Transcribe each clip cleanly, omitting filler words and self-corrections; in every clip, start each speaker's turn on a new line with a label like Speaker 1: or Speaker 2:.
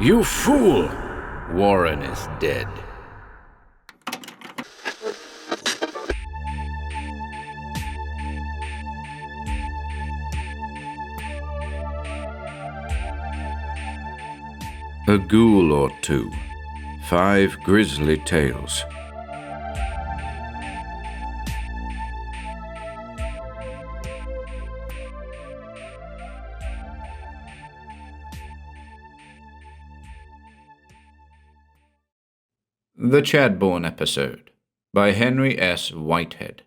Speaker 1: You fool! Warren is dead. A ghoul or two. 5 grisly tales. The Chadbourne Episode by Henry S. Whitehead.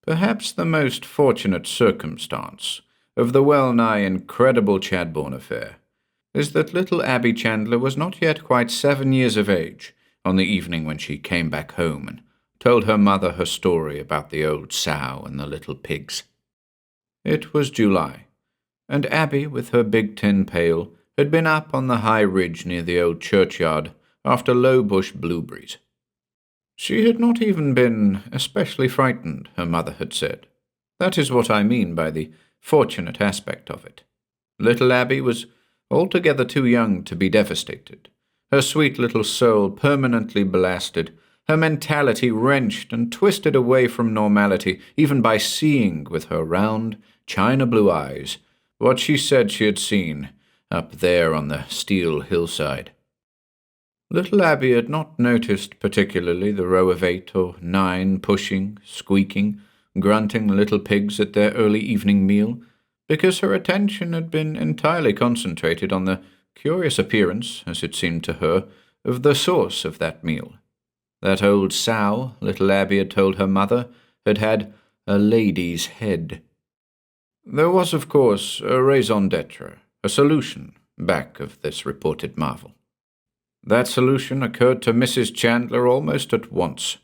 Speaker 1: Perhaps the most fortunate circumstance of the well-nigh incredible Chadbourne affair is that little Abby Chandler was not yet quite 7 years of age on the evening when she came back home and told her mother her story about the old sow and the little pigs. It was July, and Abby, with her big tin pail, had been up on the high ridge near the old churchyard after low bush blueberries. She had not even been especially frightened, her mother had said. That is what I mean by the fortunate aspect of it. Little Abby was altogether too young to be devastated, her sweet little soul permanently blasted, her mentality wrenched and twisted away from normality even by seeing with her round, china-blue eyes what she said she had seen up there on the steel hillside. Little Abby had not noticed particularly the row of 8 or 9 pushing, squeaking, grunting little pigs at their early evening meal, because her attention had been entirely concentrated on the curious appearance, as it seemed to her, of the source of that meal. That old sow, little Abby had told her mother, had had a lady's head. There was, of course, a raison d'etre, a solution, back of this reported marvel. That solution occurred to Mrs. Chandler almost at once.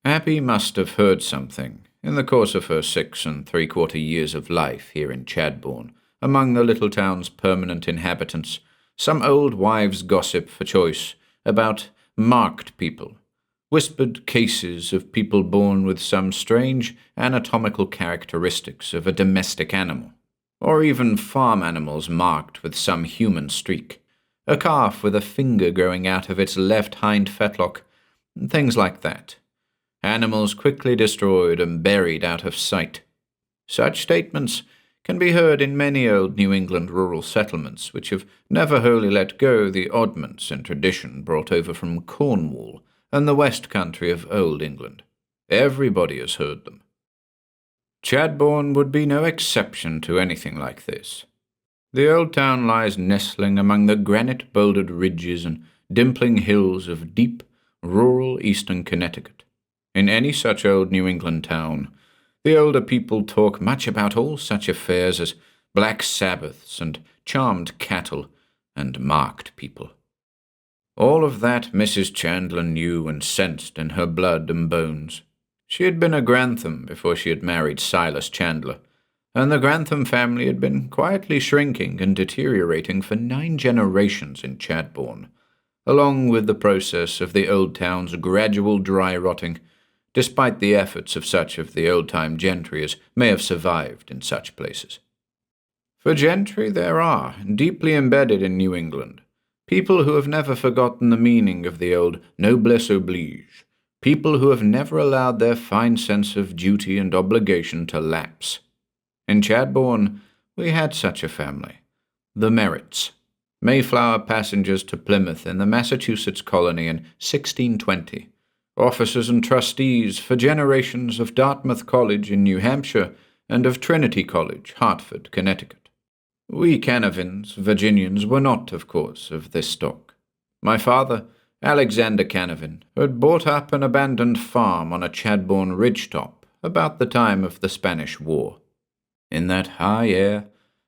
Speaker 1: Abby must have heard something in the course of her 6 3/4 years of life here in Chadbourne, among the little town's permanent inhabitants, some old wives' gossip for choice about marked people, whispered cases of people born with some strange anatomical characteristics of a domestic animal, or even farm animals marked with some human streak, a calf with a finger growing out of its left hind fetlock, things like that. Animals quickly destroyed and buried out of sight. Such statements can be heard in many old New England rural settlements which have never wholly let go the oddments and tradition brought over from Cornwall and the west country of Old England. Everybody has heard them. Chadbourne would be no exception to anything like this. The old town lies nestling among the granite-bouldered ridges and dimpling hills of deep, rural eastern Connecticut. In any such old New England town, the older people talk much about all such affairs as black Sabbaths and charmed cattle and marked people. All of that Mrs. Chandler knew and sensed in her blood and bones. She had been a Grantham before she had married Silas Chandler, and the Grantham family had been quietly shrinking and deteriorating for 9 generations in Chadbourne, along with the process of the old town's gradual dry rotting, despite the efforts of such of the old-time gentry as may have survived in such places. For gentry there are, deeply embedded in New England, people who have never forgotten the meaning of the old noblesse oblige, people who have never allowed their fine sense of duty and obligation to lapse. In Chadbourne, we had such a family, the Merritts, Mayflower passengers to Plymouth in the Massachusetts colony in 1620, officers and trustees for generations of Dartmouth College in New Hampshire and of Trinity College, Hartford, Connecticut. We Canavins, Virginians, were not, of course, of this stock. My father, Alexander Canavin, had bought up an abandoned farm on a Chadbourne ridgetop about the time of the Spanish War. In that high air,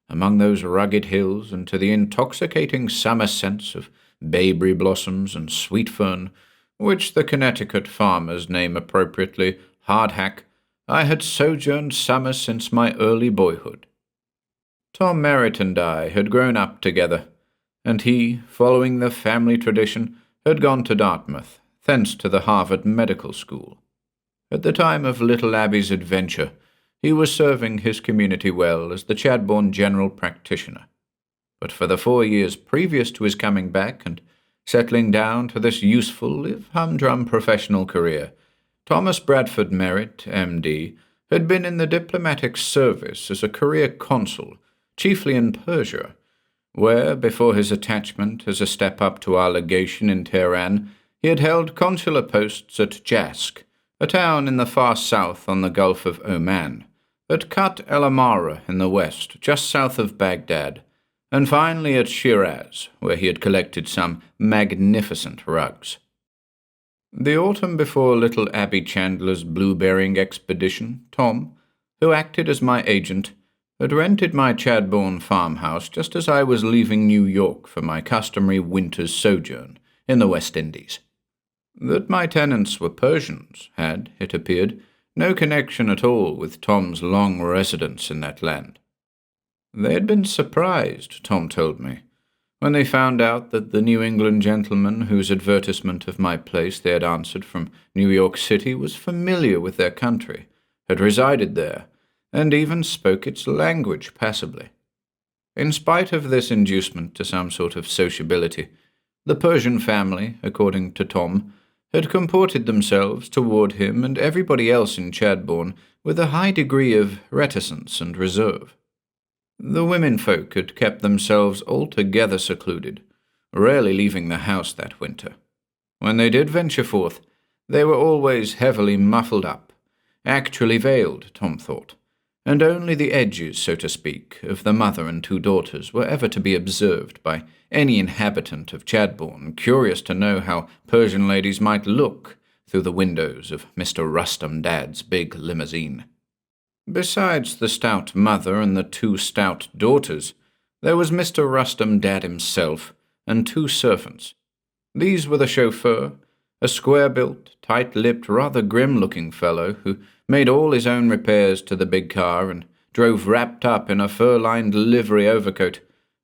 Speaker 1: among those rugged hills, and to the intoxicating summer scents of bayberry blossoms and sweet fern, which the Connecticut farmers name appropriately hardhack, I had sojourned summers since my early boyhood. Tom Merritt and I had grown up together, and he, following the family tradition, had gone to Dartmouth, thence to the Harvard Medical School. At the time of little Abby's adventure, he was serving his community well as the Chadbourne general practitioner. but for the 4 years previous to his coming back and settling down to this useful, if humdrum professional career, Thomas Bradford Merritt, M.D., had been in the diplomatic service as a career consul, chiefly in Persia, where, before his attachment as a step-up to our legation in Tehran, he had held consular posts at Jask, a town in the far south on the Gulf of Oman, at Kut El Amara in the west, just south of Baghdad, and finally at Shiraz, where he had collected some magnificent rugs. The autumn before little Abby Chandler's blue-berrying expedition, Tom, who acted as my agent, had rented my Chadbourne farmhouse just as I was leaving New York for my customary winter's sojourn in the West Indies. That my tenants were Persians had, it appeared, no connection at all with Tom's long residence in that land. They had been surprised, Tom told me, when they found out that the New England gentleman whose advertisement of my place they had answered from New York City was familiar with their country, had resided there, and even spoke its language passably. In spite of this inducement to some sort of sociability, the Persian family, according to Tom, had comported themselves toward him and everybody else in Chadbourne with a high degree of reticence and reserve. The womenfolk had kept themselves altogether secluded, rarely leaving the house that winter. When they did venture forth, they were always heavily muffled up, actually veiled, Tom thought, and only the edges, so to speak, of the mother and 2 daughters were ever to be observed by any inhabitant of Chadbourne curious to know how Persian ladies might look through the windows of Mr. Rustum Dad's big limousine. Besides the stout mother and the 2 stout daughters, there was Mr. Rustum Dad himself and 2 servants. These were the chauffeur, a square-built, tight-lipped, rather grim-looking fellow who made all his own repairs to the big car and drove wrapped up in a fur-lined livery overcoat,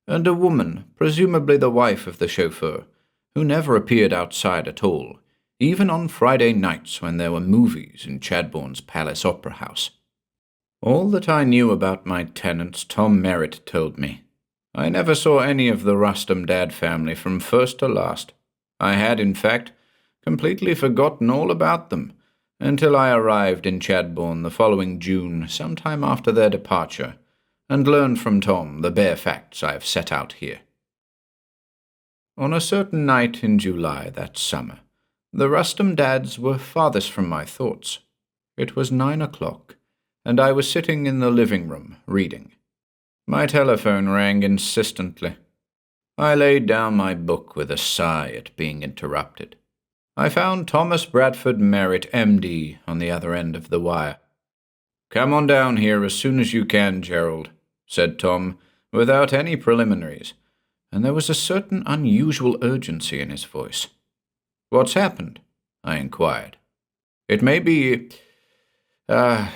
Speaker 1: and a woman, presumably the wife of the chauffeur, who never appeared outside at all, even on Friday nights when there were movies in Chadbourne's Palace Opera House. All that I knew about my tenants Tom Merritt told me. I never saw any of the Rustum Dad family from first to last. I had, in fact, completely forgotten all about them, until I arrived in Chadbourne the following June, sometime after their departure, and learned from Tom the bare facts I have set out here. On a certain night in July that summer, the Rustum Dads were farthest from my thoughts. It was 9 o'clock, and I was sitting in the living room, reading. My telephone rang insistently. I laid down my book with a sigh at being interrupted. I found Thomas Bradford Merritt, M.D., on the other end of the wire. "Come on down here as soon as you can, Gerald," said Tom, without any preliminaries, and there was a certain unusual urgency in his voice. "What's happened?" I inquired. "It may be,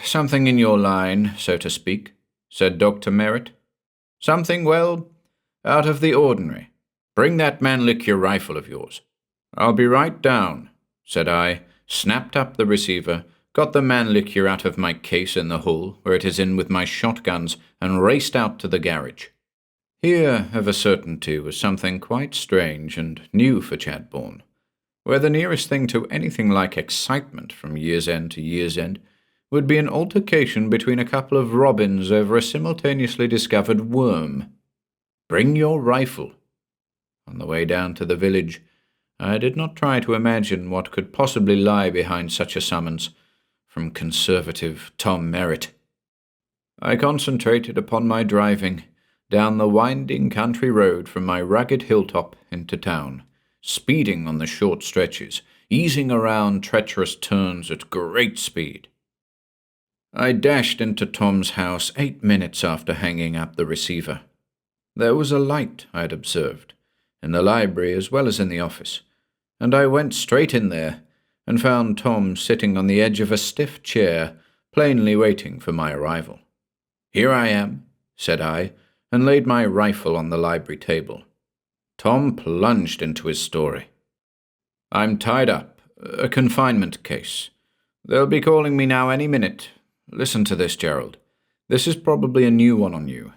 Speaker 1: something in your line, so to speak," said Dr. Merritt. "Something, well, out of the ordinary. Bring that Mannlicher rifle of yours." "I'll be right down," said I, snapped up the receiver, got the Mannlicher out of my case in the hall, where it is in with my shotguns, and raced out to the garage. Here, of a certainty, was something quite strange and new for Chadbourne, where the nearest thing to anything like excitement from year's end to year's end would be an altercation between a couple of robins over a simultaneously discovered worm. Bring your rifle. On the way down to the village, I did not try to imagine what could possibly lie behind such a summons from conservative Tom Merritt. I concentrated upon my driving down the winding country road from my rugged hilltop into town, speeding on the short stretches, easing around treacherous turns at great speed. I dashed into Tom's house 8 minutes after hanging up the receiver. There was a light, I had observed, in the library as well as in the office, and I went straight in there and found Tom sitting on the edge of a stiff chair, plainly waiting for my arrival. "Here I am," said I, and laid my rifle on the library table. Tom plunged into his story. "I'm tied up. A confinement case. They'll be calling me now any minute. Listen to this, Gerald. This is probably a new one on you.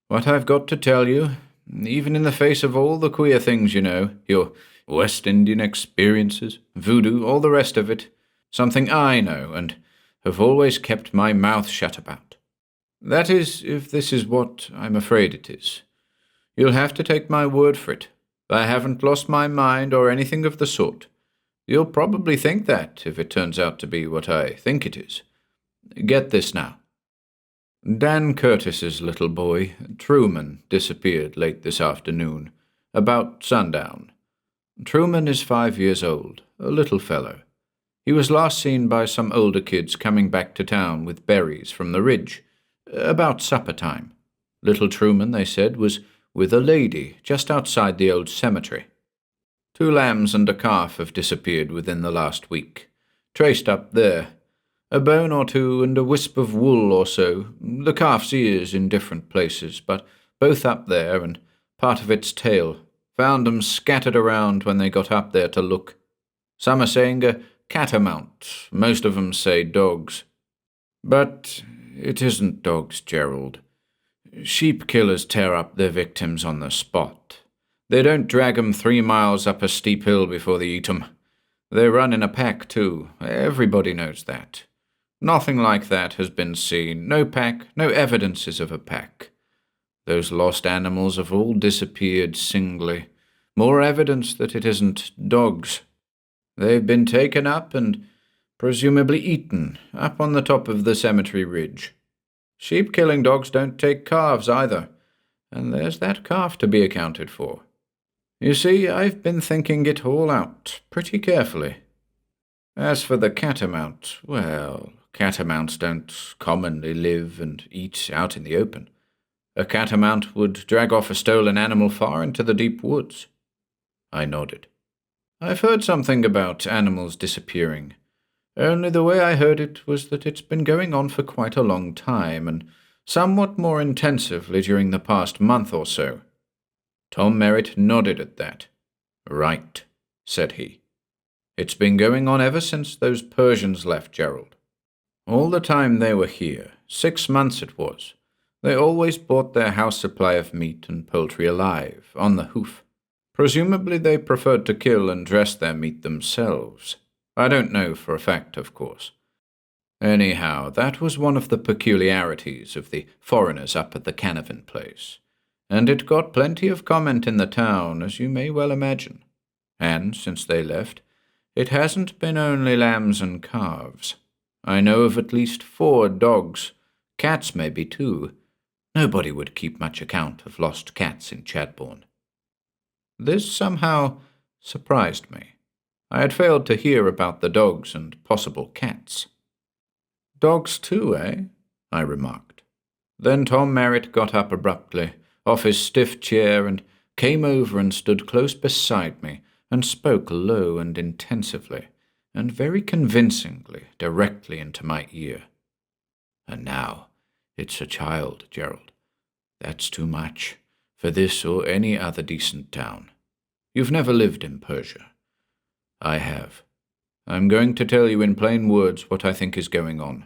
Speaker 1: What I've got to tell you, Even in the face of all the queer things, your West Indian experiences, voodoo, all the rest of it, something I know and have always kept my mouth shut about. That is, if this is what I'm afraid it is. You'll have to take my word for it. I haven't lost my mind or anything of the sort. You'll probably think that, if it turns out to be what I think it is. Get this now. Dan Curtis's little boy, Truman, disappeared late this afternoon, about sundown. Truman is 5 years old, a little fellow. He was last seen by some older kids coming back to town with berries from the ridge, about supper time. Little Truman, they said, was with a lady just outside the old cemetery. 2 lambs and a calf have disappeared within the last week, traced up there. A bone or two and a wisp of wool or so, the calf's ears in different places, but both up there, and part of its tail. Found 'em scattered around when they got up there to look. Some are saying a catamount, most of 'em say dogs. But it isn't dogs, Gerald. Sheep killers tear up their victims on the spot. They don't drag 'em 3 miles up a steep hill before they eat 'em. They run in a pack, too. Everybody knows that. Nothing like that has been seen. No pack, no evidences of a pack. Those lost animals have all disappeared singly. More evidence that it isn't dogs. They've been taken up and presumably eaten, up on the top of the cemetery ridge. Sheep-killing dogs don't take calves either, and there's that calf to be accounted for. You see, I've been thinking it all out, pretty carefully. As for the catamount, well, catamounts don't commonly live and eat out in the open. A catamount would drag off a stolen animal far into the deep woods. I nodded. I've heard something about animals disappearing. Only the way I heard it was that it's been going on for quite a long time, and somewhat more intensively during the past month or so. Tom Merritt nodded at that. Right, said he. It's been going on ever since those Persians left, Gerald. All the time they were here, 6 months it was, they always bought their house supply of meat and poultry alive, on the hoof. Presumably they preferred to kill and dress their meat themselves. I don't know for a fact, of course. Anyhow, that was one of the peculiarities of the foreigners up at the Canavan place, and it got plenty of comment in the town, as you may well imagine. And, since they left, it hasn't been only lambs and calves. I know of at least 4 dogs, cats maybe too. Nobody would keep much account of lost cats in Chadbourne. This somehow surprised me. I had failed to hear about the dogs and possible cats. Dogs too, eh? I remarked. Then Tom Merritt got up abruptly, off his stiff chair, and came over and stood close beside me, and spoke low and intensively, and very convincingly, directly into my ear. And now, it's a child, Gerald. That's too much, for this or any other decent town. You've never lived in Persia. I have. I'm going to tell you in plain words what I think is going on.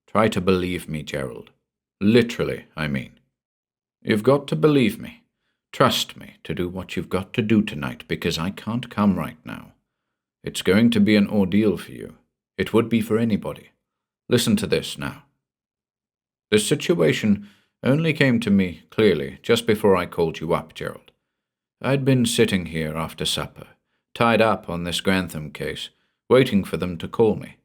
Speaker 1: Try to believe me, Gerald. Literally, I mean. You've got to believe me. Trust me to do what you've got to do tonight, because I can't come right now. It's going to be an ordeal for you. It would be for anybody. Listen to this now. This situation only came to me clearly just before I called you up, Gerald. I'd been sitting here after supper, tied up on this Grantham case, waiting for them to call me.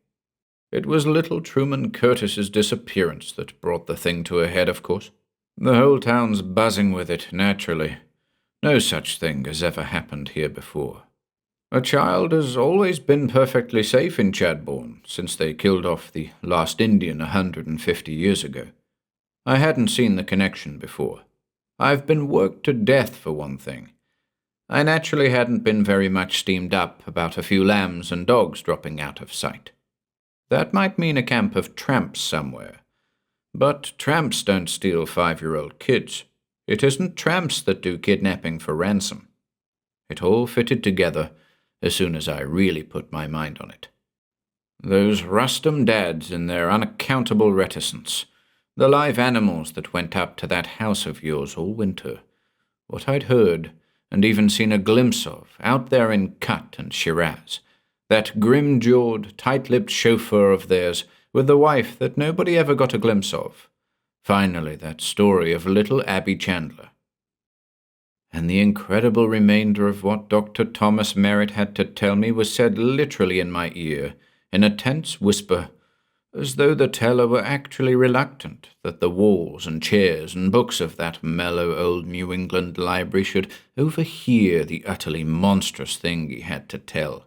Speaker 1: It was little Truman Curtis's disappearance that brought the thing to a head, of course. The whole town's buzzing with it, naturally. No such thing has ever happened here before. A child has always been perfectly safe in Chadbourne since they killed off the last Indian 150 years ago. I hadn't seen the connection before. I've been worked to death for one thing. I naturally hadn't been very much steamed up about a few lambs and dogs dropping out of sight. That might mean a camp of tramps somewhere. But tramps don't steal 5-year-old kids. It isn't tramps that do kidnapping for ransom. It all fitted together as soon as I really put my mind on it. Those Rustum dads in their unaccountable reticence, the live animals that went up to that house of yours all winter, What I'd heard, and even seen a glimpse of, out there in Kut and Shiraz. That grim-jawed, tight-lipped chauffeur of theirs, with the wife that nobody ever got a glimpse of. Finally, that story of little Abby Chandler. And the incredible remainder of what Dr. Thomas Merritt had to tell me was said literally in my ear, in a tense whisper, as though the teller were actually reluctant that the walls and chairs and books of that mellow old New England library should overhear the utterly monstrous thing he had to tell.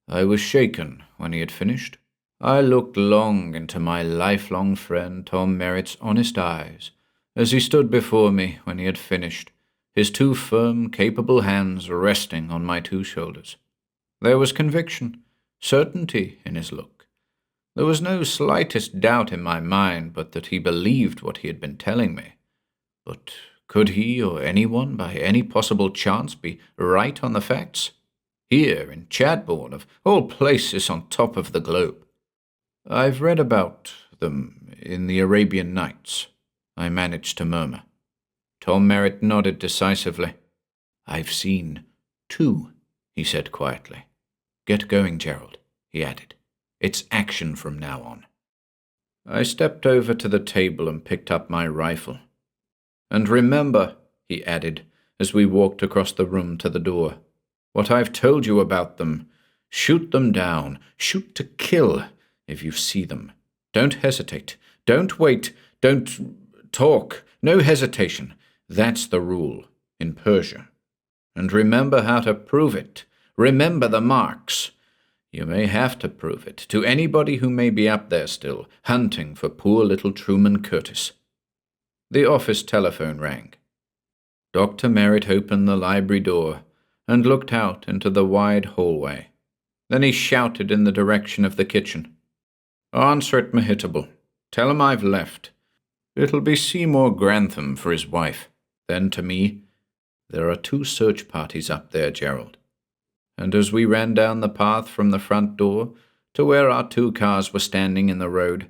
Speaker 1: I was shaken when he had finished. I looked long into my lifelong friend Tom Merritt's honest eyes as he stood before me when he had finished, his two firm, capable hands resting on my two shoulders. There was conviction, certainty in his look. There was no slightest doubt in my mind but that he believed what he had been telling me. But could he or anyone by any possible chance be right on the facts? Here in Chadbourne, of all places on top of the globe. I've read about them in the Arabian Nights, I managed to murmur. Tom Merritt nodded decisively. I've seen 2, he said quietly. Get going, Gerald, he added. It's action from now on. I stepped over to the table and picked up my rifle. And remember, he added, as we walked across the room to the door, what I've told you about them. Shoot them down. Shoot to kill if you see them. Don't hesitate. Don't wait. Don't talk. No hesitation. That's the rule in Persia. And remember how to prove it. Remember the marks. You may have to prove it to anybody who may be up there still, hunting for poor little Truman Curtis. The office telephone rang. Dr. Merritt opened the library door and looked out into the wide hallway. Then he shouted in the direction of the kitchen. Answer it, Mehitable. Tell him I've left. It'll be Seymour Grantham for his wife. Then to me, there are 2 search parties up there, Gerald. And as we ran down the path from the front door to where our 2 cars were standing in the road,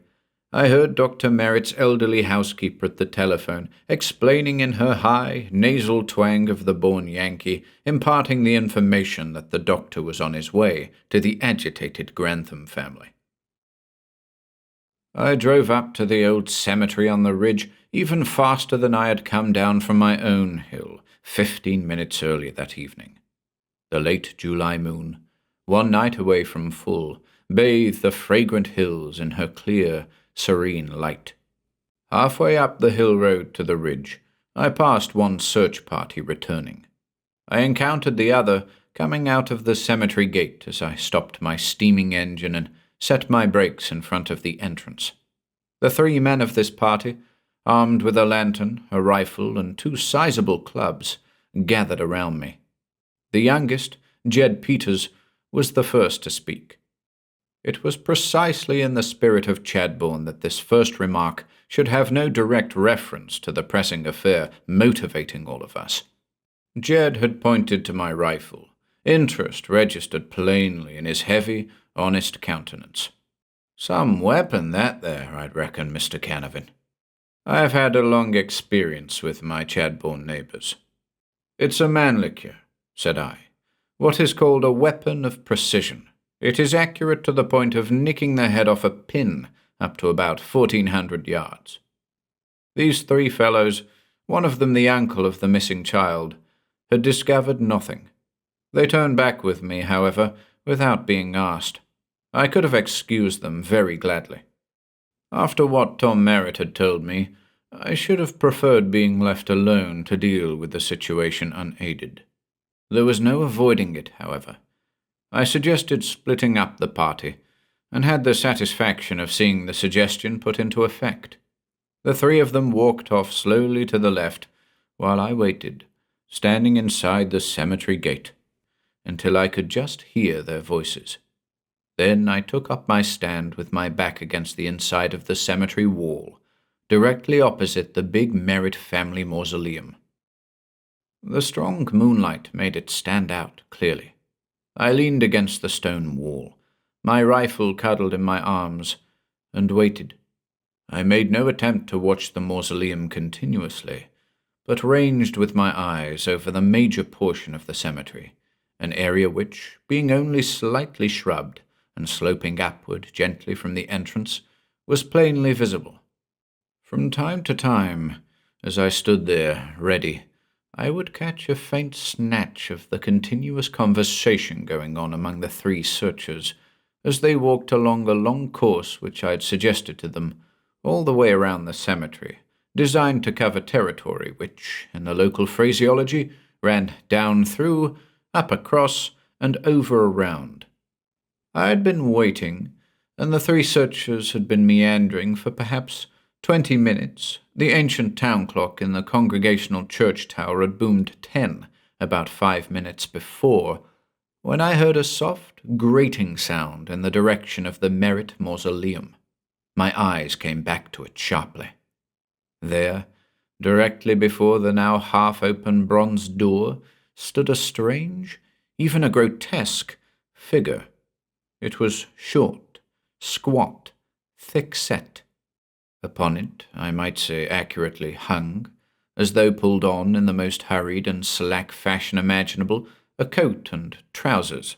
Speaker 1: I heard Dr. Merritt's elderly housekeeper at the telephone explaining in her high, nasal twang of the born Yankee, imparting the information that the doctor was on his way to the agitated Grantham family. I drove up to the old cemetery on the ridge even faster than I had come down from my own hill 15 minutes earlier that evening. The late July moon, one night away from full, bathed the fragrant hills in her clear, serene light. Halfway up the hill road to the ridge, I passed one search party returning. I encountered the other coming out of the cemetery gate as I stopped my steaming engine and set my brakes in front of the entrance. The 3 men of this party, armed with a lantern, a rifle, and 2 sizable clubs, gathered around me. The youngest, Jed Peters, was the first to speak. It was precisely in the spirit of Chadbourne that this first remark should have no direct reference to the pressing affair motivating all of us. Jed had pointed to my rifle, interest registered plainly in his heavy, honest countenance. Some weapon that there, I'd reckon, Mr. Canavan. I've had a long experience with my Chadbourne neighbours. It's a Mannlicher, said I, what is called a weapon of precision. It is accurate to the point of nicking the head off a pin up to about 1,400 yards. These 3 fellows, one of them the uncle of the missing child, had discovered nothing. They turned back with me, however, without being asked. I could have excused them very gladly. After what Tom Merritt had told me, I should have preferred being left alone to deal with the situation unaided. There was no avoiding it, however. I suggested splitting up the party, and had the satisfaction of seeing the suggestion put into effect. The 3 of them walked off slowly to the left, while I waited, standing inside the cemetery gate, until I could just hear their voices. Then I took up my stand with my back against the inside of the cemetery wall, directly opposite the big Merritt family mausoleum. The strong moonlight made it stand out clearly. I leaned against the stone wall, my rifle cuddled in my arms, and waited. I made no attempt to watch the mausoleum continuously, but ranged with my eyes over the major portion of the cemetery, an area which, being only slightly shrubbed and sloping upward gently from the entrance, was plainly visible. From time to time, as I stood there, ready, I would catch a faint snatch of the continuous conversation going on among the three searchers as they walked along the long course which I had suggested to them, all the way around the cemetery, designed to cover territory which, in the local phraseology, ran down through, up across, and over around. I had been waiting, and the three searchers had been meandering for perhaps 20 minutes. The ancient town clock in the Congregational church tower had boomed 10 about 5 minutes before, when I heard a soft, grating sound in the direction of the Merit Mausoleum. My eyes came back to it sharply. There, directly before the now half-open bronze door, stood a strange, even a grotesque, figure. It was short, squat, thick-set. Upon it, I might say accurately hung, as though pulled on in the most hurried and slack fashion imaginable, a coat and trousers.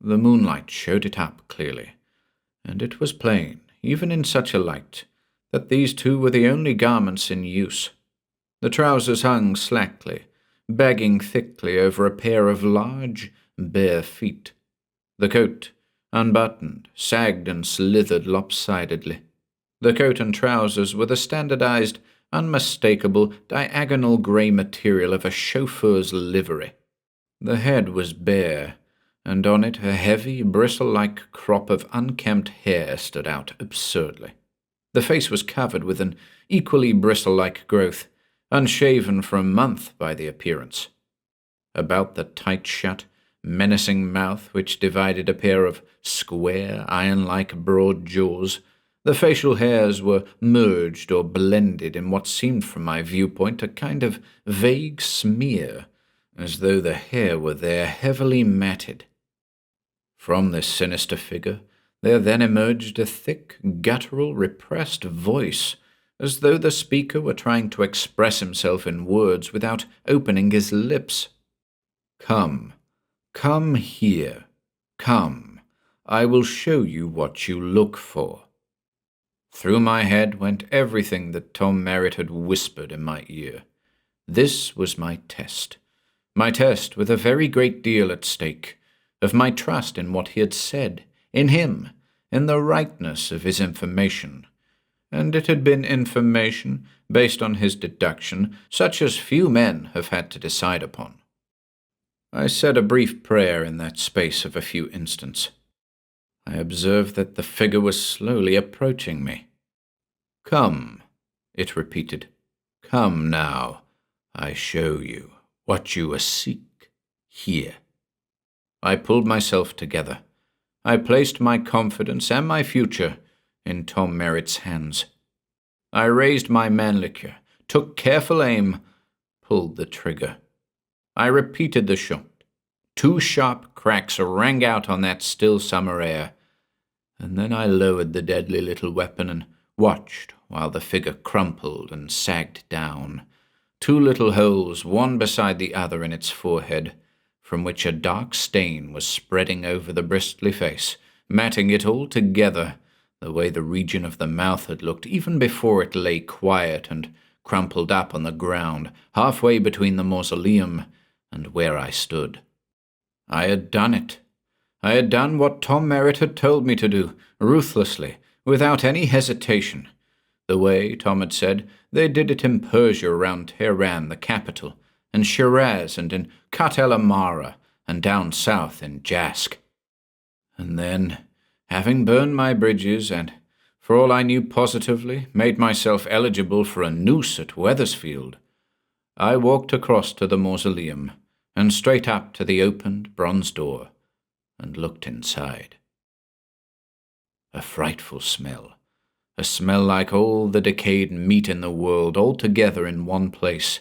Speaker 1: The moonlight showed it up clearly, and it was plain, even in such a light, that these two were the only garments in use. The trousers hung slackly, bagging thickly over a pair of large, bare feet. The coat, unbuttoned, sagged and slithered lopsidedly. The coat and trousers were the standardized, unmistakable, diagonal grey material of a chauffeur's livery. The head was bare, and on it a heavy, bristle-like crop of unkempt hair stood out absurdly. The face was covered with an equally bristle-like growth, unshaven for a month by the appearance. About the tight-shut, menacing mouth which divided a pair of square, iron-like broad jaws, the facial hairs were merged or blended in what seemed from my viewpoint a kind of vague smear, as though the hair were there heavily matted. From this sinister figure there then emerged a thick, guttural, repressed voice, as though the speaker were trying to express himself in words without opening his lips. "Come, come here, come, I will show you what you look for." Through my head went everything that Tom Merritt had whispered in my ear. This was my test with a very great deal at stake, of my trust in what he had said, in him, in the rightness of his information. And it had been information based on his deduction, such as few men have had to decide upon. I said a brief prayer in that space of a few instants. I observed that the figure was slowly approaching me. "Come," it repeated. "Come now, I show you what you seek here." I pulled myself together. I placed my confidence and my future in Tom Merritt's hands. I raised my manlicure, took careful aim, pulled the trigger. I repeated the shot. 2 sharp cracks rang out on that still summer air, and then I lowered the deadly little weapon and watched while the figure crumpled and sagged down. 2 little holes, one beside the other in its forehead, from which a dark stain was spreading over the bristly face, matting it all together, the way the region of the mouth had looked even before it lay quiet and crumpled up on the ground, halfway between the mausoleum and where I stood. I had done it. I had done what Tom Merritt had told me to do, ruthlessly, without any hesitation. The way, Tom had said, they did it in Persia around Tehran, the capital, and Shiraz, and in Kut el Amara, and down south in Jask. And then, having burned my bridges and, for all I knew positively, made myself eligible for a noose at Wethersfield, I walked across to the mausoleum and straight up to the opened bronze door and looked inside. A frightful smell, a smell like all the decayed meat in the world all together in one place,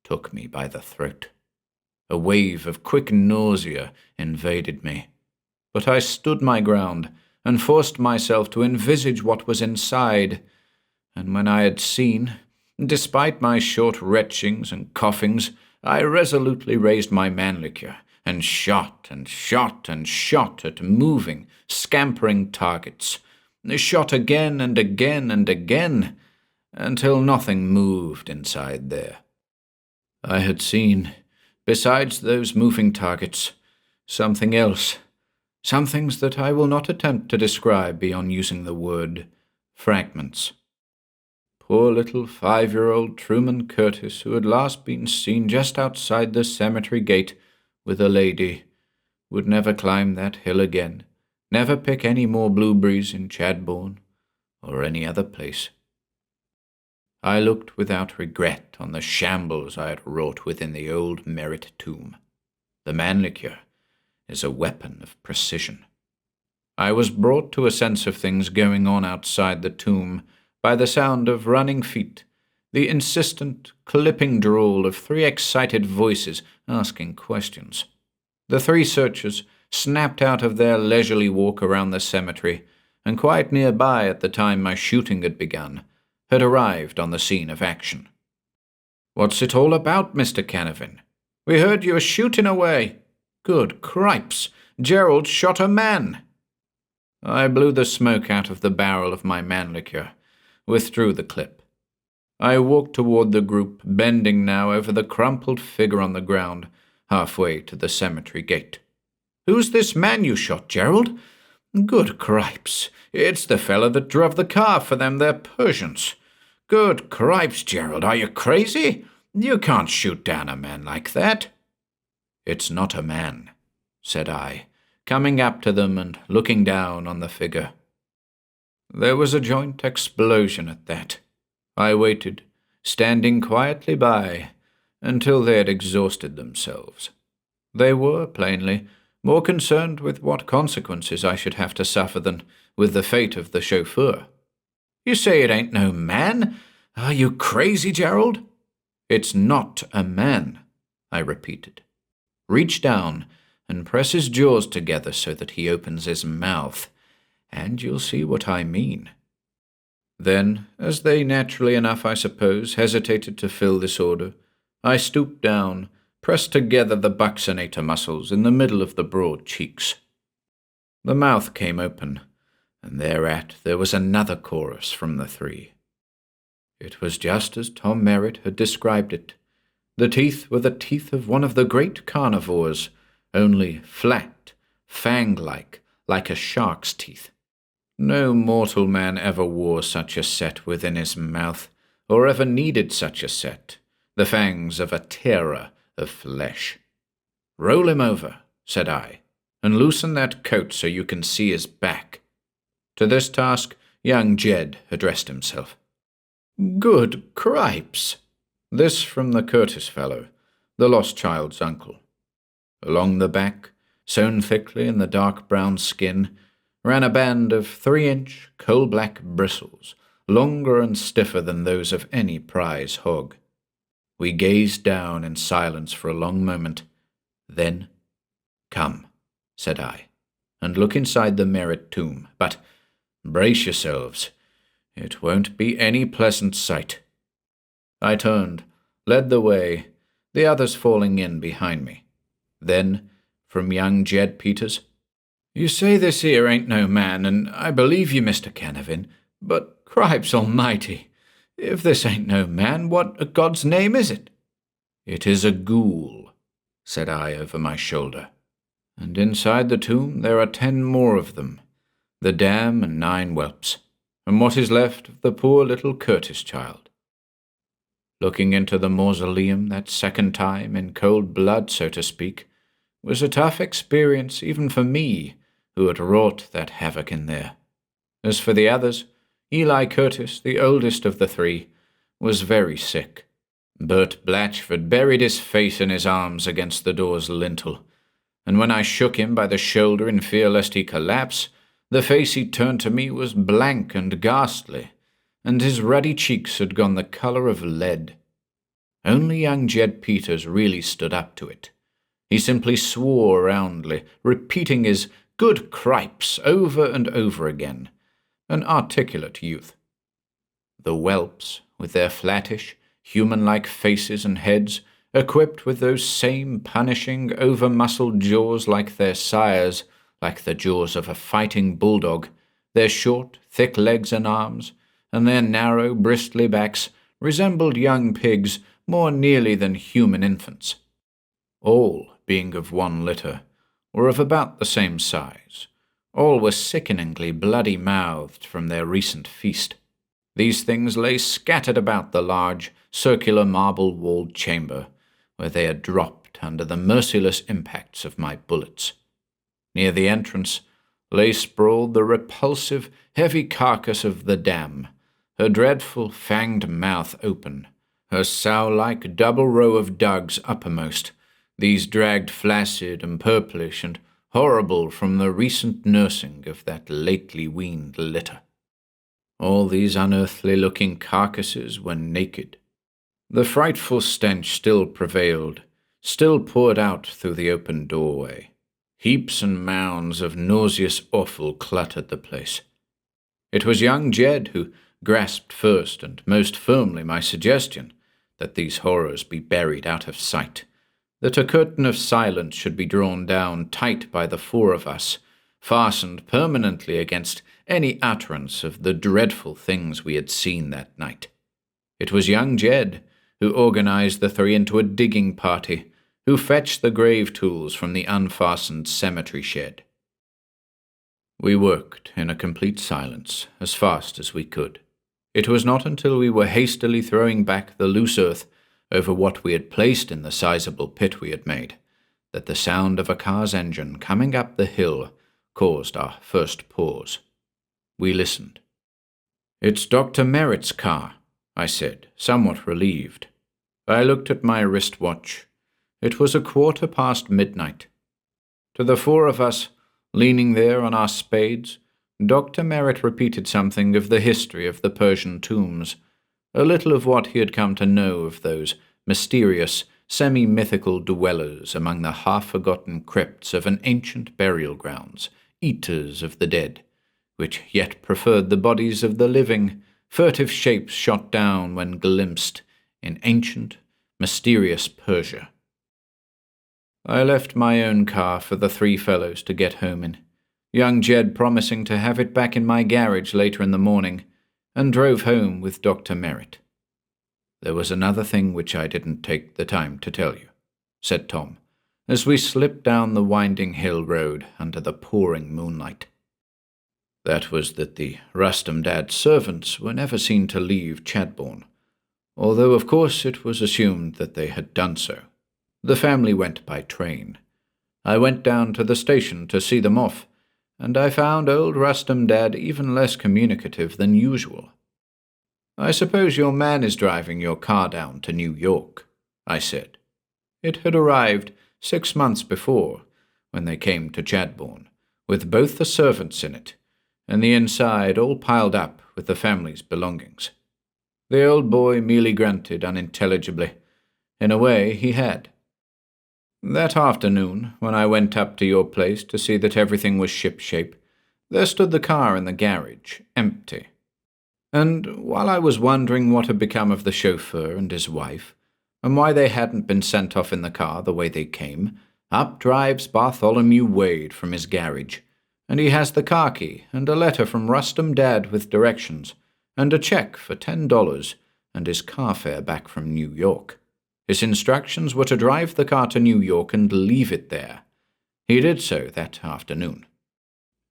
Speaker 1: took me by the throat. A wave of quick nausea invaded me, but I stood my ground and forced myself to envisage what was inside, and when I had seen, Despite my short retchings and coughings, I resolutely raised my manlicure and shot and shot and shot at moving, scampering targets. Shot again and again and again, until nothing moved inside there. I had seen, besides those moving targets, something else, some things that I will not attempt to describe beyond using the word fragments. Poor little 5-year-old Truman Curtis, who had last been seen just outside the cemetery gate with a lady, would never climb that hill again, never pick any more blueberries in Chadbourne or any other place. I looked without regret on the shambles I had wrought within the old Merritt tomb. The manlicure is a weapon of precision. I was brought to a sense of things going on outside the tomb by the sound of running feet, the insistent, clipping drawl of 3 excited voices asking questions. The 3 searchers snapped out of their leisurely walk around the cemetery, and quite nearby at the time my shooting had begun, had arrived on the scene of action. "What's it all about, Mr. Canavan? We heard you were shooting away. Good cripes, Gerald shot a man." I blew the smoke out of the barrel of my manlicure, withdrew the clip. I walked toward the group, bending now over the crumpled figure on the ground, halfway to the cemetery gate. "Who's this man you shot, Gerald? Good cripes, it's the fella that drove the car for them there Persians. Good cripes, Gerald, are you crazy? You can't shoot down a man like that." "It's not a man," said I, coming up to them and looking down on the figure. There was a joint explosion at that. I waited, standing quietly by, until they had exhausted themselves. They were, plainly, more concerned with what consequences I should have to suffer than with the fate of the chauffeur. "You say it ain't no man? Are you crazy, Gerald?" "It's not a man," I repeated. "Reach down and press his jaws together so that he opens his mouth, and you'll see what I mean." Then, as they naturally enough, I suppose, hesitated to fill this order, I stooped down, pressed together the buccinator muscles in the middle of the broad cheeks. The mouth came open, and thereat there was another chorus from the 3. It was just as Tom Merritt had described it. The teeth were the teeth of one of the great carnivores, only flat, fang-like, like a shark's teeth. No mortal man ever wore such a set within his mouth, or ever needed such a set, the fangs of a terror of flesh. "Roll him over," said I, "and loosen that coat so you can see his back." To this task young Jed addressed himself. "Good cripes!" This from the Curtis fellow, the lost child's uncle. Along the back, sewn thickly in the dark brown skin, ran a band of 3-inch coal-black bristles, longer and stiffer than those of any prize hog. We gazed down in silence for a long moment. Then, "Come," said I, "and look inside the Merritt tomb. But brace yourselves. It won't be any pleasant sight." I turned, led the way, the others falling in behind me. Then, from young Jed Peters, "You say this here ain't no man, and I believe you, Mr. Canavan, but cripes almighty, if this ain't no man, what a God's name is it?" "It is a ghoul," said I over my shoulder, "and inside the tomb there are 10 more of them, the dam and 9 whelps, and what is left of the poor little Curtis child." Looking into the mausoleum that second time in cold blood, so to speak, was a tough experience even for me, who had wrought that havoc in there. As for the others, Eli Curtis, the oldest of the 3, was very sick. Bert Blatchford buried his face in his arms against the door's lintel, and when I shook him by the shoulder in fear lest he collapse, the face he turned to me was blank and ghastly, and his ruddy cheeks had gone the color of lead. Only young Jed Peters really stood up to it. He simply swore roundly, repeating his "good cripes" over and over again, an articulate youth. The whelps with their flattish, human-like faces and heads, equipped with those same punishing, over-muscled jaws like their sires, like the jaws of a fighting bulldog, their short, thick legs and arms, and their narrow, bristly backs resembled young pigs more nearly than human infants. All, being of one litter, were of about the same size. All were sickeningly bloody-mouthed from their recent feast. These things lay scattered about the large, circular marble-walled chamber, where they had dropped under the merciless impacts of my bullets. Near the entrance lay sprawled the repulsive, heavy carcass of the dam, her dreadful fanged mouth open, her sow-like double row of dugs uppermost, these dragged flaccid and purplish and horrible from the recent nursing of that lately weaned litter. All these unearthly-looking carcasses were naked. The frightful stench still prevailed, still poured out through the open doorway. Heaps and mounds of nauseous offal cluttered the place. It was young Jed who grasped first and most firmly my suggestion that these horrors be buried out of sight, that a curtain of silence should be drawn down tight by the four of us, fastened permanently against any utterance of the dreadful things we had seen that night. It was young Jed who organized the three into a digging party, who fetched the grave tools from the unfastened cemetery shed. We worked in a complete silence, as fast as we could. It was not until we were hastily throwing back the loose earth over what we had placed in the sizable pit we had made, that the sound of a car's engine coming up the hill caused our first pause. We listened. "It's Dr. Merritt's car," I said, somewhat relieved. I looked at my wristwatch. It was 1:15 midnight. To the four of us, leaning there on our spades, Dr. Merritt repeated something of the history of the Persian tombs, a little of what he had come to know of those mysterious, semi-mythical dwellers among the half-forgotten crypts of an ancient burial grounds, eaters of the dead, which yet preferred the bodies of the living, furtive shapes shot down when glimpsed in ancient, mysterious Persia. I left my own car for the three fellows to get home in, young Jed promising to have it back in my garage later in the morning, and drove home with Dr. Merritt. "There was another thing which I didn't take the time to tell you," said Tom, as we slipped down the winding hill road under the pouring moonlight. That was that the Rustum Dad servants were never seen to leave Chadbourne, although of course it was assumed that they had done so. The family went by train. I went down to the station to see them off, and I found old Rustum Dad even less communicative than usual. "I suppose your man is driving your car down to New York," I said. It had arrived 6 months before, when they came to Chadbourne, with both the servants in it, and the inside all piled up with the family's belongings. The old boy merely grunted unintelligibly. In a way, he had. That afternoon, when I went up to your place to see that everything was ship-shape, there stood the car in the garage, empty. And while I was wondering what had become of the chauffeur and his wife, and why they hadn't been sent off in the car the way they came, up drives Bartholomew Wade from his garage, and he has the car key and a letter from Rustum Dad with directions, and a check for $10 and his car fare back from New York. His instructions were to drive the car to New York and leave it there. He did so that afternoon.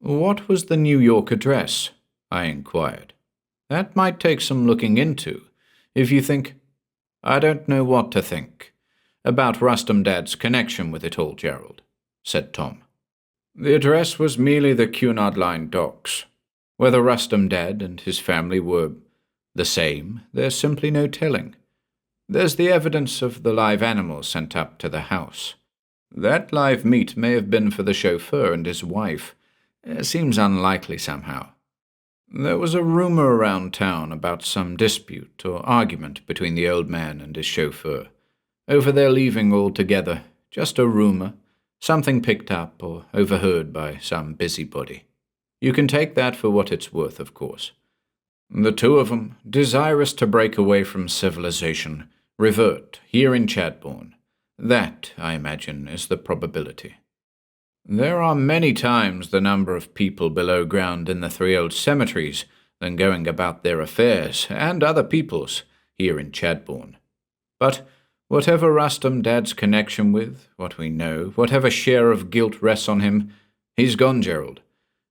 Speaker 1: "What was the New York address?" I inquired. "That might take some looking into, if you think—" "I don't know what to think about Rustum Dad's connection with it all, Gerald," said Tom. "The address was merely the Cunard Line docks. Whether Rustum Dad and his family were the same, there's simply no telling. There's the evidence of the live animals sent up to the house. That live meat may have been for the chauffeur and his wife. It seems unlikely somehow. There was a rumor around town about some dispute or argument between the old man and his chauffeur, over their leaving altogether, just a rumor, something picked up or overheard by some busybody. You can take that for what it's worth, of course. The two of them, desirous to break away from civilization, revert here in Chadbourne. That, I imagine, is the probability. There are many times the number of people below ground in the three old cemeteries than going about their affairs, and other people's, here in Chadbourne. But whatever Rustum Dad's connection with, what we know, whatever share of guilt rests on him, he's gone, Gerald,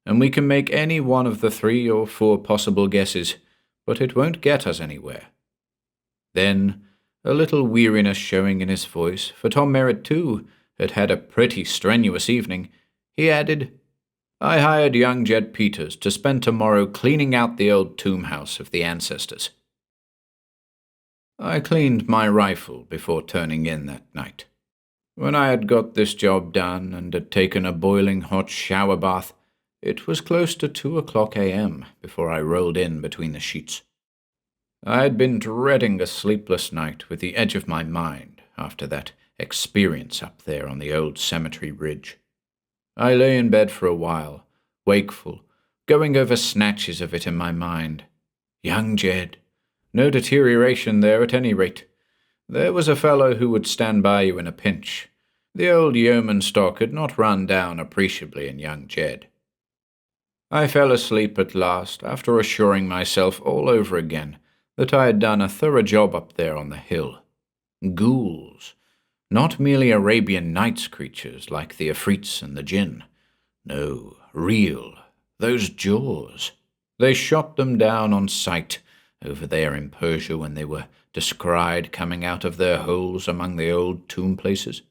Speaker 1: and we can make any one of the 3 or 4 possible guesses, but it won't get us anywhere. Then, a little weariness showing in his voice, for Tom Merritt, too, had had a pretty strenuous evening, he added, I hired young Jed Peters to spend tomorrow cleaning out the old tomb house of the ancestors. I cleaned my rifle before turning in that night. When I had got this job done and had taken a boiling hot shower bath, it was close to 2:00 a.m. before I rolled in between the sheets. I had been dreading a sleepless night with the edge of my mind after that experience up there on the old cemetery ridge. I lay in bed for a while, wakeful, going over snatches of it in my mind. Young Jed. No deterioration there at any rate. There was a fellow who would stand by you in a pinch. The old yeoman stock had not run down appreciably in young Jed. I fell asleep at last after assuring myself all over again that I had done a thorough job up there on the hill. Ghouls. Not merely Arabian Nights creatures like the Afrits and the Jinn. No, real. Those jaws. They shot them down on sight over there in Persia when they were descried coming out of their holes among the old tomb places.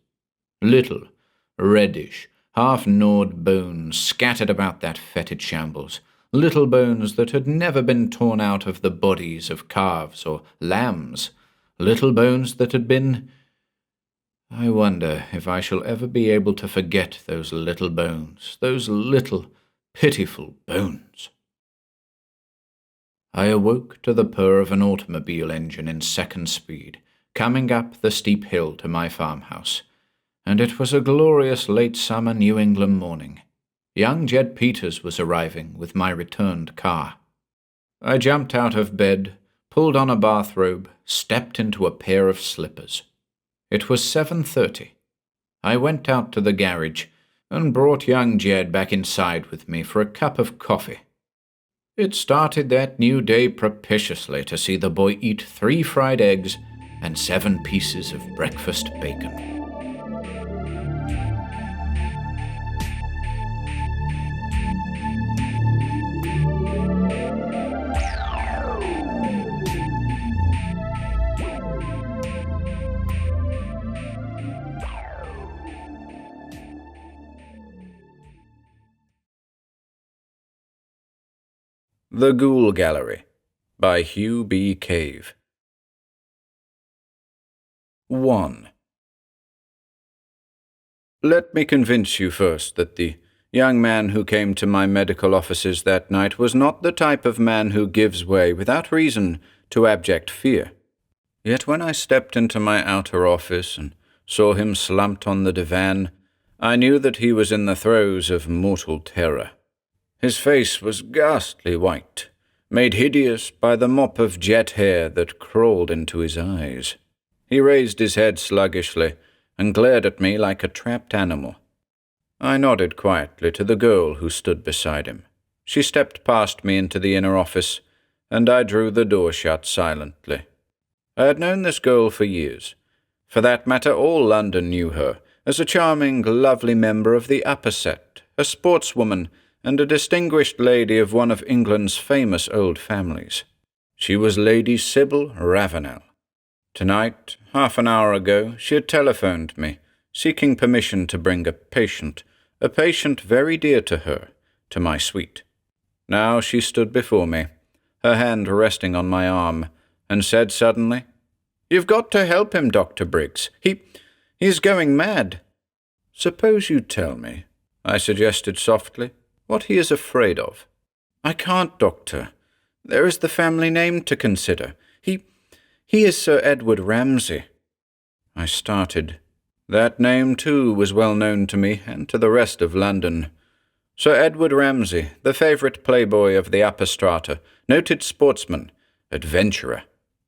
Speaker 1: Little, reddish, half-gnawed bones scattered about that fetid shambles, little bones that had never been torn out of the bodies of calves or lambs, little bones that had been... I wonder if I shall ever be able to forget those little bones, those little, pitiful bones. I awoke to the purr of an automobile engine in second speed, coming up the steep hill to my farmhouse, and it was a glorious late summer New England morning. Young Jed Peters was arriving with my returned car. I jumped out of bed, pulled on a bathrobe, stepped into a pair of slippers. It was 7:30. I went out to the garage and brought young Jed back inside with me for a cup of coffee. It started that new day propitiously to see the boy eat 3 fried eggs and 7 pieces of breakfast bacon. The Ghoul Gallery by Hugh B. Cave. 1. Let me convince you first that the young man who came to my medical offices that night was not the type of man who gives way without reason to abject fear. Yet when I stepped into my outer office and saw him slumped on the divan, I knew that he was in the throes of mortal terror. His face was ghastly white, made hideous by the mop of jet hair that crawled into his eyes. He raised his head sluggishly and glared at me like a trapped animal. I nodded quietly to the girl who stood beside him. She stepped past me into the inner office, and I drew the door shut silently. I had known this girl for years. For that matter, all London knew her as a charming, lovely member of the upper set, a sportswoman, and a distinguished lady of one of England's famous old families. She was Lady Sybil Ravenel. Tonight, half an hour ago, she had telephoned me, seeking permission to bring a patient very dear to her, to my suite. Now she stood before me, her hand resting on my arm, and said suddenly, "You've got to help him, Dr. Briggs. He's going mad." "Suppose you tell me," I suggested softly, "what he is afraid of." "I can't, Doctor. There is the family name to consider. He is Sir Edward Ramsay." I started. That name, too, was well known to me and to the rest of London. Sir Edward Ramsay, the favourite playboy of the upper strata, noted sportsman, adventurer.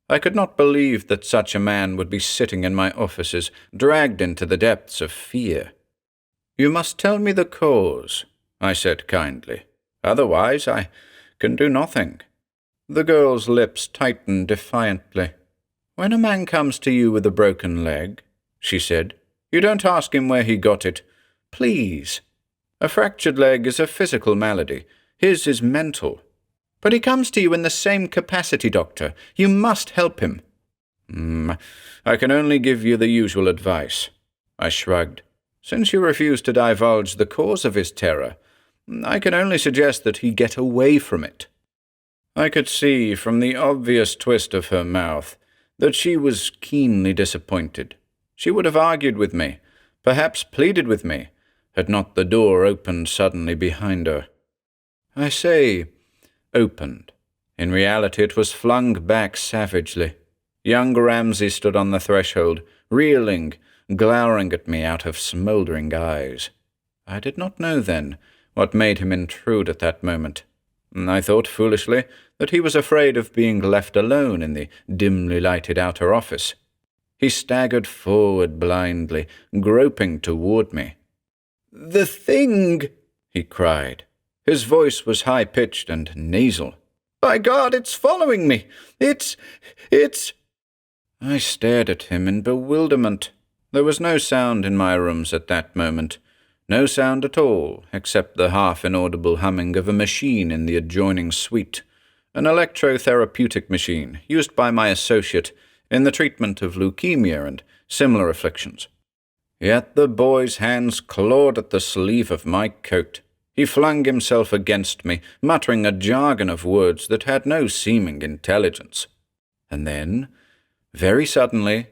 Speaker 1: I could not believe that such a man would be sitting in my offices, dragged into the depths of fear. "You must tell me the cause," I said kindly. "Otherwise I can do nothing." The girl's lips tightened defiantly. "When a man comes to you with a broken leg," she said, "you don't ask him where he got it. Please. A fractured leg is a physical malady. His is mental. But he comes to you in the same capacity, Doctor. You must help him." I can only give you the usual advice." I shrugged. "Since you refuse to divulge the cause of his terror, I can only suggest that he get away from it." I could see from the obvious twist of her mouth that she was keenly disappointed. She would have argued with me, perhaps pleaded with me, had not the door opened suddenly behind her. I say opened. In reality it was flung back savagely. Young Ramsay stood on the threshold, reeling, glowering at me out of smouldering eyes. I did not know then what made him intrude at that moment. I thought foolishly that he was afraid of being left alone in the dimly lighted outer office. He staggered forward blindly, groping toward me. "The thing!" he cried. His voice was high-pitched and nasal. "By God, it's following me! It's... I stared at him in bewilderment. There was no sound in my rooms at that moment. No sound at all, except the half-inaudible humming of a machine in the adjoining suite, an electrotherapeutic machine used by my associate in the treatment of leukemia and similar afflictions. Yet the boy's hands clawed at the sleeve of my coat. He flung himself against me, muttering a jargon of words that had no seeming intelligence. And then, very suddenly,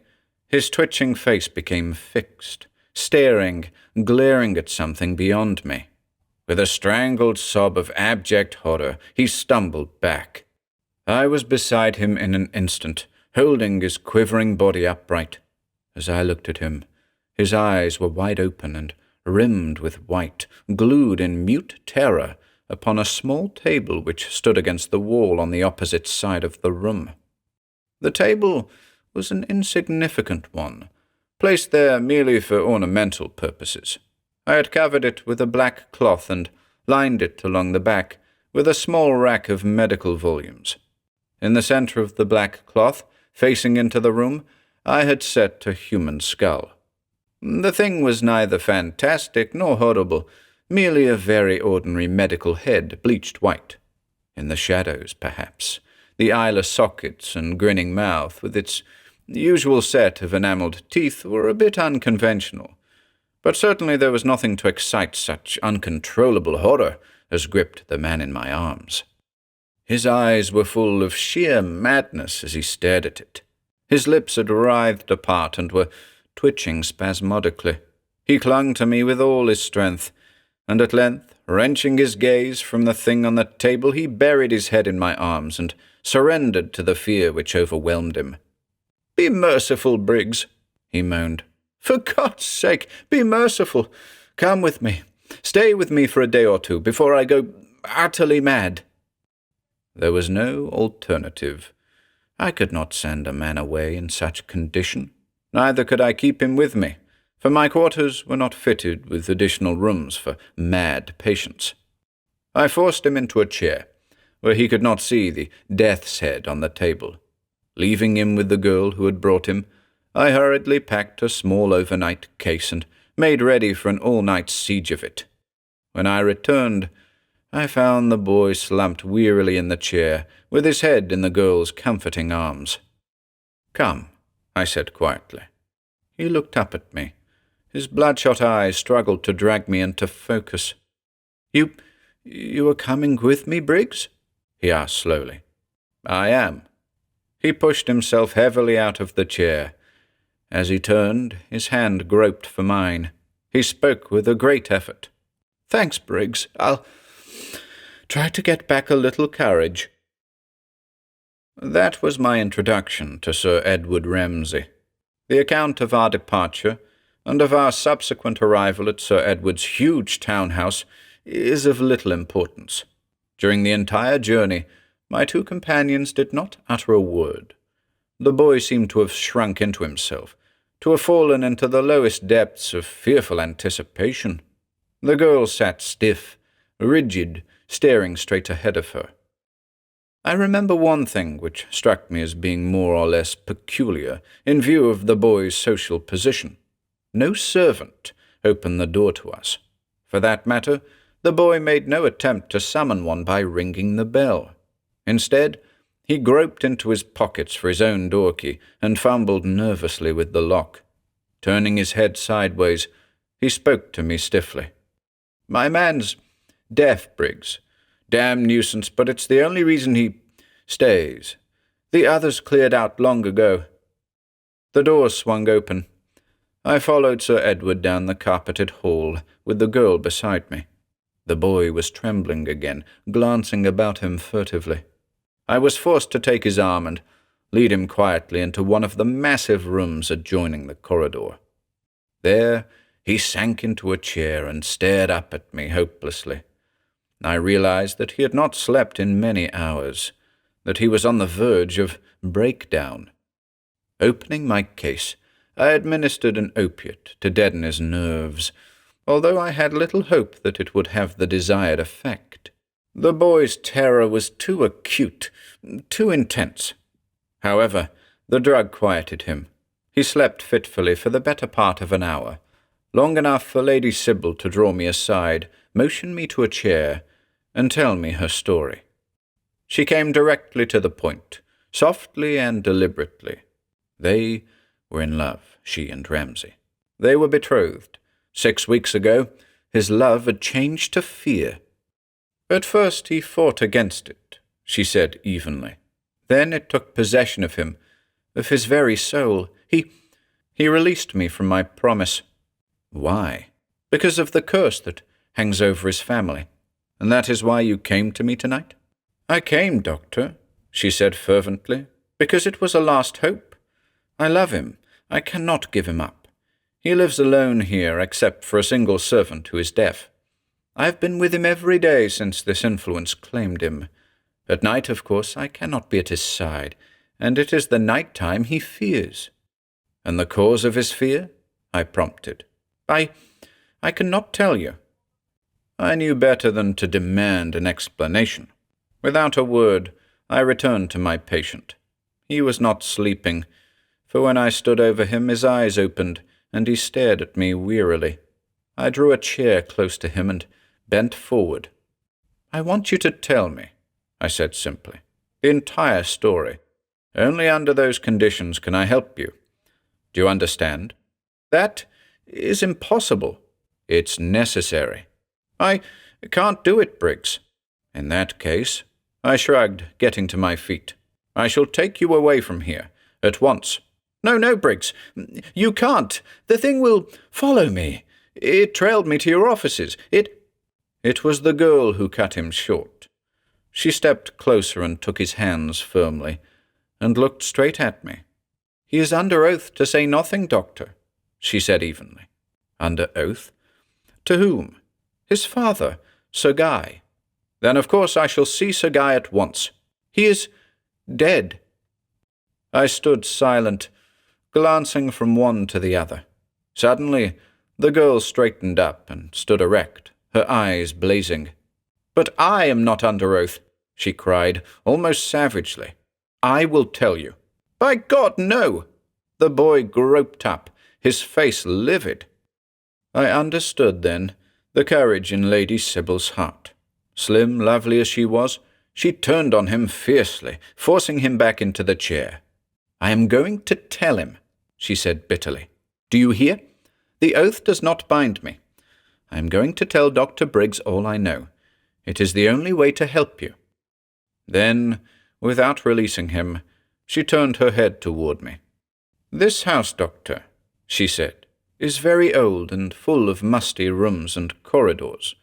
Speaker 1: his twitching face became fixed, staring, glaring at something beyond me. With a strangled sob of abject horror, he stumbled back. I was beside him in an instant, holding his quivering body upright. As I looked at him, his eyes were wide open and rimmed with white, glued in mute terror upon a small table which stood against the wall on the opposite side of the room. The table was an insignificant one, placed there merely for ornamental purposes. I had covered it with a black cloth and lined it along the back with a small rack of medical volumes. In the center of the black cloth, facing into the room, I had set a human skull. The thing was neither fantastic nor horrible, merely a very ordinary medical head, bleached white. In the shadows, perhaps, the eyeless sockets and grinning mouth, with its usual set of enamelled teeth, were a bit unconventional. But certainly there was nothing to excite such uncontrollable horror as gripped the man in my arms. His eyes were full of sheer madness as he stared at it. His lips had writhed apart and were twitching spasmodically. He clung to me with all his strength, and at length, wrenching his gaze from the thing on the table, he buried his head in my arms and surrendered to the fear which overwhelmed him. "Be merciful, Briggs," he moaned. "For God's sake, be merciful. Come with me. Stay with me for a day or two before I go utterly mad." There was no alternative. I could not send a man away in such condition. Neither could I keep him with me, for my quarters were not fitted with additional rooms for mad patients. I forced him into a chair, where he could not see the death's head on the table. Leaving him with the girl who had brought him, I hurriedly packed a small overnight case and made ready for an all-night siege of it. When I returned, I found the boy slumped wearily in the chair, with his head in the girl's comforting arms. "Come," I said quietly. He looked up at me. His bloodshot eyes struggled to drag me into focus. You are coming with me, Briggs?" he asked slowly. "I am." He pushed himself heavily out of the chair. As he turned, his hand groped for mine. He spoke with a great effort. "Thanks, Briggs. I'll try to get back a little courage." That was my introduction to Sir Edward Ramsay. The account of our departure, and of our subsequent arrival at Sir Edward's huge townhouse, is of little importance. During the entire journey, my two companions did not utter a word. The boy seemed to have shrunk into himself, to have fallen into the lowest depths of fearful anticipation. The girl sat stiff, rigid, staring straight ahead of her. I remember one thing which struck me as being more or less peculiar in view of the boy's social position. No servant opened the door to us. For that matter, the boy made no attempt to summon one by ringing the bell. Instead, he groped into his pockets for his own door key and fumbled nervously with the lock. Turning his head sideways, he spoke to me stiffly. "My man's deaf, Briggs. Damn nuisance, but it's the only reason he stays. The others cleared out long ago." The door swung open. I followed Sir Edward down the carpeted hall with the girl beside me. The boy was trembling again, glancing about him furtively. I was forced to take his arm and lead him quietly into one of the massive rooms adjoining the corridor. There he sank into a chair and stared up at me hopelessly. I realized that he had not slept in many hours, that he was on the verge of breakdown. Opening my case, I administered an opiate to deaden his nerves, although I had little hope that it would have the desired effect. The boy's terror was too acute, too intense. However, the drug quieted him. He slept fitfully for the better part of an hour, long enough for Lady Sybil to draw me aside, motion me to a chair, and tell me her story. She came directly to the point, softly and deliberately. They were in love, she and Ramsay. They were betrothed. 6 weeks ago, his love had changed to fear. At first he fought against it, she said evenly. Then it took possession of him, of his very soul. He released me from my promise. Why? Because of the curse that hangs over his family. And that is why you came to me tonight? I came, Doctor, she said fervently, because it was a last hope. I love him. I cannot give him up. He lives alone here, except for a single servant who is deaf. I have been with him every day since this influence claimed him. At night, of course, I cannot be at his side, and it is the night time he fears. And the cause of his fear? I prompted. I cannot tell you. I knew better than to demand an explanation. Without a word, I returned to my patient. He was not sleeping, for when I stood over him his eyes opened, and he stared at me wearily. I drew a chair close to him and bent forward. "I want you to tell me," I said simply, "the entire story. Only under those conditions can I help you. Do you understand?" "That is impossible." "It's necessary." "I can't do it, Briggs." "In that case," I shrugged, getting to my feet, "I shall take you away from here, at once." No, Briggs, you can't. The thing will follow me. It trailed me to your offices. It was the girl who cut him short. She stepped closer and took his hands firmly, and looked straight at me. "He is under oath to say nothing, Doctor," she said evenly. "Under oath? To whom?" "His father, Sir Guy." "Then of course I shall see Sir Guy at once. He is dead." I stood silent, glancing from one to the other. Suddenly, the girl straightened up and stood erect, her eyes blazing. "But I am not under oath," she cried, almost savagely. "I will tell you." "By God, no!" The boy groped up, his face livid. I understood then the courage in Lady Sybil's heart. Slim, lovely as she was, she turned on him fiercely, forcing him back into the chair. "I am going to tell him," she said bitterly. "Do you hear? The oath does not bind me. I am going to tell Dr. Briggs all I know. It is the only way to help you." Then, without releasing him, she turned her head toward me. "This house, Doctor," she said, "is very old and full of musty rooms and corridors.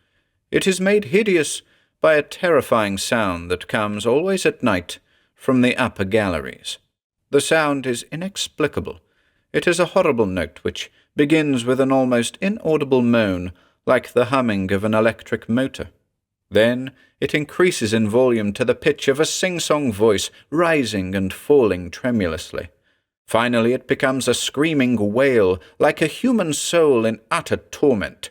Speaker 1: It is made hideous by a terrifying sound that comes always at night from the upper galleries. The sound is inexplicable. It is a horrible note which begins with an almost inaudible moan, like the humming of an electric motor. Then it increases in volume to the pitch of a sing-song voice, rising and falling tremulously. Finally it becomes a screaming wail, like a human soul in utter torment.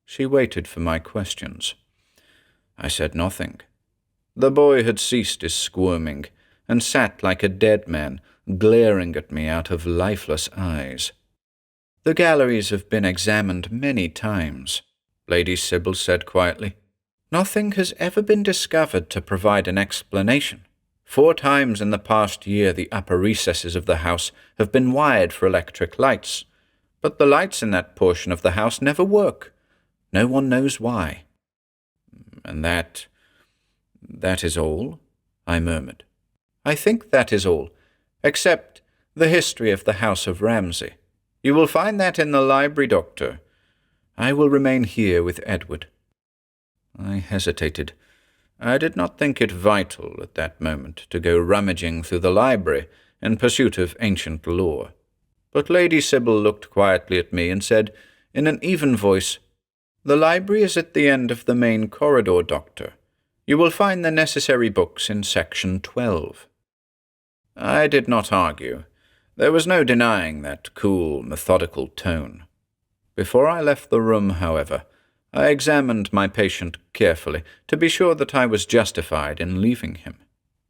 Speaker 1: She waited for my questions. I said nothing. The boy had ceased his squirming, and sat like a dead man, glaring at me out of lifeless eyes. "The galleries have been examined many times," Lady Sybil said quietly. "Nothing has ever been discovered to provide an explanation. 4 times in the past year the upper recesses of the house have been wired for electric lights, but the lights in that portion of the house never work. No one knows why." "And that is all?" I murmured. "I think that is all, except the history of the House of Ramsay. You will find that in the library, Doctor. I will remain here with Edward." I hesitated. I did not think it vital at that moment to go rummaging through the library in pursuit of ancient lore. But Lady Sybil looked quietly at me and said, in an even voice, "The library is at the end of the main corridor, Doctor. You will find the necessary books in section 12. I did not argue. There was no denying that cool, methodical tone. Before I left the room, however, I examined my patient carefully to be sure that I was justified in leaving him.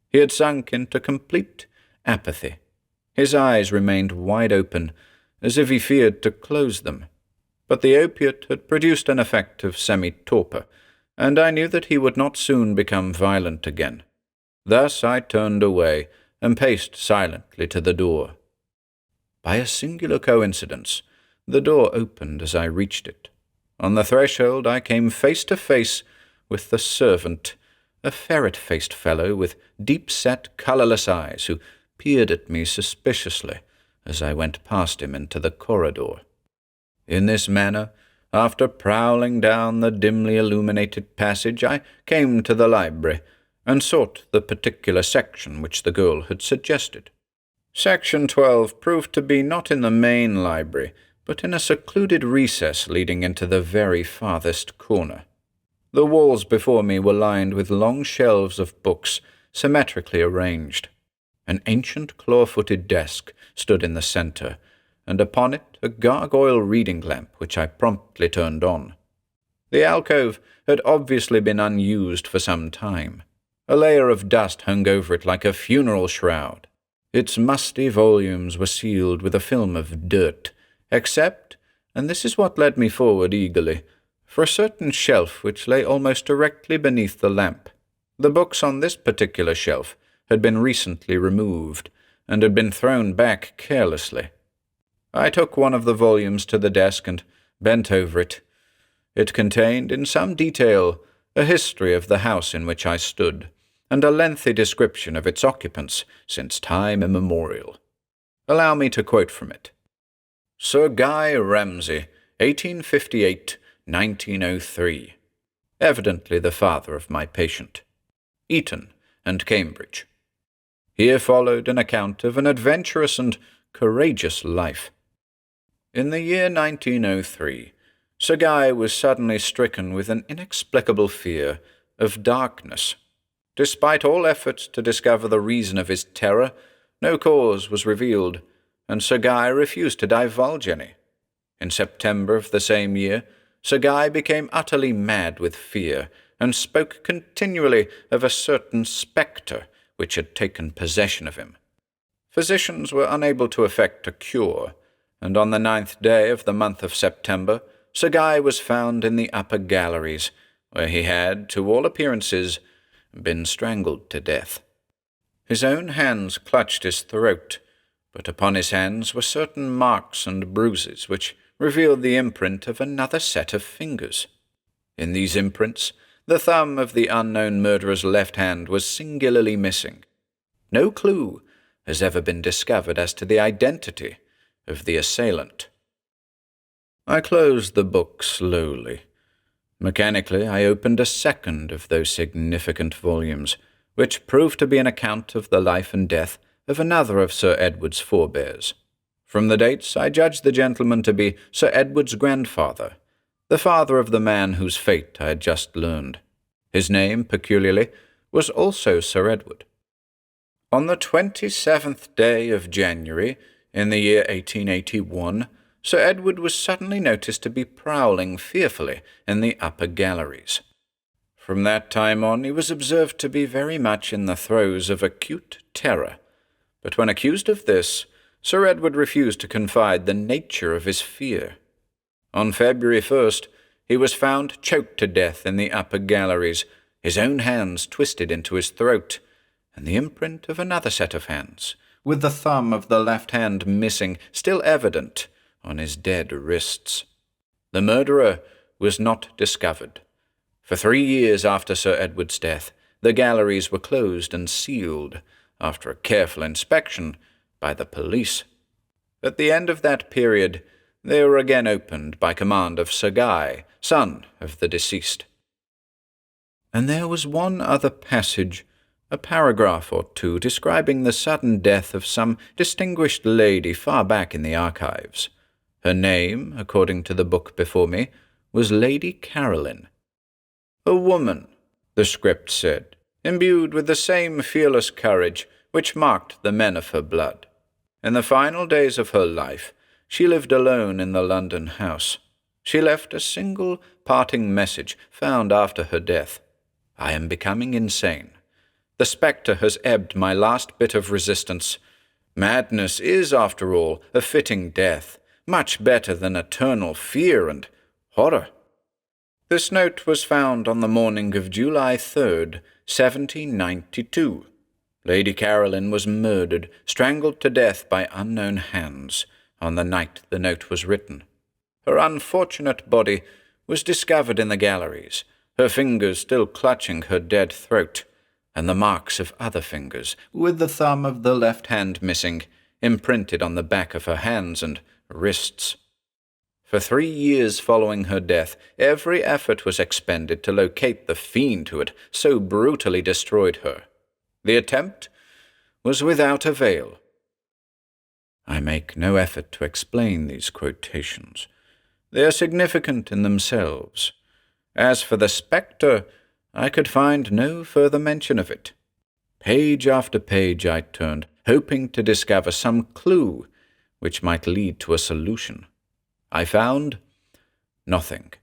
Speaker 1: He had sunk into complete apathy. His eyes remained wide open, as if he feared to close them. But the opiate had produced an effect of semi-torpor, and I knew that he would not soon become violent again. Thus I turned away and paced silently to the door. By a singular coincidence, the door opened as I reached it. On the threshold I came face to face with the servant, a ferret-faced fellow with deep-set, colourless eyes, who peered at me suspiciously as I went past him into the corridor. In this manner, after prowling down the dimly illuminated passage, I came to the library, and sought the particular section which the girl had suggested. Section 12 proved to be not in the main library, but in a secluded recess leading into the very farthest corner. The walls before me were lined with long shelves of books, symmetrically arranged. An ancient claw-footed desk stood in the centre, and upon it a gargoyle reading lamp which I promptly turned on. The alcove had obviously been unused for some time. A layer of dust hung over it like a funeral shroud. Its musty volumes were sealed with a film of dirt, except, and this is what led me forward eagerly, for a certain shelf which lay almost directly beneath the lamp. The books on this particular shelf had been recently removed, and had been thrown back carelessly. I took one of the volumes to the desk and bent over it. It contained, in some detail, a history of the house in which I stood, and a lengthy description of its occupants since time immemorial. Allow me to quote from it. Sir Guy Ramsay, 1858-1903. Evidently the father of my patient. Eton and Cambridge. Here followed an account of an adventurous and courageous life. In the year 1903, Sir Guy was suddenly stricken with an inexplicable fear of darkness. Despite all efforts to discover the reason of his terror, no cause was revealed, and Sir Guy refused to divulge any. In September of the same year, Sir Guy became utterly mad with fear, and spoke continually of a certain spectre which had taken possession of him. Physicians were unable to effect a cure, and on the 9th day of the month of September, Sir Guy was found in the upper galleries, where he had, to all appearances, been strangled to death. His own hands clutched his throat, but upon his hands were certain marks and bruises which revealed the imprint of another set of fingers. In these imprints, the thumb of the unknown murderer's left hand was singularly missing. No clue has ever been discovered as to the identity of the assailant. I closed the book slowly. Mechanically, I opened a second of those significant volumes, which proved to be an account of the life and death of another of Sir Edward's forebears. From the dates, I judged the gentleman to be Sir Edward's grandfather, the father of the man whose fate I had just learned. His name, peculiarly, was also Sir Edward. On the 27th day of January, in the year 1881, Sir Edward was suddenly noticed to be prowling fearfully in the upper galleries. From that time on he was observed to be very much in the throes of acute terror, but when accused of this, Sir Edward refused to confide the nature of his fear. On February 1st, he was found choked to death in the upper galleries, his own hands twisted into his throat, and the imprint of another set of hands, with the thumb of the left hand missing, still evident on his dead wrists. The murderer was not discovered. For 3 years after Sir Edward's death, the galleries were closed and sealed, after a careful inspection, by the police. At the end of that period, they were again opened by command of Sir Guy, son of the deceased. And there was one other passage, a paragraph or two, describing the sudden death of some distinguished lady far back in the archives. Her name, according to the book before me, was Lady Caroline. A woman, the script said, imbued with the same fearless courage which marked the men of her blood. In the final days of her life, she lived alone in the London house. She left a single parting message found after her death. I am becoming insane. The spectre has ebbed my last bit of resistance. Madness is, after all, a fitting death, much better than eternal fear and horror. This note was found on the morning of July 3rd, 1792. Lady Caroline was murdered, strangled to death by unknown hands, on the night the note was written. Her unfortunate body was discovered in the galleries, her fingers still clutching her dead throat, and the marks of other fingers, with the thumb of the left hand missing, imprinted on the back of her hands and wrists. For 3 years following her death, every effort was expended to locate the fiend who had so brutally destroyed her. The attempt was without avail. I make no effort to explain these quotations. They are significant in themselves. As for the spectre, I could find no further mention of it. Page after page I turned, hoping to discover some clue which might lead to a solution. I found nothing.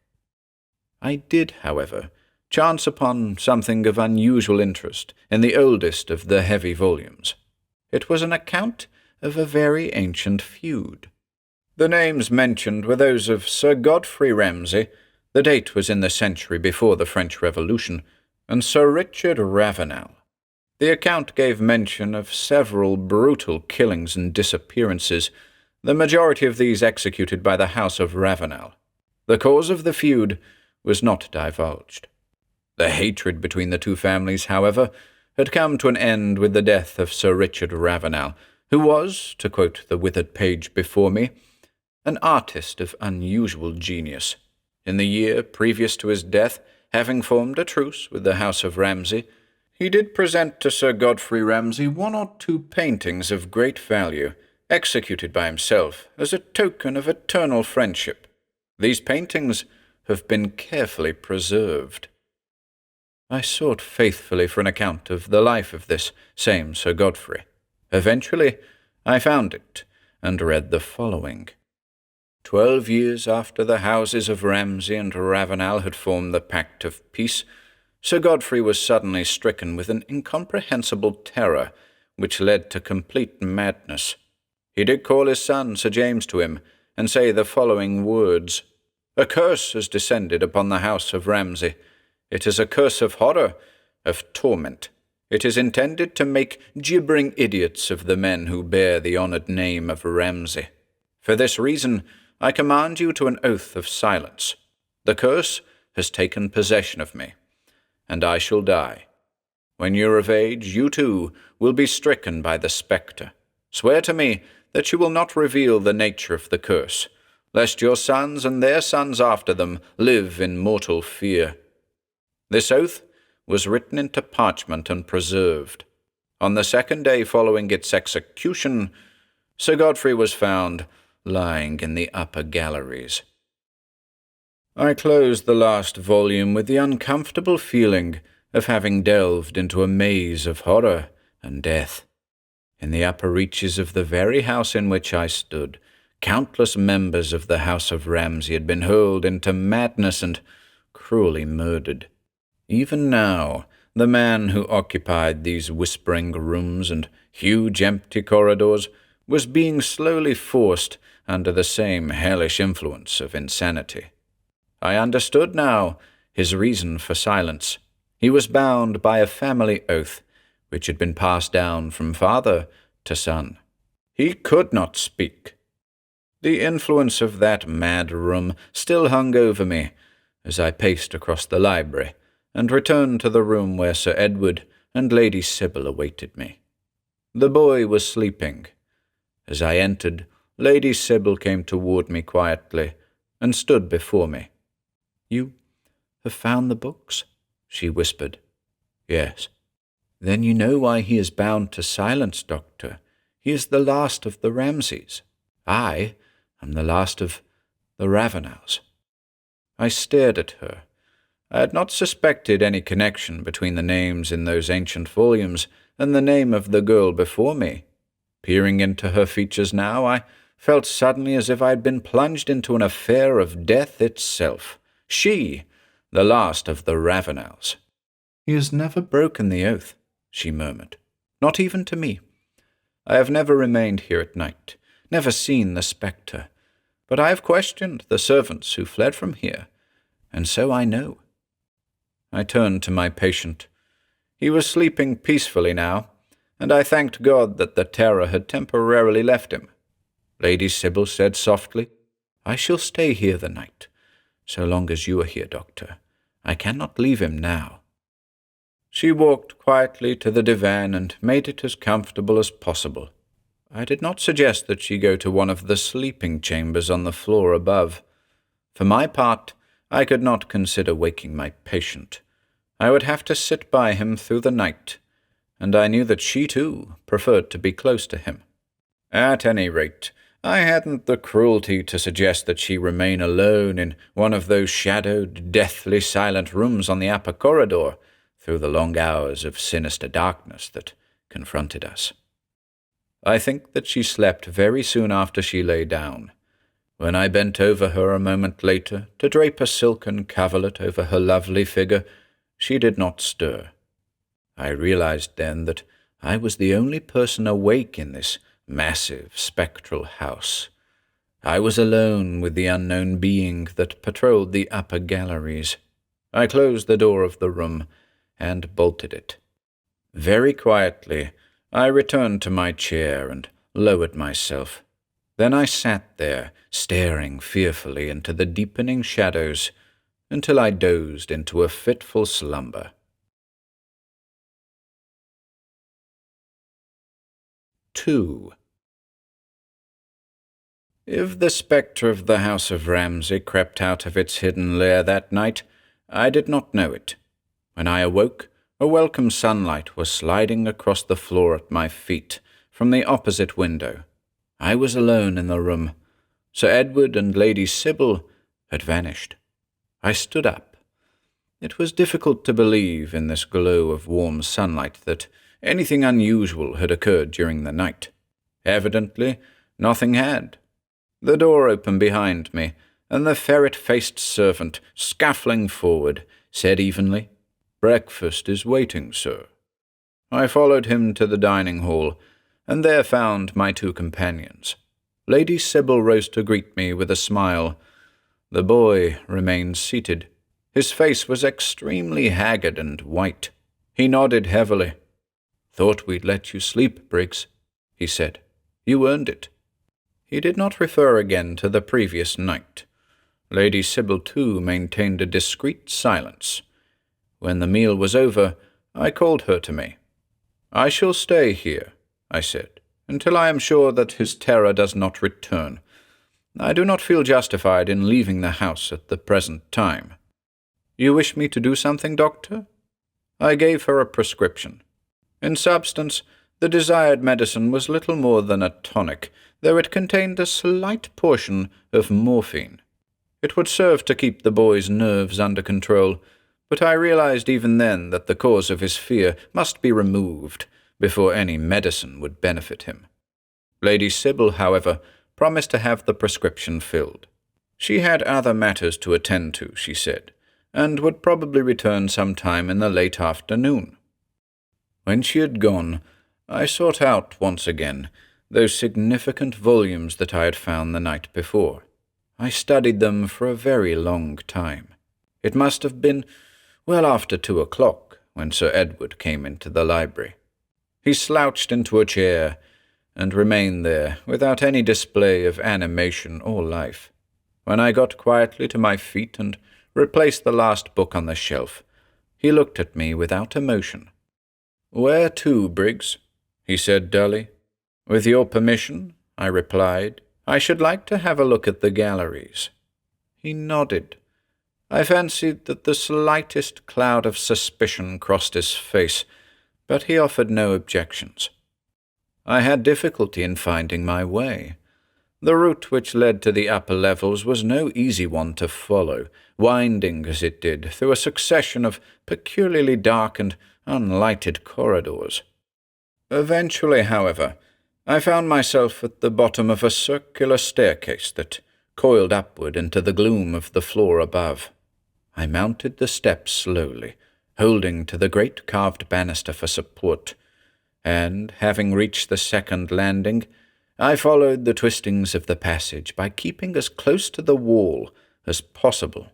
Speaker 1: I did, however, chance upon something of unusual interest in the oldest of the heavy volumes. It was an account of a very ancient feud. The names mentioned were those of Sir Godfrey Ramsay, the date was in the century before the French Revolution, and Sir Richard Ravenel. The account gave mention of several brutal killings and disappearances, the majority of these executed by the House of Ravenel. The cause of the feud was not divulged. The hatred between the two families, however, had come to an end with the death of Sir Richard Ravenel, who was, to quote the withered page before me, an artist of unusual genius. In the year previous to his death, having formed a truce with the House of Ramsay, he did present to Sir Godfrey Ramsay 1 or 2 paintings of great value, executed by himself as a token of eternal friendship. These paintings have been carefully preserved. I sought faithfully for an account of the life of this same Sir Godfrey. Eventually, I found it, and read the following. 12 years after the houses of Ramsay and Ravenel had formed the Pact of Peace, Sir Godfrey was suddenly stricken with an incomprehensible terror, which led to complete madness. He did call his son Sir James to him, and say the following words. A curse has descended upon the house of Ramsay. It is a curse of horror, of torment. It is intended to make gibbering idiots of the men who bear the honoured name of Ramsay. For this reason, I command you to an oath of silence. The curse has taken possession of me, and I shall die. When you are of age, you too will be stricken by the spectre. Swear to me that you will not reveal the nature of the curse, lest your sons and their sons after them live in mortal fear. This oath was written into parchment and preserved. On the 2nd day following its execution, Sir Godfrey was found lying in the upper galleries. I closed the last volume with the uncomfortable feeling of having delved into a maze of horror and death. In the upper reaches of the very house in which I stood, countless members of the House of Ramsay had been hurled into madness and cruelly murdered. Even now, the man who occupied these whispering rooms and huge empty corridors was being slowly forced under the same hellish influence of insanity. I understood now his reason for silence. He was bound by a family oath, which had been passed down from father to son. He could not speak. The influence of that mad room still hung over me as I paced across the library and returned to the room where Sir Edward and Lady Sybil awaited me. The boy was sleeping. As I entered, Lady Sybil came toward me quietly and stood before me. "You have found the books?" she whispered. "Yes." "Then you know why he is bound to silence, Doctor. He is the last of the Ramsays. I am the last of the Ravenels." I stared at her. I had not suspected any connection between the names in those ancient volumes and the name of the girl before me. Peering into her features now, I felt suddenly as if I had been plunged into an affair of death itself. She, the last of the Ravenels. "He has never broken the oath," she murmured. "Not even to me. I have never remained here at night, never seen the spectre. But I have questioned the servants who fled from here, and so I know." I turned to my patient. He was sleeping peacefully now, and I thanked God that the terror had temporarily left him. Lady Sybil said softly, "I shall stay here the night, so long as you are here, Doctor. I cannot leave him now." She walked quietly to the divan and made it as comfortable as possible. I did not suggest that she go to one of the sleeping chambers on the floor above. For my part, I could not consider waking my patient. I would have to sit by him through the night, and I knew that she, too, preferred to be close to him. At any rate, I hadn't the cruelty to suggest that she remain alone in one of those shadowed, deathly silent rooms on the upper corridor through the long hours of sinister darkness that confronted us. I think that she slept very soon after she lay down. When I bent over her a moment later to drape a silken coverlet over her lovely figure, she did not stir. I realized then that I was the only person awake in this massive, spectral house. I was alone with the unknown being that patrolled the upper galleries. I closed the door of the room and bolted it. Very quietly, I returned to my chair and lowered myself. Then I sat there, staring fearfully into the deepening shadows, until I dozed into a fitful slumber. 2. If the spectre of the House of Ramsay crept out of its hidden lair that night, I did not know it. When I awoke, a welcome sunlight was sliding across the floor at my feet from the opposite window. I was alone in the room. Sir Edward and Lady Sybil had vanished. I stood up. It was difficult to believe in this glow of warm sunlight that anything unusual had occurred during the night. Evidently, nothing had. The door opened behind me, and the ferret-faced servant, scuffling forward, said evenly, "Breakfast is waiting, sir." I followed him to the dining hall, and there found my two companions. Lady Sybil rose to greet me with a smile. The boy remained seated. His face was extremely haggard and white. He nodded heavily. "Thought we'd let you sleep, Briggs," he said. "You earned it." He did not refer again to the previous night. Lady Sybil, too, maintained a discreet silence. When the meal was over, I called her to me. "I shall stay here," I said, "until I am sure that his terror does not return. I do not feel justified in leaving the house at the present time." "You wish me to do something, Doctor?" I gave her a prescription. In substance, the desired medicine was little more than a tonic, though it contained a slight portion of morphine. It would serve to keep the boy's nerves under control, but I realized even then that the cause of his fear must be removed before any medicine would benefit him. Lady Sybil, however, promised to have the prescription filled. She had other matters to attend to, she said, and would probably return sometime in the late afternoon. When she had gone, I sought out once again those significant volumes that I had found the night before. I studied them for a very long time. It must have been well after 2 o'clock when Sir Edward came into the library. He slouched into a chair and remained there without any display of animation or life. When I got quietly to my feet and replaced the last book on the shelf, he looked at me without emotion. "Where to, Briggs?" he said dully. "With your permission," I replied, "I should like to have a look at the galleries." He nodded. I fancied that the slightest cloud of suspicion crossed his face, but he offered no objections. I had difficulty in finding my way. The route which led to the upper levels was no easy one to follow, winding as it did through a succession of peculiarly dark and unlighted corridors. Eventually, however, I found myself at the bottom of a circular staircase that coiled upward into the gloom of the floor above. I mounted the steps slowly, holding to the great carved banister for support, and, having reached the second landing, I followed the twistings of the passage by keeping as close to the wall as possible.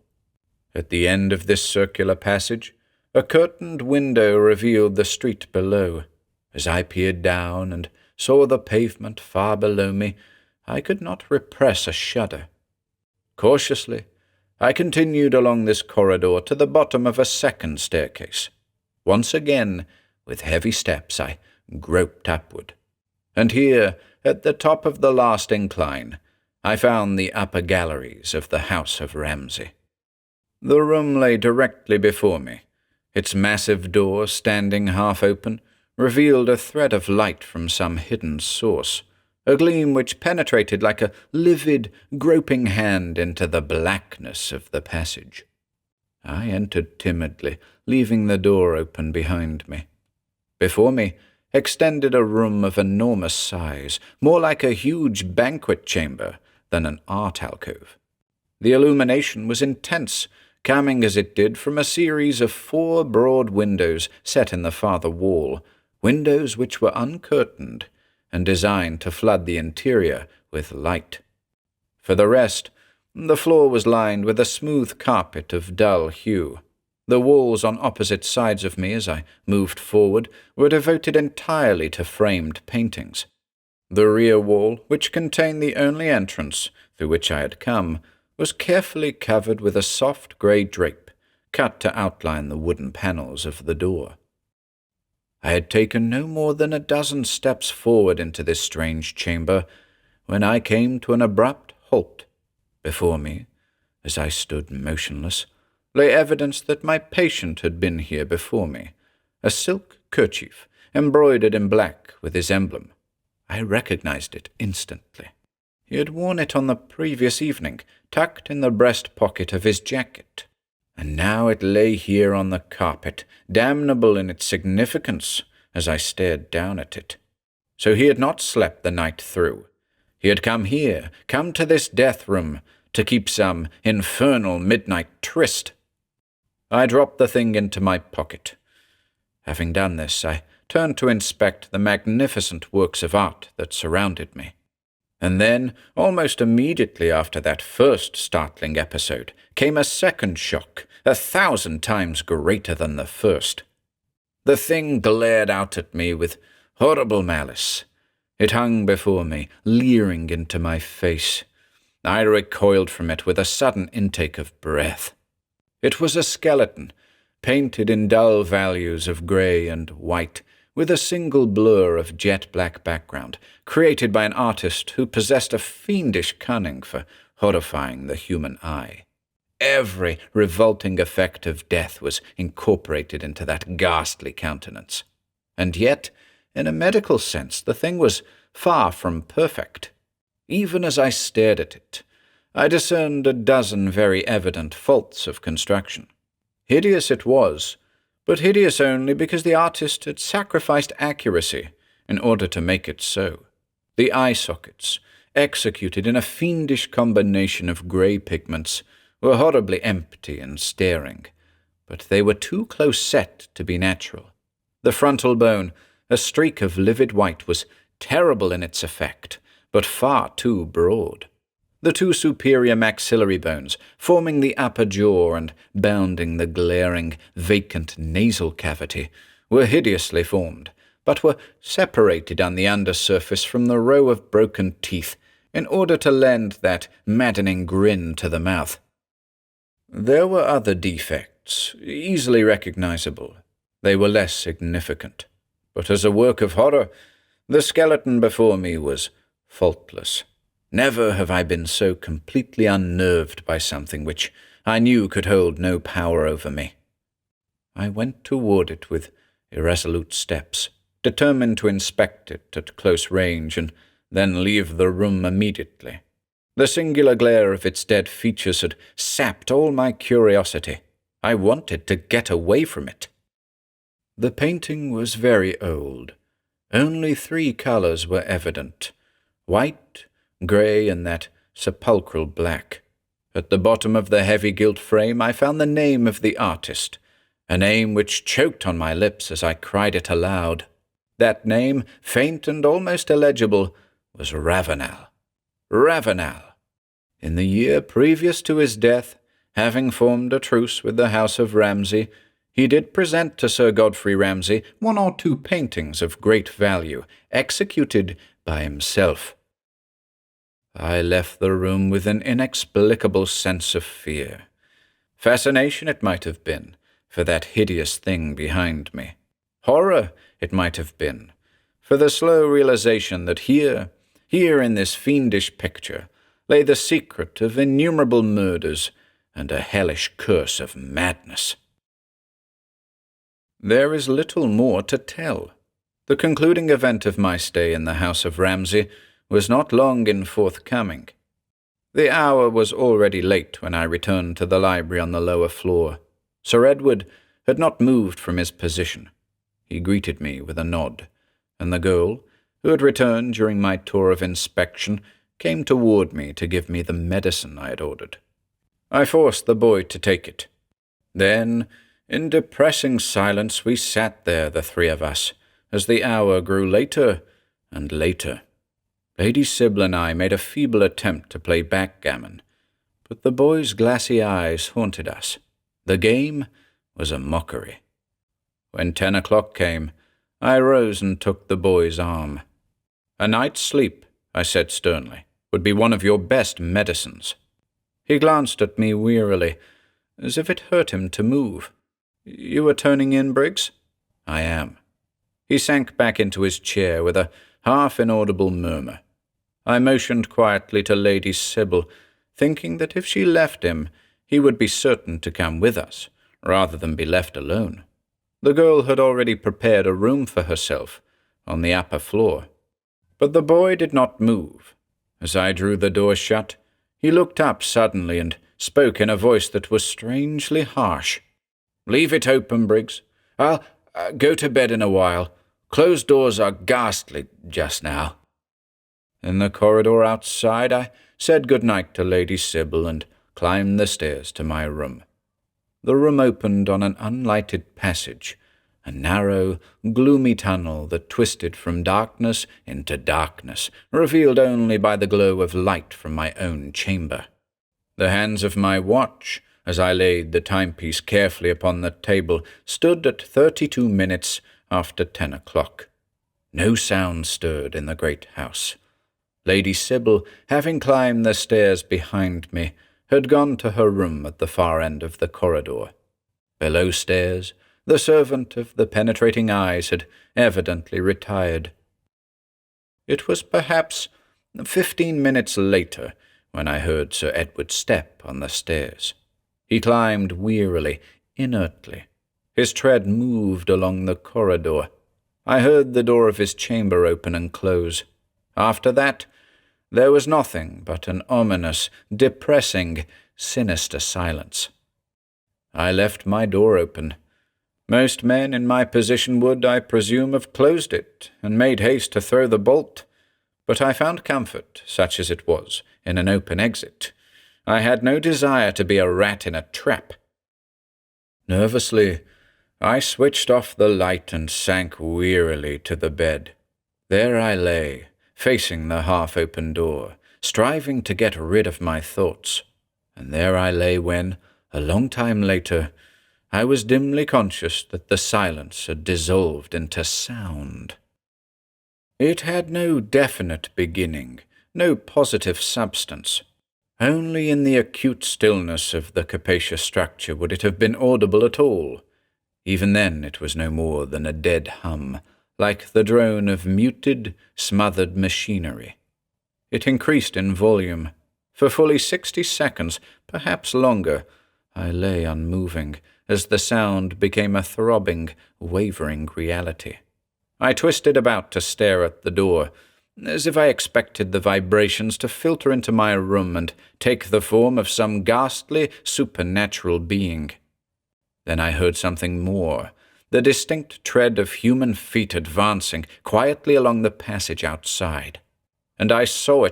Speaker 1: At the end of this circular passage, a curtained window revealed the street below. As I peered down and saw the pavement far below me, I could not repress a shudder. Cautiously, I continued along this corridor to the bottom of a second staircase. Once again, with heavy steps, I groped upward. And here, at the top of the last incline, I found the upper galleries of the House of Ramsay. The room lay directly before me. Its massive door, standing half open, revealed a thread of light from some hidden source, a gleam which penetrated like a livid, groping hand into the blackness of the passage. I entered timidly, leaving the door open behind me. Before me extended a room of enormous size, more like a huge banquet chamber than an art alcove. The illumination was intense, coming as it did from a series of 4 broad windows set in the farther wall, windows which were uncurtained and designed to flood the interior with light. For the rest, the floor was lined with a smooth carpet of dull hue. The walls on opposite sides of me as I moved forward were devoted entirely to framed paintings. The rear wall, which contained the only entrance through which I had come, was carefully covered with a soft grey drape, cut to outline the wooden panels of the door. I had taken no more than a dozen steps forward into this strange chamber when I came to an abrupt halt. Before me, as I stood motionless, lay evidence that my patient had been here before me, a silk kerchief embroidered in black with his emblem. I recognized it instantly. He had worn it on the previous evening, tucked in the breast pocket of his jacket, and now it lay here on the carpet, damnable in its significance as I stared down at it. So he had not slept the night through. He had come here, come to this death room, to keep some infernal midnight tryst. I dropped the thing into my pocket. Having done this, I turned to inspect the magnificent works of art that surrounded me. And then, almost immediately after that first startling episode, came a second shock, 1,000 times greater than the first. The thing glared out at me with horrible malice. It hung before me, leering into my face. I recoiled from it with a sudden intake of breath. It was a skeleton, painted in dull values of grey and white, with a single blur of jet-black background, created by an artist who possessed a fiendish cunning for horrifying the human eye. Every revolting effect of death was incorporated into that ghastly countenance. And yet, in a medical sense, the thing was far from perfect. Even as I stared at it, I discerned a dozen very evident faults of construction. Hideous it was, but hideous only because the artist had sacrificed accuracy in order to make it so. The eye sockets, executed in a fiendish combination of grey pigments, were horribly empty and staring, but they were too close set to be natural. The frontal bone, a streak of livid white, was terrible in its effect, but far too broad. The two superior maxillary bones, forming the upper jaw and bounding the glaring, vacant nasal cavity, were hideously formed, but were separated on the undersurface from the row of broken teeth in order to lend that maddening grin to the mouth. There were other defects, easily recognizable. They were less significant, but as a work of horror, the skeleton before me was faultless. Never have I been so completely unnerved by something which I knew could hold no power over me. I went toward it with irresolute steps, determined to inspect it at close range and then leave the room immediately. The singular glare of its dead features had sapped all my curiosity. I wanted to get away from it. The painting was very old. Only 3 colours were evident: white, grey, and that sepulchral black. At the bottom of the heavy gilt frame I found the name of the artist, a name which choked on my lips as I cried it aloud. That name, faint and almost illegible, was Ravenel. Ravenel. In the year previous to his death, having formed a truce with the house of Ramsay, he did present to Sir Godfrey Ramsay 1 or 2 paintings of great value, executed by himself. I left the room with an inexplicable sense of fear. Fascination it might have been, for that hideous thing behind me. Horror it might have been, for the slow realization that here in this fiendish picture, lay the secret of innumerable murders and a hellish curse of madness. There is little more to tell. The concluding event of my stay in the house of Ramsay was not long in forthcoming. The hour was already late when I returned to the library on the lower floor. Sir Edward had not moved from his position. He greeted me with a nod, and the girl, who had returned during my tour of inspection, came toward me to give me the medicine I had ordered. I forced the boy to take it. Then, in depressing silence, we sat there, the 3 of us, as the hour grew later and later. Lady Sybil and I made a feeble attempt to play backgammon, but the boy's glassy eyes haunted us. The game was a mockery. When 10 o'clock came, I rose and took the boy's arm. "A night's sleep," I said sternly, "would be one of your best medicines." He glanced at me wearily, as if it hurt him to move. "You are turning in, Briggs?" "I am." He sank back into his chair with a half-inaudible murmur. I motioned quietly to Lady Sybil, thinking that if she left him, he would be certain to come with us, rather than be left alone. The girl had already prepared a room for herself on the upper floor. But the boy did not move. As I drew the door shut, he looked up suddenly and spoke in a voice that was strangely harsh. "Leave it open, Briggs. I'll go to bed in a while. Closed doors are ghastly just now." In the corridor outside, I said good night to Lady Sybil and climbed the stairs to my room. The room opened on an unlighted passage, a narrow, gloomy tunnel that twisted from darkness into darkness, revealed only by the glow of light from my own chamber. The hands of my watch, as I laid the timepiece carefully upon the table, stood at 32 minutes after 10 o'clock. No sound stirred in the great house. Lady Sybil, having climbed the stairs behind me, had gone to her room at the far end of the corridor. Below stairs, the servant of the penetrating eyes had evidently retired. It was perhaps 15 minutes later when I heard Sir Edward's step on the stairs. He climbed wearily, inertly. His tread moved along the corridor. I heard the door of his chamber open and close. After that, There was nothing but an ominous, depressing, sinister silence. I left my door open. Most men in my position would, I presume, have closed it and made haste to throw the bolt, but I found comfort, such as it was, in an open exit. I had no desire to be a rat in a trap. Nervously, I switched off the light and sank wearily to the bed. There I lay, facing the half-open door, striving to get rid of my thoughts. And there I lay when, a long time later, I was dimly conscious that the silence had dissolved into sound. It had no definite beginning, no positive substance. Only in the acute stillness of the capacious structure would it have been audible at all. Even then it was no more than a dead hum, like the drone of muted, smothered machinery. It increased in volume. For fully 60 seconds, perhaps longer, I lay unmoving, as the sound became a throbbing, wavering reality. I twisted about to stare at the door, as if I expected the vibrations to filter into my room and take the form of some ghastly, supernatural being. Then I heard something more, the distinct tread of human feet advancing quietly along the passage outside. And I saw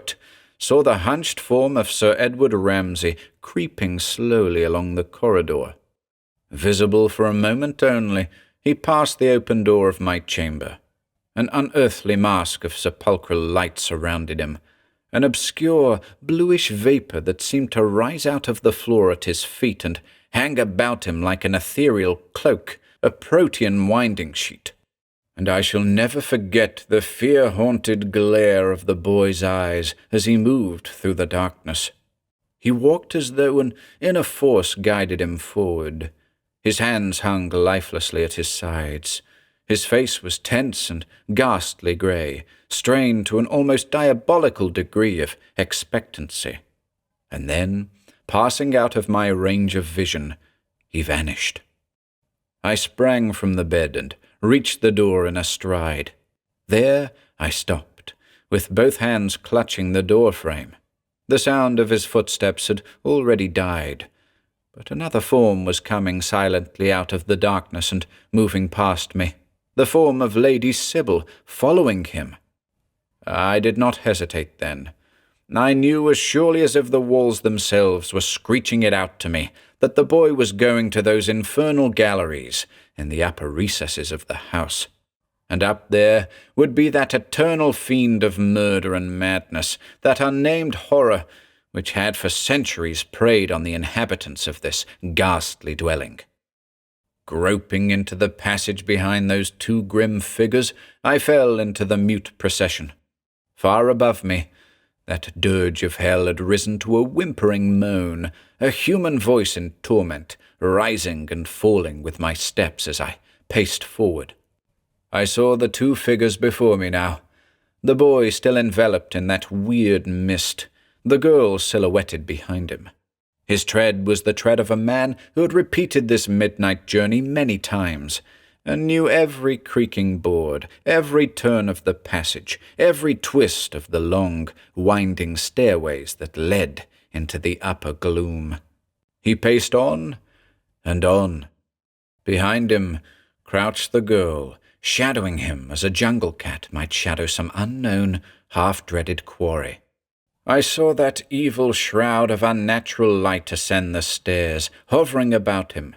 Speaker 1: the hunched form of Sir Edward Ramsay creeping slowly along the corridor. Visible for a moment only, he passed the open door of my chamber. An unearthly mask of sepulchral light surrounded him, an obscure, bluish vapour that seemed to rise out of the floor at his feet and hang about him like an ethereal cloak, a protean winding sheet. And I shall never forget the fear-haunted glare of the boy's eyes as he moved through the darkness. He walked as though an inner force guided him forward. His hands hung lifelessly at his sides. His face was tense and ghastly grey, strained to an almost diabolical degree of expectancy. And then, passing out of my range of vision, he vanished. I sprang from the bed and reached the door in a stride. There I stopped, with both hands clutching the door frame. The sound of his footsteps had already died, but another form was coming silently out of the darkness and moving past me, the form of Lady Sybil following him. I did not hesitate then. I knew as surely as if the walls themselves were screeching it out to me that the boy was going to those infernal galleries in the upper recesses of the house. And up there would be that eternal fiend of murder and madness, that unnamed horror, which had for centuries preyed on the inhabitants of this ghastly dwelling. Groping into the passage behind those two grim figures, I fell into the mute procession. Far above me, that dirge of hell had risen to a whimpering moan, a human voice in torment, rising and falling with my steps as I paced forward. I saw the two figures before me now, the boy still enveloped in that weird mist, the girl silhouetted behind him. His tread was the tread of a man who had repeated this midnight journey many times, and knew every creaking board, every turn of the passage, every twist of the long, winding stairways that led into the upper gloom. He paced on and on. Behind him crouched the girl, shadowing him as a jungle cat might shadow some unknown, half-dreaded quarry. I saw that evil shroud of unnatural light ascend the stairs, hovering about him.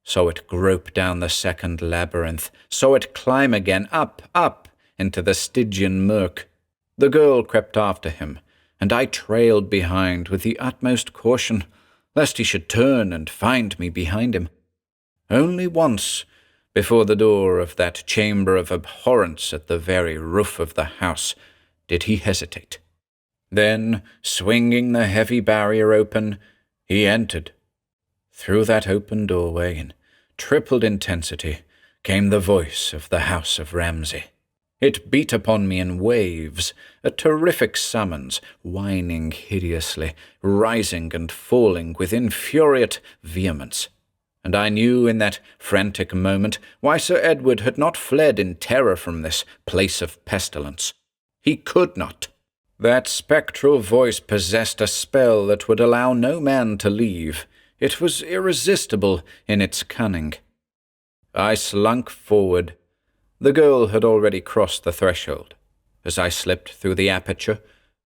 Speaker 1: Saw it grope down the second labyrinth, saw it climb again, up, into the Stygian murk. The girl crept after him, and I trailed behind with the utmost caution, lest he should turn and find me behind him. Only once, before the door of that chamber of abhorrence at the very roof of the house, did he hesitate. Then, swinging the heavy barrier open, he entered. Through that open doorway, in tripled intensity, came the voice of the House of Ramsay. It beat upon me in waves, a terrific summons, whining hideously, rising and falling with infuriate vehemence. And I knew in that frantic moment why Sir Edward had not fled in terror from this place of pestilence. He could not. That spectral voice possessed a spell that would allow no man to leave. It was irresistible in its cunning. I slunk forward. The girl had already crossed the threshold. As I slipped through the aperture,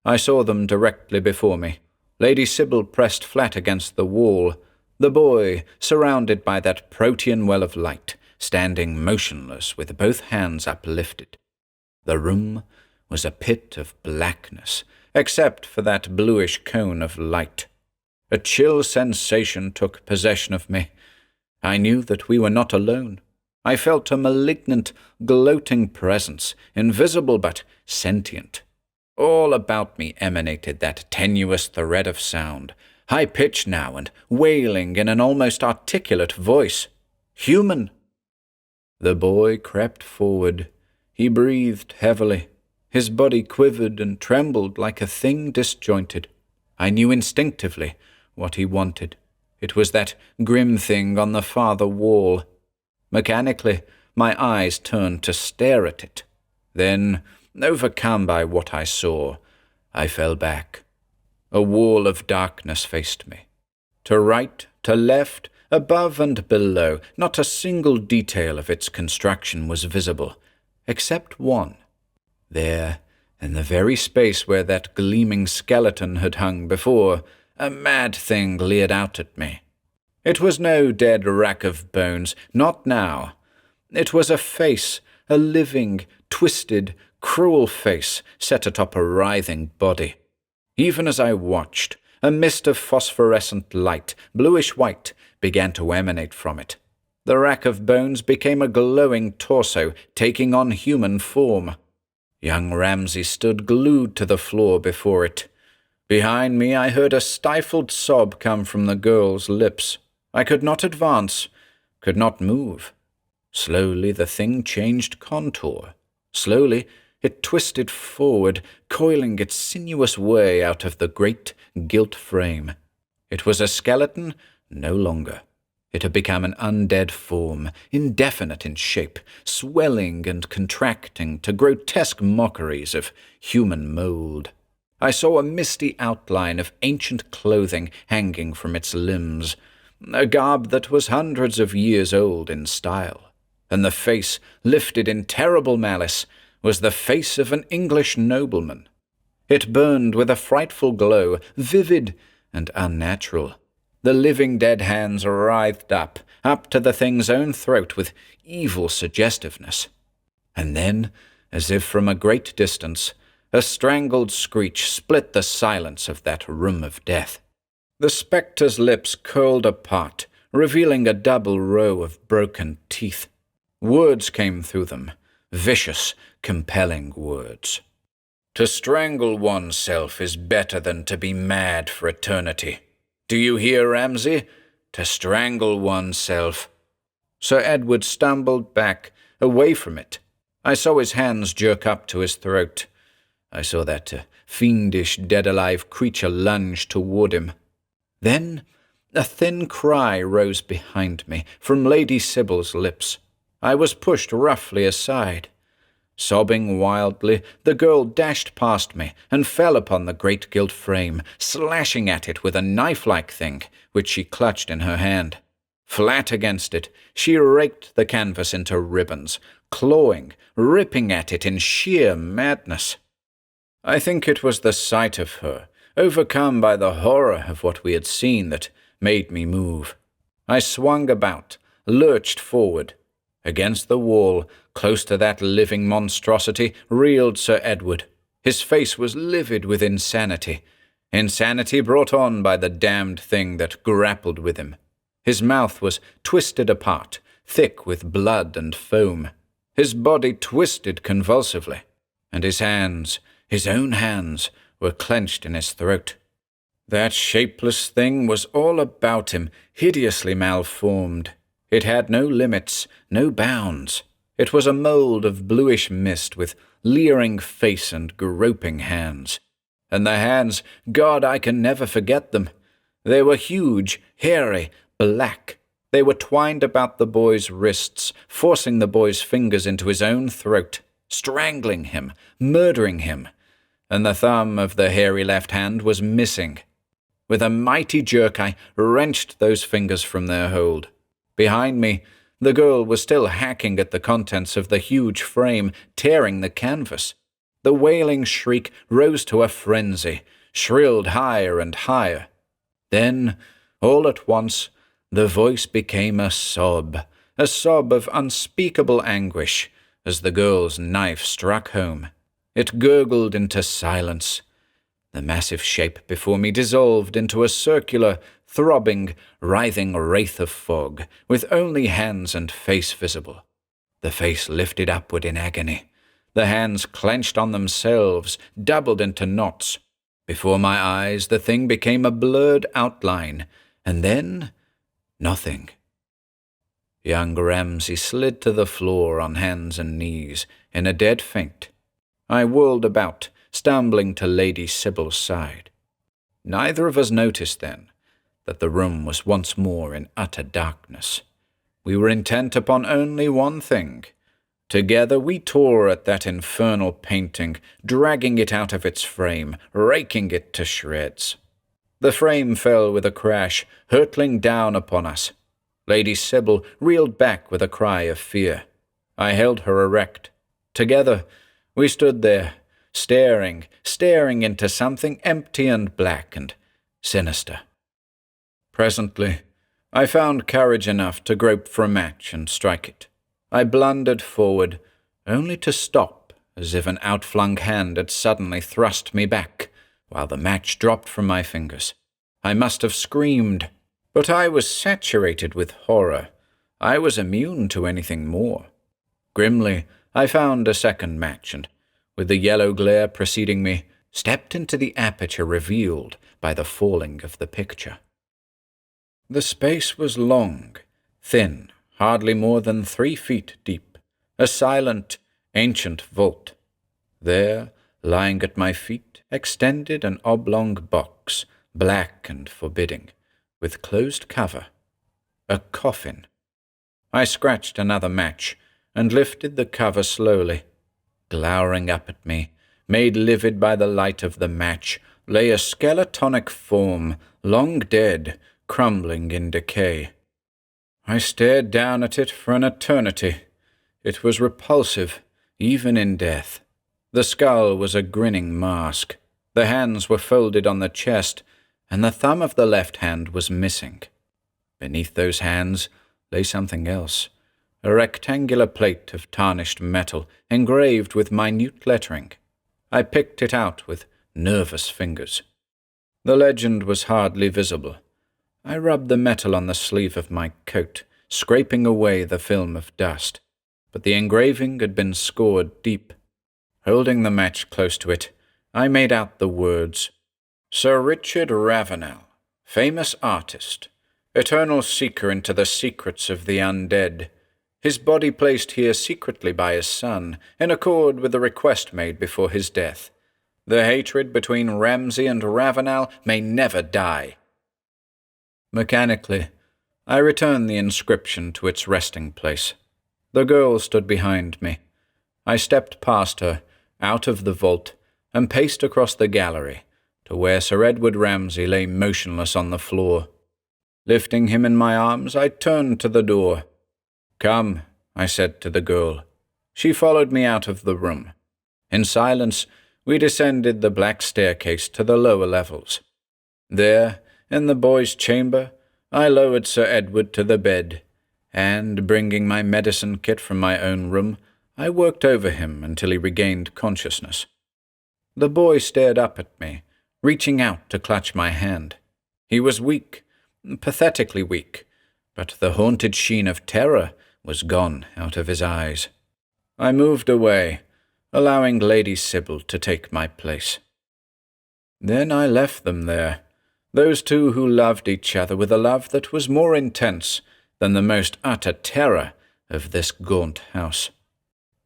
Speaker 1: I saw them directly before me. Lady Sybil pressed flat against the wall, the boy surrounded by that protean well of light, standing motionless with both hands uplifted. The room was a pit of blackness, except for that bluish cone of light. A chill sensation took possession of me. I knew that we were not alone. I felt a malignant, gloating presence, invisible but sentient. All about me emanated that tenuous thread of sound, high-pitched now and wailing in an almost articulate voice. Human! The boy crept forward. He breathed heavily. His body quivered and trembled like a thing disjointed. I knew instinctively what he wanted. It was that grim thing on the farther wall. Mechanically, my eyes turned to stare at it. Then, overcome by what I saw, I fell back. A wall of darkness faced me. To right, to left, above and below, not a single detail of its construction was visible, except one. There, in the very space where that gleaming skeleton had hung before, a mad thing leered out at me. It was no dead rack of bones, not now. It was a face, a living, twisted, cruel face set atop a writhing body. Even as I watched, a mist of phosphorescent light, bluish-white, began to emanate from it. The rack of bones became a glowing torso, taking on human form. Young Ramsay stood glued to the floor before it. Behind me I heard a stifled sob come from the girl's lips. I could not advance, could not move. Slowly the thing changed contour. Slowly it twisted forward, coiling its sinuous way out of the great gilt frame. It was a skeleton no longer. It had become an undead form, indefinite in shape, swelling and contracting to grotesque mockeries of human mould. I saw a misty outline of ancient clothing hanging from its limbs, a garb that was hundreds of years old in style, and the face, lifted in terrible malice, was the face of an English nobleman. It burned with a frightful glow, vivid and unnatural. The living dead hands writhed up to the thing's own throat with evil suggestiveness. And then, as if from a great distance, a strangled screech split the silence of that room of death. The spectre's lips curled apart, revealing a double row of broken teeth. Words came through them, vicious, compelling words. To strangle oneself is better than to be mad for eternity. Do you hear, Ramsay? To strangle oneself. Sir Edward stumbled back, away from it. I saw his hands jerk up to his throat. I saw that fiendish, dead-alive creature lunge toward him. Then a thin cry rose behind me, from Lady Sybil's lips. I was pushed roughly aside. Sobbing wildly, the girl dashed past me and fell upon the great gilt frame, slashing at it with a knife-like thing which she clutched in her hand. Flat against it, she raked the canvas into ribbons, clawing, ripping at it in sheer madness. I think it was the sight of her, overcome by the horror of what we had seen, that made me move. I swung about, lurched forward. Against the wall, close to that living monstrosity, reeled Sir Edward. His face was livid with insanity. Insanity brought on by the damned thing that grappled with him. His mouth was twisted apart, thick with blood and foam. His body twisted convulsively, and his hands, his own hands, were clenched in his throat. That shapeless thing was all about him, hideously malformed. It had no limits, no bounds. It was a mould of bluish mist with leering face and groping hands. And the hands, God, I can never forget them. They were huge, hairy, black. They were twined about the boy's wrists, forcing the boy's fingers into his own throat, strangling him, murdering him. and the thumb of the hairy left hand was missing. With a mighty jerk, I wrenched those fingers from their hold. Behind me, the girl was still hacking at the contents of the huge frame, tearing the canvas. The wailing shriek rose to a frenzy, shrilled higher and higher. Then, all at once, the voice became a sob of unspeakable anguish, as the girl's knife struck home. It gurgled into silence. The massive shape before me dissolved into a circular, throbbing, writhing wraith of fog, with only hands and face visible. The face lifted upward in agony. The hands clenched on themselves, doubled into knots. Before my eyes, the thing became a blurred outline, and then nothing. Young Ramsay slid to the floor on hands and knees, in a dead faint. I whirled about, stumbling to Lady Sybil's side. Neither of us noticed then that the room was once more in utter darkness. We were intent upon only one thing. Together we tore at that infernal painting, dragging it out of its frame, raking it to shreds. The frame fell with a crash, hurtling down upon us. Lady Sybil reeled back with a cry of fear. I held her erect. Together we stood there, staring into something empty and black and sinister. Presently, I found courage enough to grope for a match and strike it. I blundered forward, only to stop as if an outflung hand had suddenly thrust me back, while the match dropped from my fingers. I must have screamed, but I was saturated with horror. I was immune to anything more. Grimly, I found a second match and, with the yellow glare preceding me, stepped into the aperture revealed by the falling of the picture. The space was long, thin, hardly more than 3 feet deep, a silent, ancient vault. There, lying at my feet, extended an oblong box, black and forbidding, with closed cover. A coffin. I scratched another match and lifted the cover slowly. Glowering up at me, made livid by the light of the match, lay a skeletonic form, long dead, crumbling in decay. I stared down at it for an eternity. It was repulsive, even in death. The skull was a grinning mask. The hands were folded on the chest, and the thumb of the left hand was missing. Beneath those hands lay something else, a rectangular plate of tarnished metal engraved with minute lettering. I picked it out with nervous fingers. The legend was hardly visible. I rubbed the metal on the sleeve of my coat, scraping away the film of dust, but the engraving had been scored deep. Holding the match close to it, I made out the words, Sir Richard Ravenel, famous artist, eternal seeker into the secrets of the undead. His body placed here secretly by his son, in accord with the request made before his death. The hatred between Ramsay and Ravenel may never die. Mechanically, I returned the inscription to its resting place. The girl stood behind me. I stepped past her, out of the vault, and paced across the gallery to where Sir Edward Ramsay lay motionless on the floor. Lifting him in my arms, I turned to the door. "Come," I said to the girl. She followed me out of the room. In silence, we descended the black staircase to the lower levels. There, in the boy's chamber, I lowered Sir Edward to the bed, and, bringing my medicine kit from my own room, I worked over him until he regained consciousness. The boy stared up at me, reaching out to clutch my hand. He was weak, pathetically weak, but the haunted sheen of terror was gone out of his eyes. I moved away, allowing Lady Sybil to take my place. Then I left them there, those two who loved each other with a love that was more intense than the most utter terror of this gaunt house.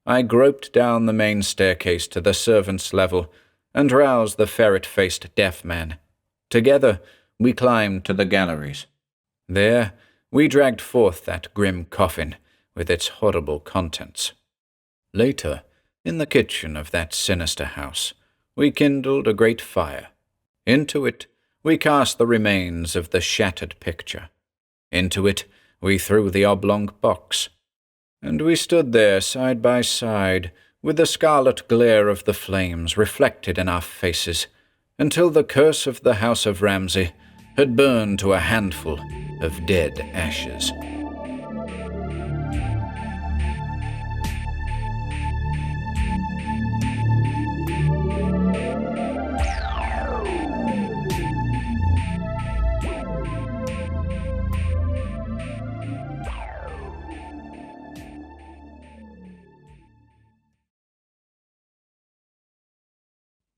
Speaker 1: I groped down the main staircase to the servants' level and roused the ferret-faced deaf man. Together we climbed to the galleries. There we dragged forth that grim coffin with its horrible contents. Later, in the kitchen of that sinister house, we kindled a great fire. Into it we cast the remains of the shattered picture. Into it we threw the oblong box. And we stood there side by side, with the scarlet glare of the flames reflected in our faces, until the curse of the House of Ramsay had burned to a handful of dead ashes.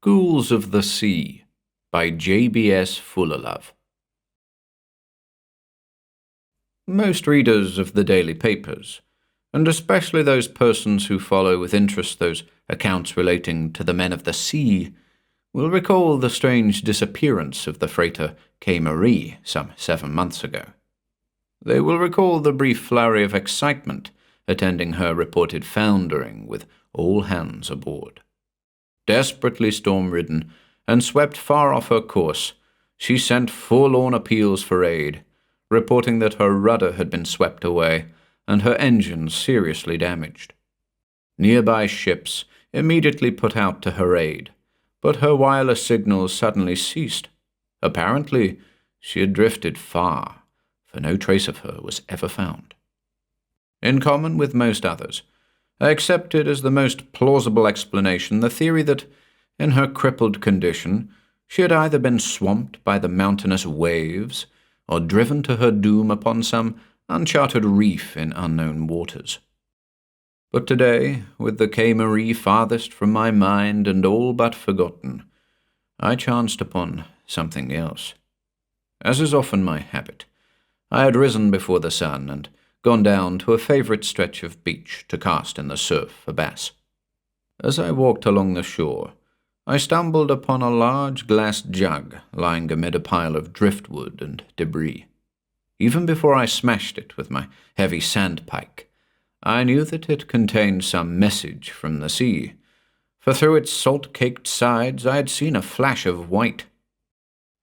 Speaker 1: Ghouls of the Sea by J.B.S. Fullilove. Most readers of the daily papers, and especially those persons who follow with interest those accounts relating to the men of the sea, will recall the strange disappearance of the freighter K. Marie some 7 months ago. They will recall the brief flurry of excitement attending her reported foundering with all hands aboard. Desperately storm-ridden and swept far off her course, she sent forlorn appeals for aid, reporting that her rudder had been swept away and her engines seriously damaged. Nearby ships immediately put out to her aid, but her wireless signals suddenly ceased. Apparently, she had drifted far, for no trace of her was ever found. In common with most others, I accepted as the most plausible explanation the theory that, in her crippled condition, she had either been swamped by the mountainous waves or driven to her doom upon some uncharted reef in unknown waters. But today, with the K. Marie farthest from my mind and all but forgotten, I chanced upon something else. As is often my habit, I had risen before the sun and gone down to a favourite stretch of beach to cast in the surf for bass. As I walked along the shore, I stumbled upon a large glass jug lying amid a pile of driftwood and debris. Even before I smashed it with my heavy sandpike, I knew that it contained some message from the sea, for through its salt-caked sides I had seen a flash of white.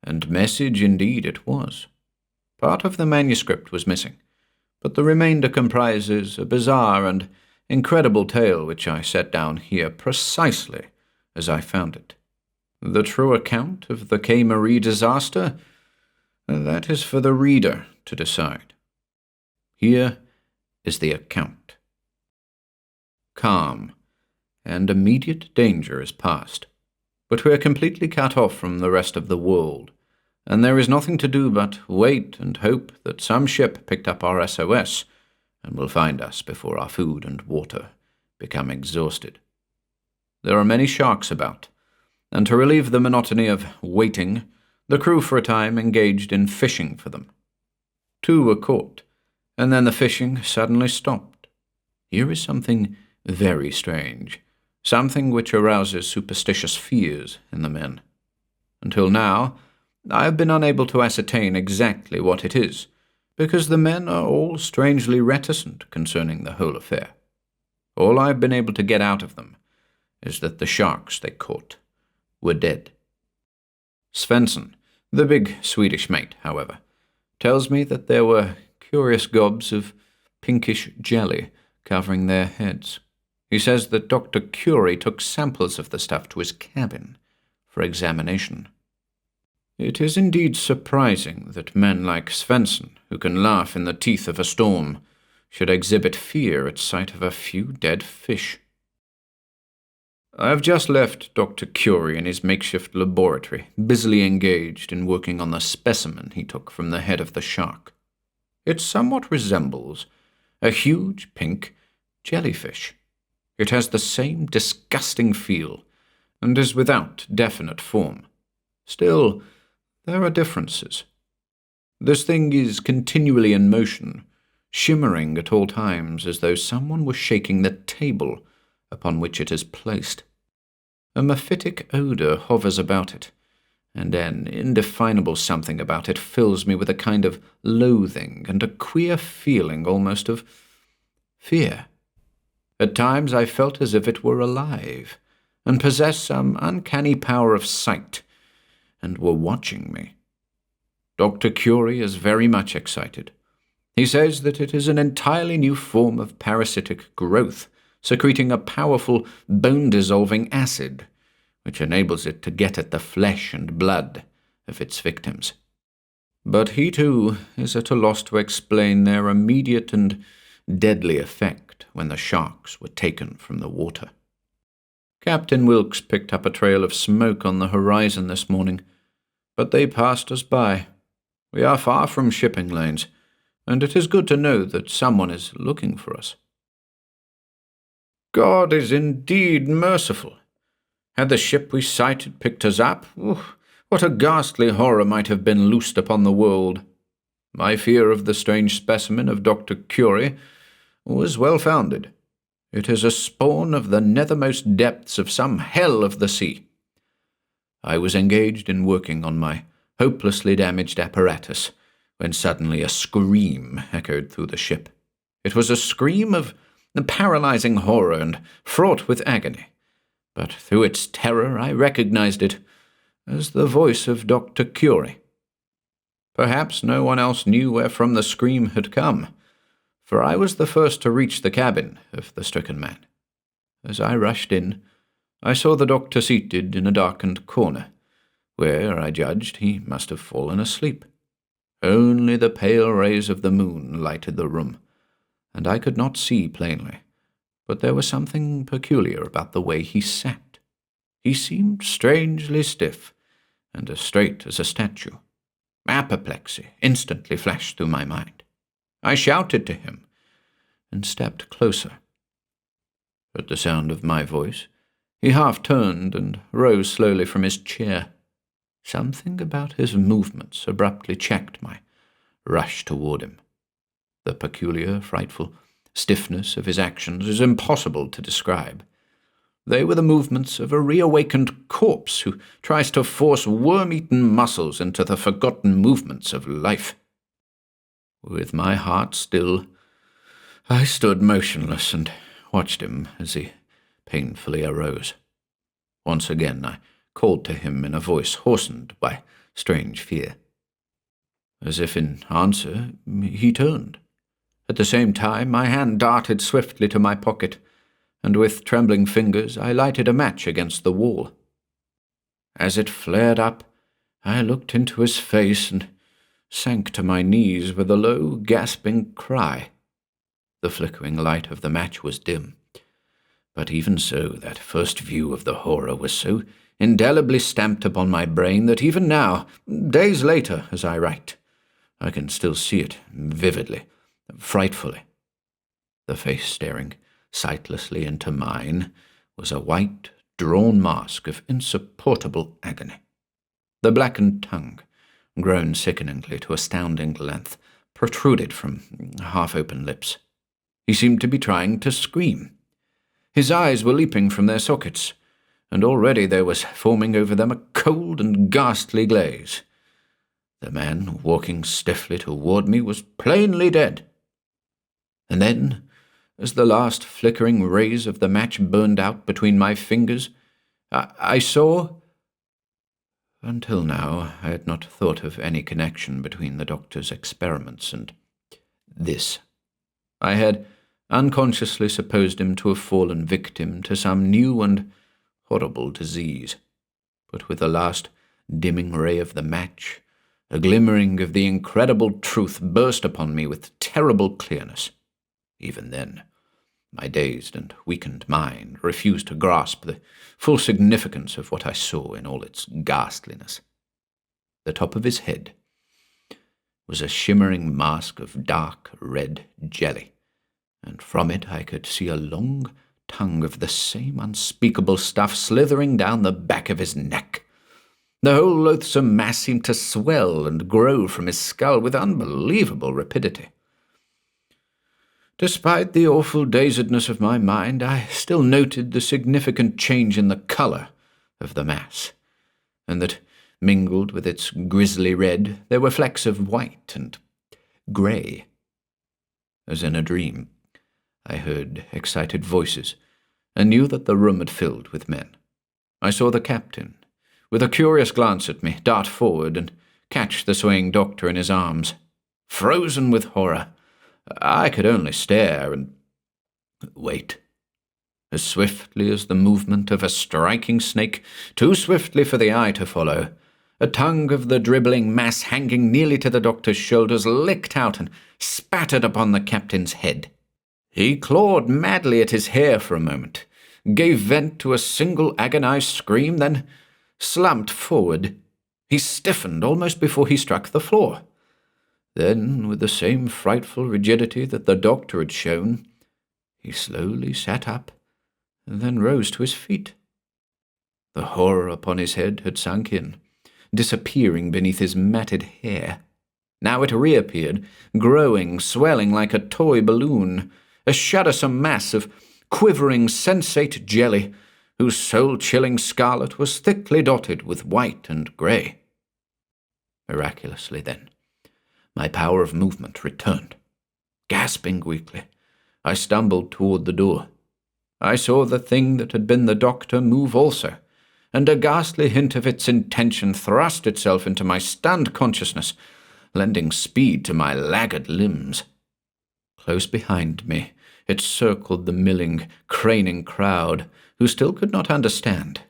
Speaker 1: And message indeed it was. Part of the manuscript was missing, but the remainder comprises a bizarre and incredible tale which I set down here precisely as I found it. The true account of the K. Marie disaster? That is for the reader to decide. Here is the account. Calm, and immediate danger is past, but we are completely cut off from the rest of the world, and there is nothing to do but wait and hope that some ship picked up our SOS and will find us before our food and water become exhausted. There are many sharks about, and to relieve the monotony of waiting, the crew for a time engaged in fishing for them. 2 were caught, and then the fishing suddenly stopped. Here is something very strange, something which arouses superstitious fears in the men. Until now, I have been unable to ascertain exactly what it is, because the men are all strangely reticent concerning the whole affair. All I have been able to get out of them is that the sharks they caught were dead. Svensson, the big Swedish mate, however, tells me that there were curious gobs of pinkish jelly covering their heads. He says that Dr. Curie took samples of the stuff to his cabin for examination. It is indeed surprising that men like Svensson, who can laugh in the teeth of a storm, should exhibit fear at sight of a few dead fish. I have just left Dr. Curie in his makeshift laboratory, busily engaged in working on the specimen he took from the head of the shark. It somewhat resembles a huge pink jellyfish. It has the same disgusting feel, and is without definite form. Still, there are differences. This thing is continually in motion, shimmering at all times as though someone were shaking the table upon which it is placed. A mephitic odour hovers about it, and an indefinable something about it fills me with a kind of loathing and a queer feeling almost of fear. At times I felt as if it were alive, and possess some uncanny power of sight, and were watching me. Dr. Curie is very much excited. He says that it is an entirely new form of parasitic growth, secreting a powerful bone-dissolving acid, which enables it to get at the flesh and blood of its victims. But he, too, is at a loss to explain their immediate and deadly effect when the sharks were taken from the water. Captain Wilkes picked up a trail of smoke on the horizon this morning, but they passed us by. We are far from shipping lanes, and it is good to know that someone is looking for us. God is indeed merciful. Had the ship we sighted picked us up, what a ghastly horror might have been loosed upon the world. My fear of the strange specimen of Dr. Curie was well-founded. It is a spawn of the nethermost depths of some hell of the sea. I was engaged in working on my hopelessly damaged apparatus when suddenly a scream echoed through the ship. It was a scream of paralyzing horror and fraught with agony, but through its terror I recognized it as the voice of Dr. Curie. Perhaps no one else knew wherefrom the scream had come, for I was the first to reach the cabin of the stricken man. As I rushed in, I saw the doctor seated in a darkened corner, where, I judged, he must have fallen asleep. Only the pale rays of the moon lighted the room, and I could not see plainly, but there was something peculiar about the way he sat. He seemed strangely stiff, and as straight as a statue. Apoplexy instantly flashed through my mind. I shouted to him, and stepped closer. At the sound of my voice, he half turned and rose slowly from his chair. Something about his movements abruptly checked my rush toward him. The peculiar, frightful stiffness of his actions is impossible to describe. They were the movements of a reawakened corpse who tries to force worm-eaten muscles into the forgotten movements of life. With my heart still, I stood motionless and watched him as he painfully arose. Once again I called to him in a voice hoarsened by strange fear. As if in answer, he turned. At the same time, my hand darted swiftly to my pocket, and with trembling fingers I lighted a match against the wall. As it flared up, I looked into his face and sank to my knees with a low, gasping cry. The flickering light of the match was dim, but even so, that first view of the horror was so indelibly stamped upon my brain that even now, days later as I write, I can still see it vividly, frightfully. The face staring sightlessly into mine was a white, drawn mask of insupportable agony. The blackened tongue, grown sickeningly to astounding length, protruded from half-open lips. He seemed to be trying to scream. His eyes were leaping from their sockets, and already there was forming over them a cold and ghastly glaze. The man, walking stiffly toward me, was plainly dead. And then, as the last flickering rays of the match burned out between my fingers, I saw... Until now, I had not thought of any connection between the doctor's experiments and this. I had unconsciously supposed him to have fallen victim to some new and horrible disease. But with the last dimming ray of the match, a glimmering of the incredible truth burst upon me with terrible clearness. Even then, my dazed and weakened mind refused to grasp the full significance of what I saw in all its ghastliness. The top of his head was a shimmering mask of dark red jelly, and from it I could see a long tongue of the same unspeakable stuff slithering down the back of his neck. The whole loathsome mass seemed to swell and grow from his skull with unbelievable rapidity. Despite the awful dazedness of my mind, I still noted the significant change in the colour of the mass, and that, mingled with its grisly red, there were flecks of white and grey. As in a dream, I heard excited voices, and knew that the room had filled with men, I saw the captain, with a curious glance at me, dart forward and catch the swaying doctor in his arms. Frozen with horror, I could only stare and wait. As swiftly as the movement of a striking snake, too swiftly for the eye to follow, a tongue of the dribbling mass hanging nearly to the doctor's shoulders licked out and spattered upon the captain's head. He clawed madly at his hair for a moment, gave vent to a single agonized scream, then slumped forward. He stiffened almost before he struck the floor. Then, with the same frightful rigidity that the doctor had shown, he slowly sat up and then rose to his feet. The horror upon his head had sunk in, disappearing beneath his matted hair. Now it reappeared, growing, swelling like a toy balloon, a shuddersome mass of quivering, sensate jelly, whose soul-chilling scarlet was thickly dotted with white and grey. Miraculously, then, my power of movement returned. Gasping weakly, I stumbled toward the door. I saw the thing that had been the doctor move also, and a ghastly hint of its intention thrust itself into my stunned consciousness, lending speed to my laggard limbs. Close behind me, it circled the milling, craning crowd, who still could not understand,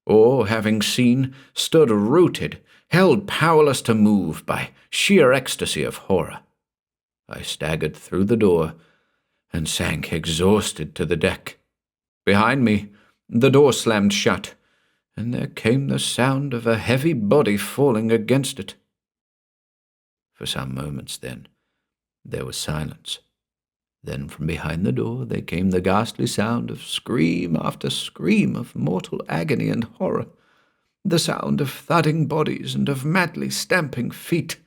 Speaker 1: or, having seen, stood rooted, held powerless to move by sheer ecstasy of horror. I staggered through the door and sank exhausted to the deck. Behind me, the door slammed shut, and there came the sound of a heavy body falling against it. For some moments, then, there was silence. Then from behind the door there came the ghastly sound of scream after scream of mortal agony and horror, the sound of thudding bodies and of madly stamping feet.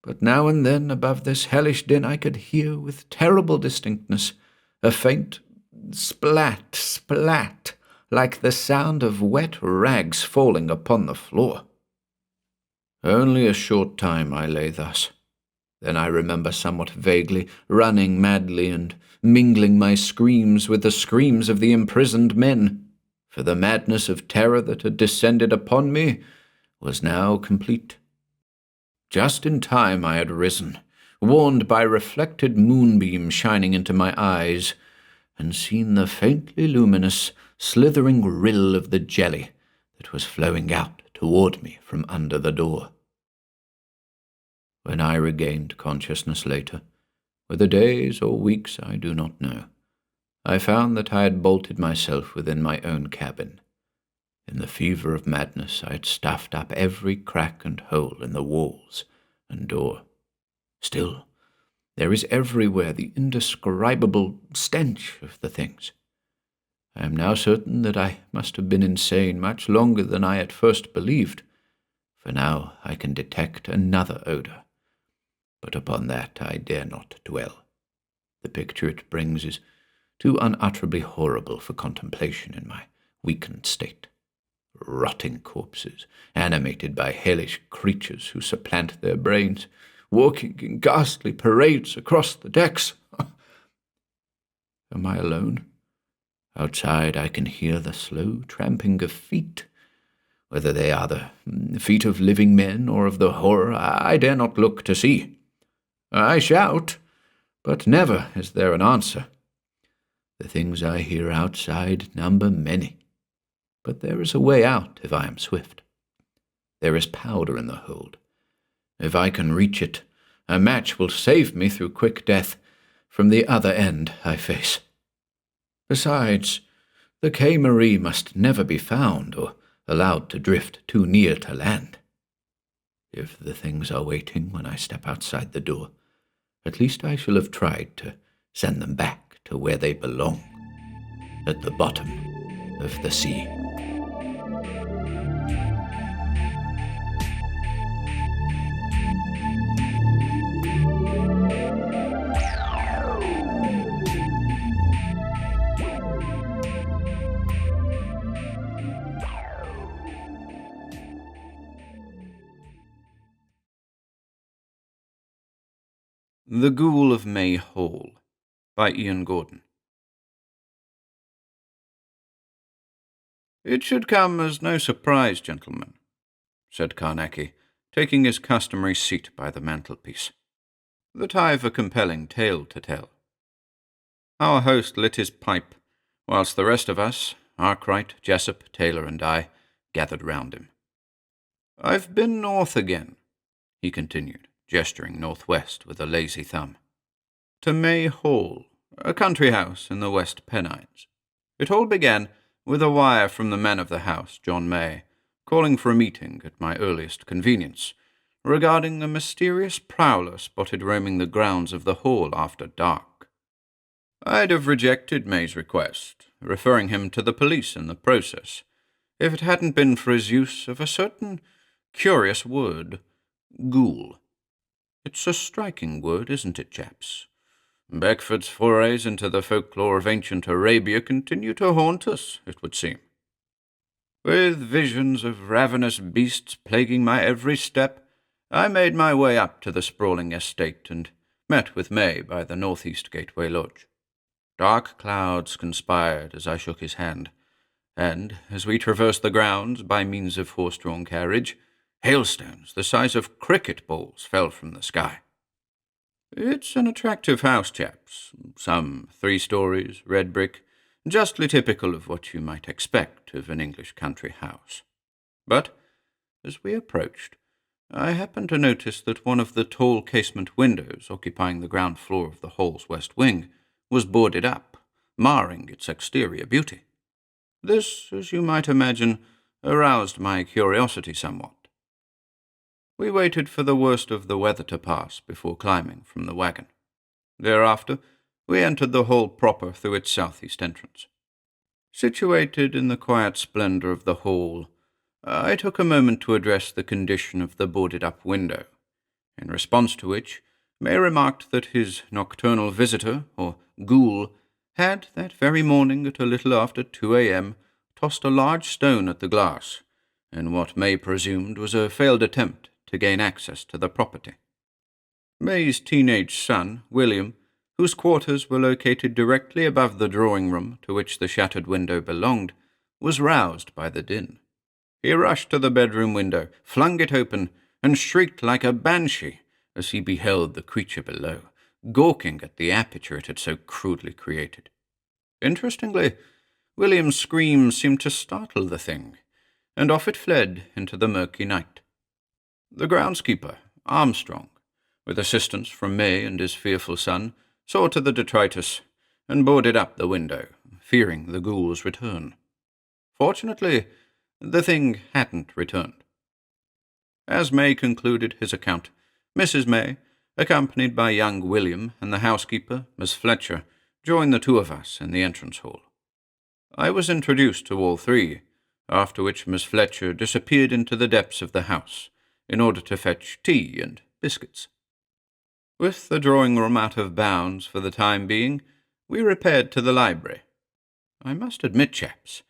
Speaker 1: But now and then above this hellish din I could hear with terrible distinctness a faint splat, splat, like the sound of wet rags falling upon the floor. Only a short time I lay thus. Then I remember somewhat vaguely running madly and mingling my screams with the screams of the imprisoned men, for the madness of terror that had descended upon me was now complete. Just in time I had risen, warned by reflected moonbeams shining into my eyes, and seen the faintly luminous, slithering rill of the jelly that was flowing out toward me from under the door. When I regained consciousness later, whether days or weeks I do not know, I found that I had bolted myself within my own cabin. In the fever of madness I had stuffed up every crack and hole in the walls and door. Still, there is everywhere the indescribable stench of the things. I am now certain that I must have been insane much longer than I at first believed, for now I can detect another odour. But upon that I dare not dwell. The picture it brings is too unutterably horrible for contemplation in my weakened state. Rotting corpses, animated by hellish creatures who supplant their brains, walking in ghastly parades across the decks. Am I alone? Outside I can hear the slow tramping of feet. Whether they are the feet of living men or of the horror, I dare not look to see. I shout, but never is there an answer. The things I hear outside number many, but there is a way out if I am swift. There is powder in the hold. If I can reach it, a match will save me through quick death from the other end I face. Besides, the Quai Marie must never be found or allowed to drift too near to land. If the things are waiting when I step outside the door, at least I shall have tried to send them back to where they belong, at the bottom of the sea.
Speaker 2: The Ghoul of May Hall by Ian Gordon.
Speaker 1: "It should come as no surprise, gentlemen," said Carnacki, taking his customary seat by the mantelpiece, "that I've a compelling tale to tell." Our host lit his pipe, whilst the rest of us, Arkwright, Jessup, Taylor, and I, gathered round him. "I've been north again," he continued, gesturing northwest with a lazy thumb, "to May Hall, a country house in the West Pennines. It all began with a wire from the man of the house, John May, calling for a meeting at my earliest convenience, regarding a mysterious prowler spotted roaming the grounds of the Hall after dark. I'd have rejected May's request, referring him to the police in the process, if it hadn't been for his use of a certain curious word, ghoul. It's a striking word, isn't it, chaps? Beckford's forays into the folklore of ancient Arabia continue to haunt us, it would seem. With visions of ravenous beasts plaguing my every step, I made my way up to the sprawling estate and met with May by the northeast gateway lodge. Dark clouds conspired as I shook his hand, and, as we traversed the grounds by means of horse-drawn carriage, hailstones the size of cricket balls fell from the sky. It's an attractive house, chaps, some 3 stories, red brick, justly typical of what you might expect of an English country house. But, as we approached, I happened to notice that one of the tall casement windows occupying the ground floor of the hall's west wing was boarded up, marring its exterior beauty. This, as you might imagine, aroused my curiosity somewhat. We waited for the worst of the weather to pass before climbing from the wagon. Thereafter, we entered the hall proper through its southeast entrance. Situated in the quiet splendor of the hall, I took a moment to address the condition of the boarded-up window, in response to which May remarked that his nocturnal visitor, or ghoul, had that very morning at a little after 2 a.m. tossed a large stone at the glass, in what May presumed was a failed attempt to gain access to the property. May's teenage son, William, whose quarters were located directly above the drawing-room to which the shattered window belonged, was roused by the din. He rushed to the bedroom window, flung it open, and shrieked like a banshee as he beheld the creature below, gawking at the aperture it had so crudely created. Interestingly, William's screams seemed to startle the thing, and off it fled into the murky night. The groundskeeper, Armstrong, with assistance from May and his fearful son, saw to the detritus and boarded up the window, fearing the ghoul's return. Fortunately, the thing hadn't returned. As May concluded his account, Mrs. May, accompanied by young William and the housekeeper, Miss Fletcher, joined the 2 of us in the entrance hall. I was introduced to all 3, after which Miss Fletcher disappeared into the depths of the house in order to fetch tea and biscuits. With the drawing-room out of bounds for the time being, we repaired to the library. I must admit, chaps,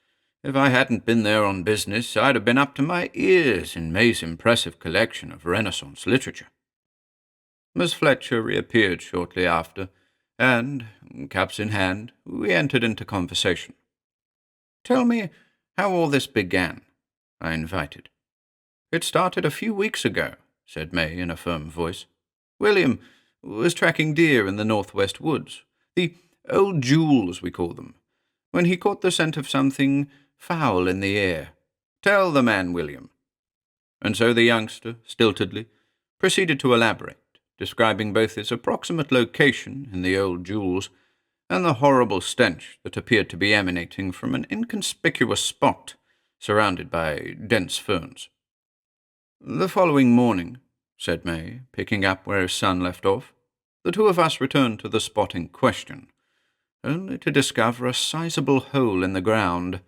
Speaker 1: if I hadn't been there on business, I'd have been up to my ears in May's impressive collection of Renaissance literature. Miss Fletcher reappeared shortly after, and, cups in hand, we entered into conversation. "Tell me how all this began," I invited. "It started a few weeks ago," said May in a firm voice. "William was tracking deer in the northwest woods, the old Ghouls we call them, when he caught the scent of something foul in the air. Tell the man, William." And so the youngster, stiltedly, proceeded to elaborate, describing both his approximate location in the old Ghouls and the horrible stench that appeared to be emanating from an inconspicuous spot surrounded by dense ferns. "The following morning," said May, picking up where his son left off, "the 2 of us returned to the spot in question, only to discover a sizable hole in the ground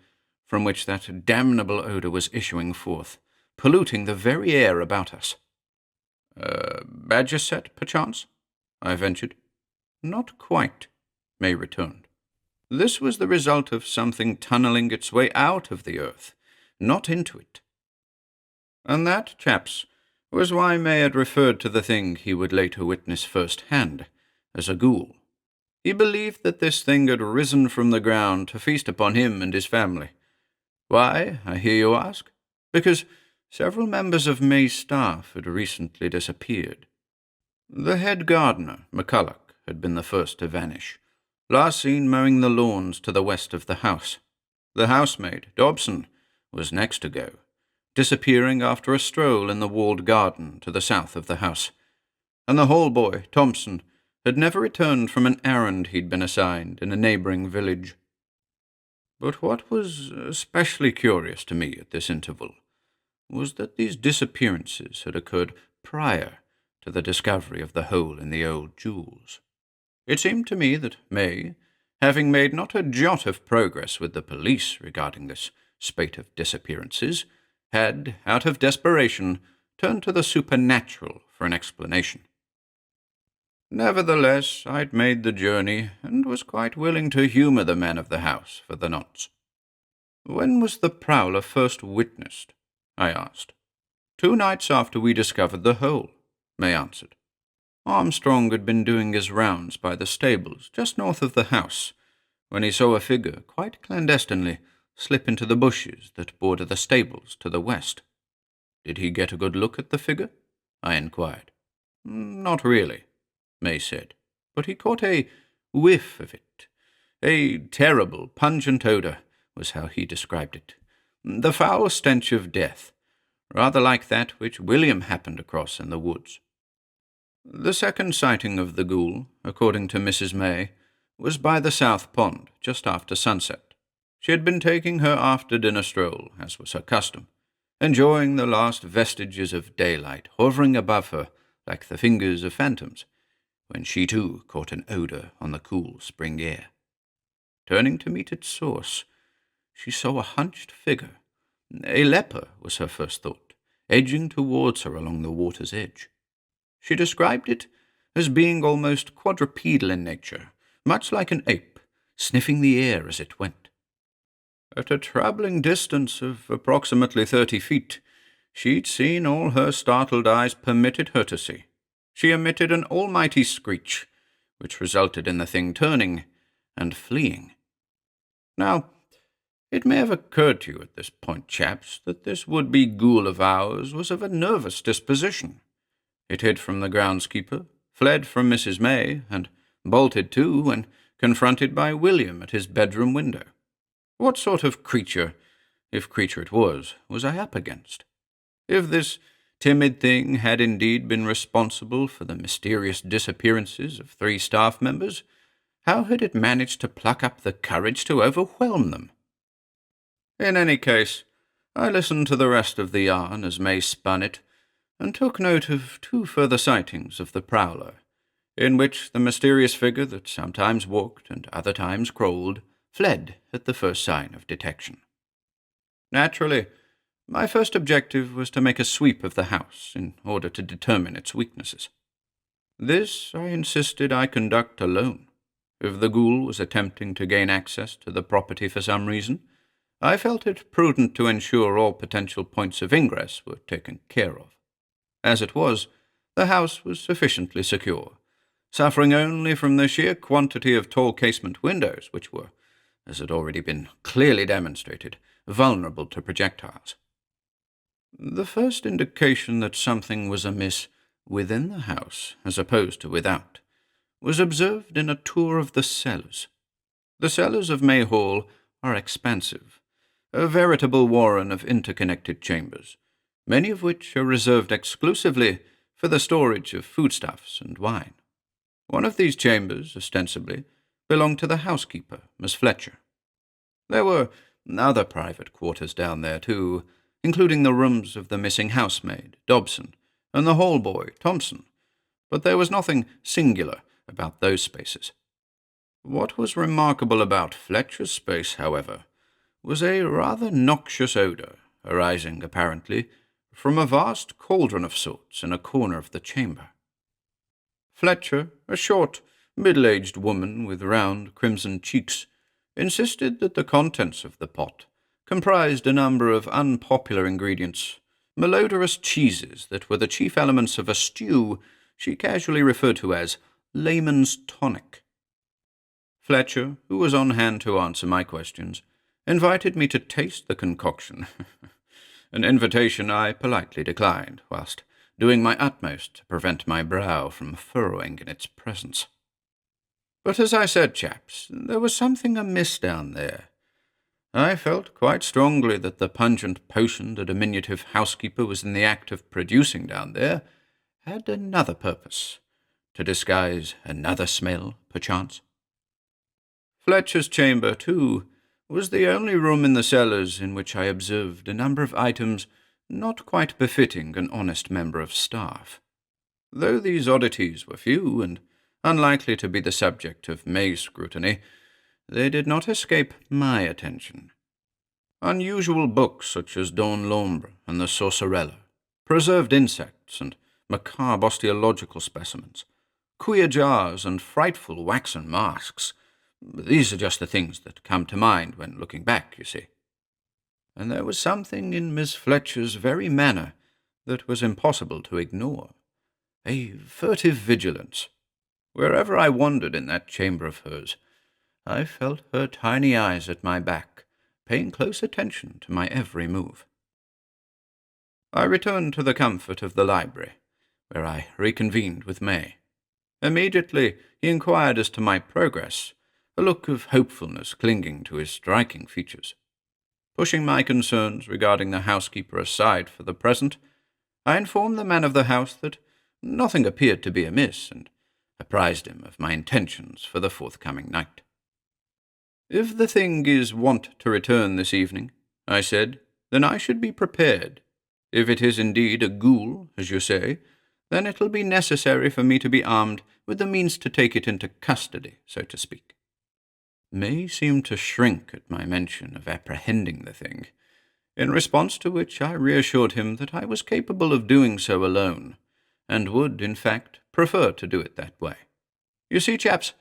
Speaker 1: from which that damnable odour was issuing forth, polluting the very air about us." "Badger set, perchance?" I ventured. "Not quite," May returned. "This was the result of something tunnelling its way out of the earth, not into it." And that, chaps, was why May had referred to the thing he would later witness firsthand as a ghoul. He believed that this thing had risen from the ground to feast upon him and his family,
Speaker 2: Why, I hear you ask? Because several members of May's staff had recently disappeared. The head gardener, McCulloch, had been the first to vanish, last seen mowing the lawns to the west of the house. The housemaid, Dobson, was next to go, disappearing after a stroll in the walled garden to the south of the house. And the hall boy, Thompson, had never returned from an errand he'd been assigned in a neighbouring village. But what was especially curious to me at this interval was that these disappearances had occurred prior to the discovery of the hole in the old jewels. It seemed to me that May, having made not a jot of progress with the police regarding this spate of disappearances, had, out of desperation, turned to the supernatural for an explanation. Nevertheless, I'd made the journey, and was quite willing to humour the man of the house for the nonce. "When was the prowler first witnessed?" I asked. "2 nights after we discovered the hole," May answered. "Armstrong had been doing his rounds by the stables just north of the house, when he saw a figure, quite clandestinely, slip into the bushes that border the stables to the west." "Did he get a good look at the figure?" I inquired. "Not really," May said, "but he caught a whiff of it. A terrible, pungent odour was how he described it. The foul stench of death, rather like that which William happened across in the woods." The second sighting of the ghoul, according to Mrs. May, was by the south pond, just after sunset. She had been taking her after-dinner stroll, as was her custom, enjoying the last vestiges of daylight hovering above her like the fingers of phantoms, when she too caught an odour on the cool spring air. Turning to meet its source, she saw a hunched figure. A leper was her first thought, edging towards her along the water's edge. She described it as being almost quadrupedal in nature, much like an ape, sniffing the air as it went. At a travelling distance of approximately 30 feet, she'd seen all her startled eyes permitted her to see. She emitted an almighty screech, which resulted in the thing turning and fleeing. Now, it may have occurred to you at this point, chaps, that this would-be ghoul of ours was of a nervous disposition. It hid from the groundskeeper, fled from Mrs. May, and bolted too when confronted by William at his bedroom window. What sort of creature, if creature it was I up against? If this timid thing had indeed been responsible for the mysterious disappearances of 3 staff members, how had it managed to pluck up the courage to overwhelm them? In any case, I listened to the rest of the yarn as May spun it, and took note of 2 further sightings of the prowler, in which the mysterious figure that sometimes walked and other times crawled fled at the first sign of detection. Naturally, my first objective was to make a sweep of the house in order to determine its weaknesses. This I insisted I conduct alone. If the ghoul was attempting to gain access to the property for some reason, I felt it prudent to ensure all potential points of ingress were taken care of. As it was, the house was sufficiently secure, suffering only from the sheer quantity of tall casement windows, which were, as had already been clearly demonstrated, vulnerable to projectiles. The first indication that something was amiss within the house, as opposed to without, was observed in a tour of the cellars. The cellars of May Hall are expansive, a veritable warren of interconnected chambers, many of which are reserved exclusively for the storage of foodstuffs and wine. One of these chambers, ostensibly, belonged to the housekeeper, Miss Fletcher. There were other private quarters down there, too, including the rooms of the missing housemaid, Dobson, and the hall boy, Thompson, but there was nothing singular about those spaces. What was remarkable about Fletcher's space, however, was a rather noxious odour, arising, apparently, from a vast cauldron of sorts in a corner of the chamber. Fletcher, a short, middle-aged woman with round, crimson cheeks, insisted that the contents of the pot comprised a number of unpopular ingredients, malodorous cheeses that were the chief elements of a stew she casually referred to as layman's tonic. Fletcher, who was on hand to answer my questions, invited me to taste the concoction, an invitation I politely declined, whilst doing my utmost to prevent my brow from furrowing in its presence. But as I said, chaps, there was something amiss down there. I felt quite strongly that the pungent potion the diminutive housekeeper was in the act of producing down there had another purpose, to disguise another smell, perchance. Fletcher's chamber, too, was the only room in the cellars in which I observed a number of items not quite befitting an honest member of staff. Though these oddities were few and unlikely to be the subject of May's scrutiny, they did not escape my attention. Unusual books such as Don l'Ombre and the Sorcerella, preserved insects and macabre osteological specimens, queer jars and frightful waxen masks. These are just the things that come to mind when looking back, you see. And there was something in Miss Fletcher's very manner that was impossible to ignore. A furtive vigilance. Wherever I wandered in that chamber of hers, I felt her tiny eyes at my back, paying close attention to my every move. I returned to the comfort of the library, where I reconvened with May. Immediately he inquired as to my progress, a look of hopefulness clinging to his striking features. Pushing my concerns regarding the housekeeper aside for the present, I informed the man of the house that nothing appeared to be amiss, and apprised him of my intentions for the forthcoming night. "If the thing is wont to return this evening," I said, "then I should be prepared. If it is indeed a ghoul, as you say, then it will be necessary for me to be armed with the means to take it into custody, so to speak." May seemed to shrink at my mention of apprehending the thing, in response to which I reassured him that I was capable of doing so alone, and would, in fact, prefer to do it that way. You see, chaps,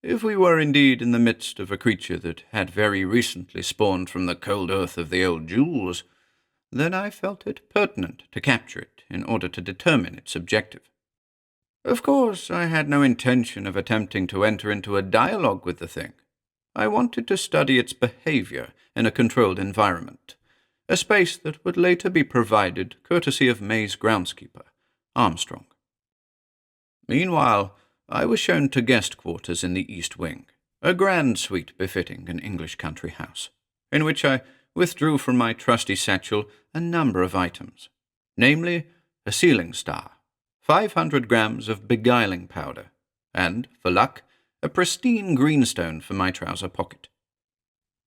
Speaker 2: if we were indeed in the midst of a creature that had very recently spawned from the cold earth of the old Ghouls, then I felt it pertinent to capture it in order to determine its objective. Of course, I had no intention of attempting to enter into a dialogue with the thing. I wanted to study its behavior in a controlled environment, a space that would later be provided courtesy of May's groundskeeper, Armstrong. Meanwhile, I was shown to guest quarters in the east wing, a grand suite befitting an English country house, in which I withdrew from my trusty satchel a number of items, namely a sealing star, 500 grams of beguiling powder, and, for luck, a pristine greenstone for my trouser pocket.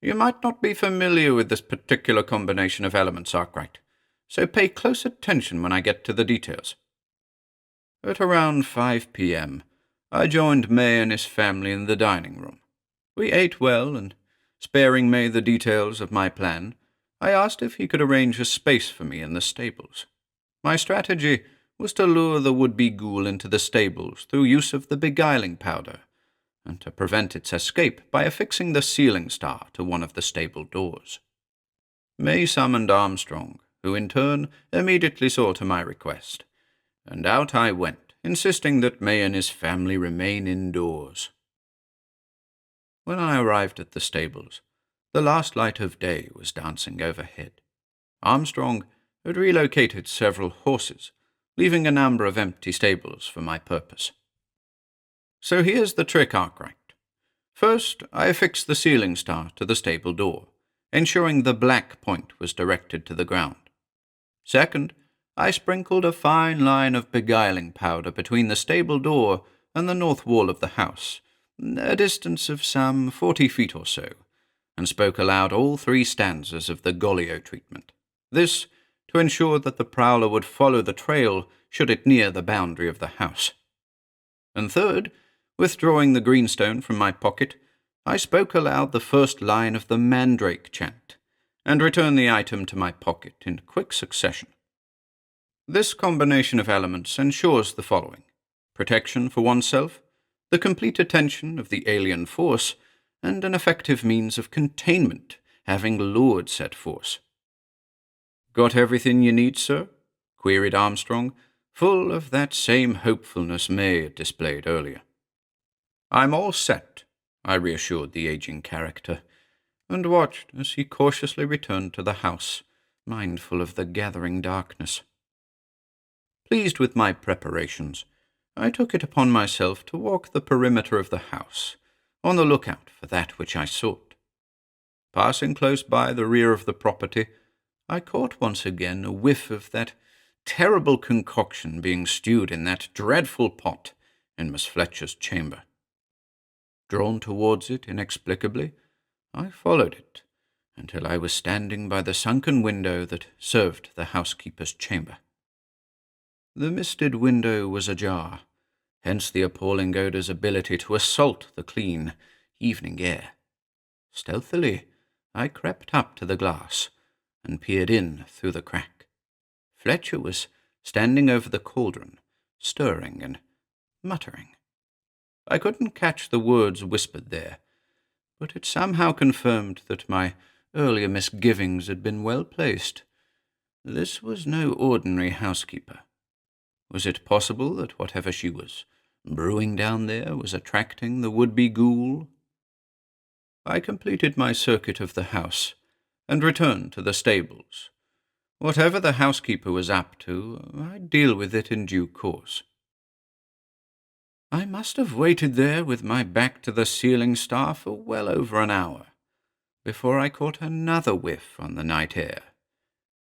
Speaker 2: You might not be familiar with this particular combination of elements, Arkwright, so pay close attention when I get to the details. At around 5 p.m., I joined May and his family in the dining room. We ate well, and, sparing May the details of my plan, I asked if he could arrange a space for me in the stables. My strategy was to lure the would-be ghoul into the stables through use of the beguiling powder, and to prevent its escape by affixing the sealing star to one of the stable doors. May summoned Armstrong, who in turn immediately saw to my request, and out I went, insisting that May and his family remain indoors. When I arrived at the stables, the last light of day was dancing overhead. Armstrong had relocated several horses, leaving a number of empty stables for my purpose. So here's the trick, Arkwright. First, I affixed the sealing star to the stable door, ensuring the black point was directed to the ground. Second, I sprinkled a fine line of beguiling powder between the stable door and the north wall of the house, a distance of some 40 feet or so, and spoke aloud all 3 stanzas of the Golio treatment. This to ensure that the prowler would follow the trail should it near the boundary of the house. And third, withdrawing the greenstone from my pocket, I spoke aloud the first line of the Mandrake chant, and returned the item to my pocket in quick succession. This combination of elements ensures the following: protection for oneself, the complete attention of the alien force, and an effective means of containment, having lured said force. "Got everything you need, sir?" queried Armstrong, full of that same hopefulness May had displayed earlier. "I'm all set," I reassured the aging character. and watched as he cautiously returned to the house, mindful of the gathering darkness. Pleased with my preparations, I took it upon myself to walk the perimeter of the house, on the lookout for that which I sought. Passing close by the rear of the property, I caught once again a whiff of that terrible concoction being stewed in that dreadful pot in Miss Fletcher's chamber. Drawn towards it inexplicably, I followed it until I was standing by the sunken window that served the housekeeper's chamber. The misted window was ajar, hence the appalling odour's ability to assault the clean evening air. Stealthily, I crept up to the glass and peered in through the crack. Fletcher was standing over the cauldron, stirring and muttering. I couldn't catch the words whispered there, but it somehow confirmed that my earlier misgivings had been well placed. This was no ordinary housekeeper. Was it possible that whatever she was brewing down there was attracting the would-be ghoul? I completed my circuit of the house and returned to the stables. Whatever the housekeeper was up to, I'd deal with it in due course. I must have waited there with my back to the ceiling star for well over an hour before I caught another whiff on the night air,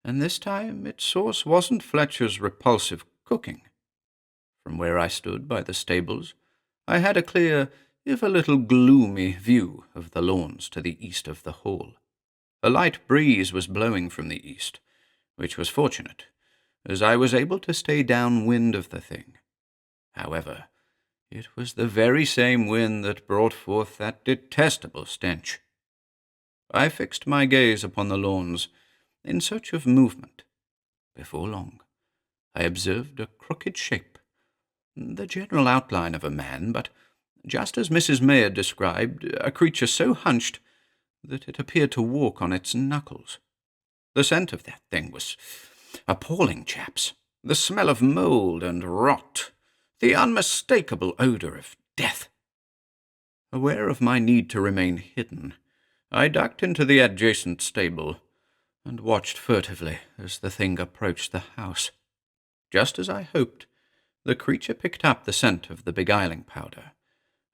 Speaker 2: and this time its source wasn't Fletcher's repulsive cooking. From where I stood by the stables, I had a clear, if a little gloomy, view of the lawns to the east of the hall. A light breeze was blowing from the east, which was fortunate, as I was able to stay downwind of the thing. However, it was the very same wind that brought forth that detestable stench. I fixed my gaze upon the lawns in search of movement. Before long, I observed a crooked shape, the general outline of a man, but just as Mrs. May had described, a creature so hunched that it appeared to walk on its knuckles. The scent of that thing was appalling, chaps. The smell of mould and rot, the unmistakable odour of death. Aware of my need to remain hidden, I ducked into the adjacent stable and watched furtively as the thing approached the house. Just as I hoped, the creature picked up the scent of the beguiling powder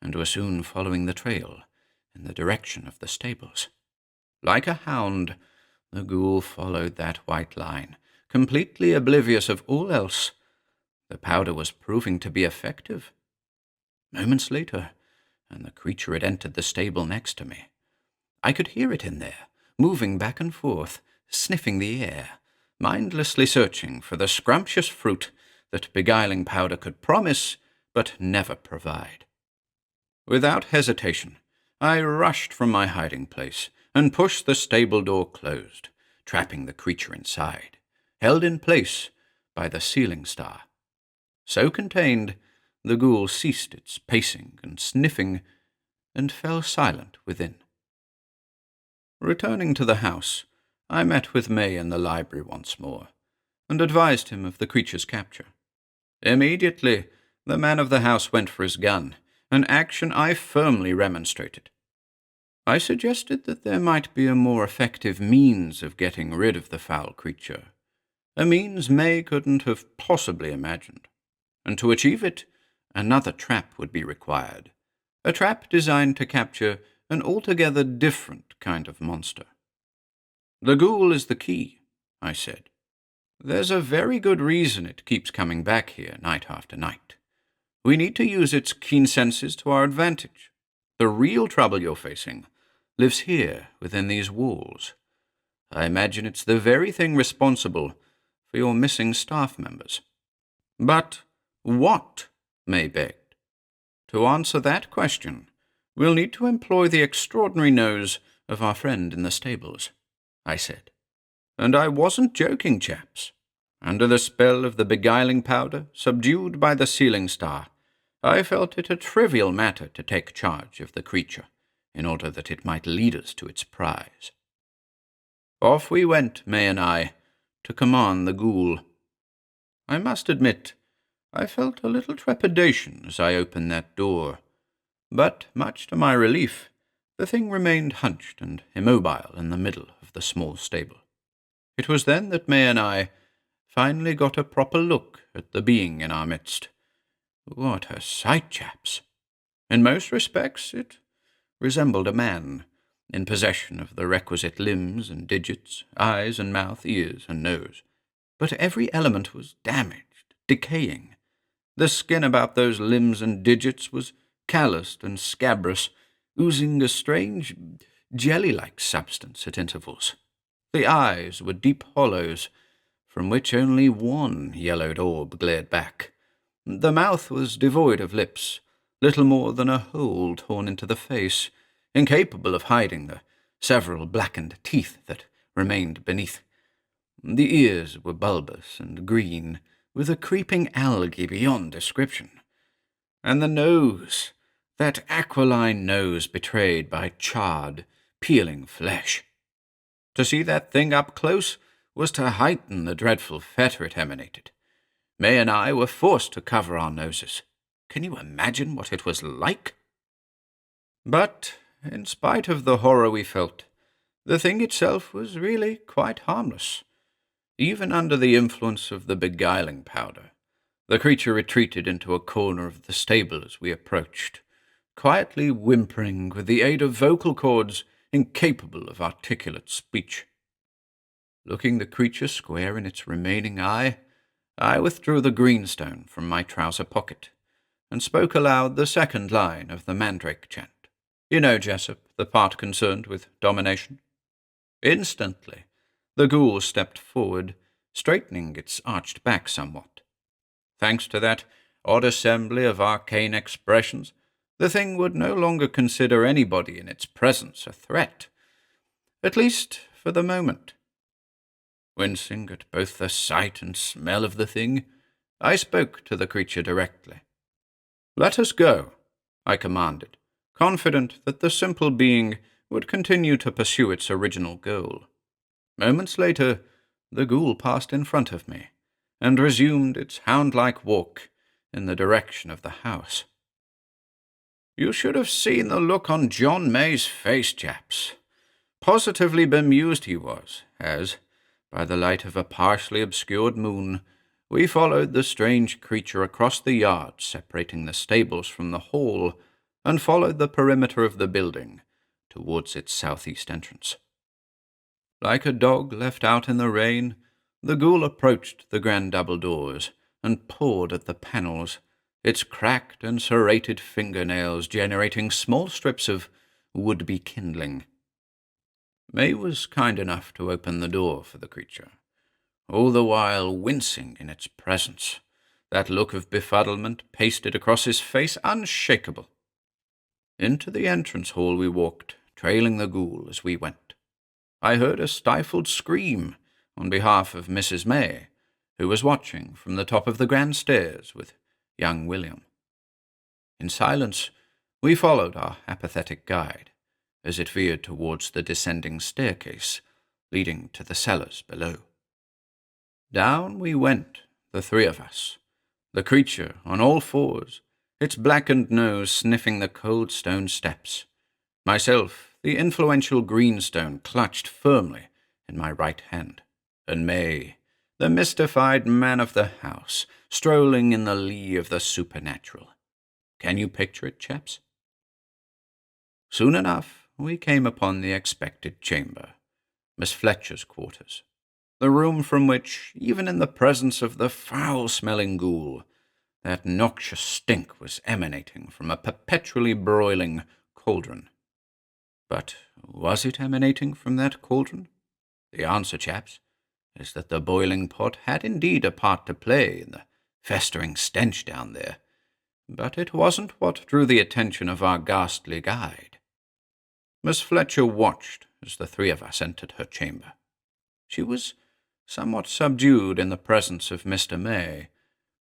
Speaker 2: and was soon following the trail in the direction of the stables. Like a hound, the ghoul followed that white line, completely oblivious of all else. The powder was proving to be effective. Moments later, and the creature had entered the stable next to me. I could hear it in there, moving back and forth, sniffing the air, mindlessly searching for the scrumptious fruit that beguiling powder could promise but never provide. Without hesitation, I rushed from my hiding place and pushed the stable door closed, trapping the creature inside, held in place by the ceiling star. So contained, the ghoul ceased its pacing and sniffing and fell silent within. Returning to the house, I met with May in the library once more, and advised him of the creature's capture. Immediately, the man of the house went for his gun, an action I firmly remonstrated. I suggested that there might be a more effective means of getting rid of the foul creature, a means May couldn't have possibly imagined, and to achieve it, another trap would be required, a trap designed to capture an altogether different kind of monster. The ghoul is the key, I said. There's a very good reason it keeps coming back here night after night. We need to use its keen senses to our advantage. The real trouble you're facing lives here within these walls. I imagine it's the very thing responsible for your missing staff members. But what? May begged. To answer that question, we'll need to employ the extraordinary nose of our friend in the stables, I said. And I wasn't joking, chaps. Under the spell of the beguiling powder, subdued by the ceiling star, I felt it a trivial matter to take charge of the creature, in order that it might lead us to its prize. Off we went, May and I, to command the ghoul. I must admit, I felt a little trepidation as I opened that door, but, much to my relief, The thing remained hunched and immobile in the middle of the small stable. It was then that May and I finally got a proper look at the being in our midst. What a sight, chaps! In most respects it resembled a man, in possession of the requisite limbs and digits, eyes and mouth, ears and nose. But every element was damaged, decaying. The skin about those limbs and digits was calloused and scabrous, oozing a strange jelly-like substance at intervals. The eyes were deep hollows, from which only one yellowed orb glared back. The mouth was devoid of lips, little more than a hole torn into the face, incapable of hiding the several blackened teeth that remained beneath. The ears were bulbous and green, with a creeping algae beyond description. And the nose, that aquiline nose betrayed by charred, peeling flesh. To see that thing up close was to heighten the dreadful fetor it emanated. May and I were forced to cover our noses. Can you imagine what it was like? But, in spite of the horror we felt, the thing itself was really quite harmless. Even under the influence of the beguiling powder, the creature retreated into a corner of the stable as we approached, quietly whimpering with the aid of vocal cords incapable of articulate speech. Looking the creature square in its remaining eye, I withdrew the greenstone from my trouser pocket and spoke aloud the second line of the mandrake chant. You know, Jessup, the part concerned with domination. Instantly, the ghoul stepped forward, straightening its arched back somewhat. Thanks to that odd assembly of arcane expressions, the thing would no longer consider anybody in its presence a threat, at least for the moment. Wincing at both the sight and smell of the thing, I spoke to the creature directly. "Let us go," I commanded, confident that the simple being would continue to pursue its original goal. Moments later, the ghoul passed in front of me, and resumed its hound-like walk in the direction of the house. You should have seen the look on John May's face, chaps. Positively bemused he was, as, by the light of a partially obscured moon, we followed the strange creature across the yard separating the stables from the hall, and followed the perimeter of the building towards its southeast entrance. Like a dog left out in the rain, the ghoul approached the grand double doors and pawed at the panels, its cracked and serrated fingernails generating small strips of would-be kindling. May was kind enough to open the door for the creature, all the while wincing in its presence, that look of befuddlement pasted across his face unshakable. Into the entrance hall we walked, trailing the ghoul as we went. I heard a stifled scream on behalf of Mrs. May, who was watching from the top of the grand stairs with young William. In silence, we followed our apathetic guide as it veered towards the descending staircase leading to the cellars below. Down we went, the three of us, the creature on all fours, its blackened nose sniffing the cold stone steps, myself the influential greenstone clutched firmly in my right hand, and May, the mystified man of the house, strolling in the lee of the supernatural. Can you picture it, chaps? Soon enough, we came upon the expected chamber, Miss Fletcher's quarters, the room from which, even in the presence of the foul-smelling ghoul, that noxious stink was emanating from a perpetually broiling cauldron. But was it emanating from that cauldron? The answer, chaps, is that the boiling pot had indeed a part to play in the festering stench down there, but it wasn't what drew the attention of our ghastly guide. Miss Fletcher watched as the three of us entered her chamber. She was somewhat subdued in the presence of Mr. May,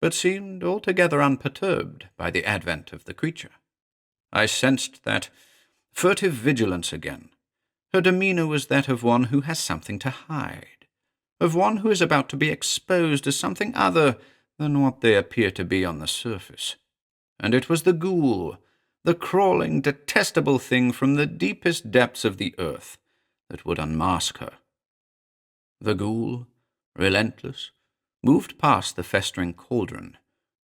Speaker 2: but seemed altogether unperturbed by the advent of the creature. I sensed that furtive vigilance again. Her demeanour was that of one who has something to hide, of one who is about to be exposed as something other than what they appear to be on the surface. And it was the ghoul, the crawling, detestable thing from the deepest depths of the earth that would unmask her. The ghoul, relentless, moved past the festering cauldron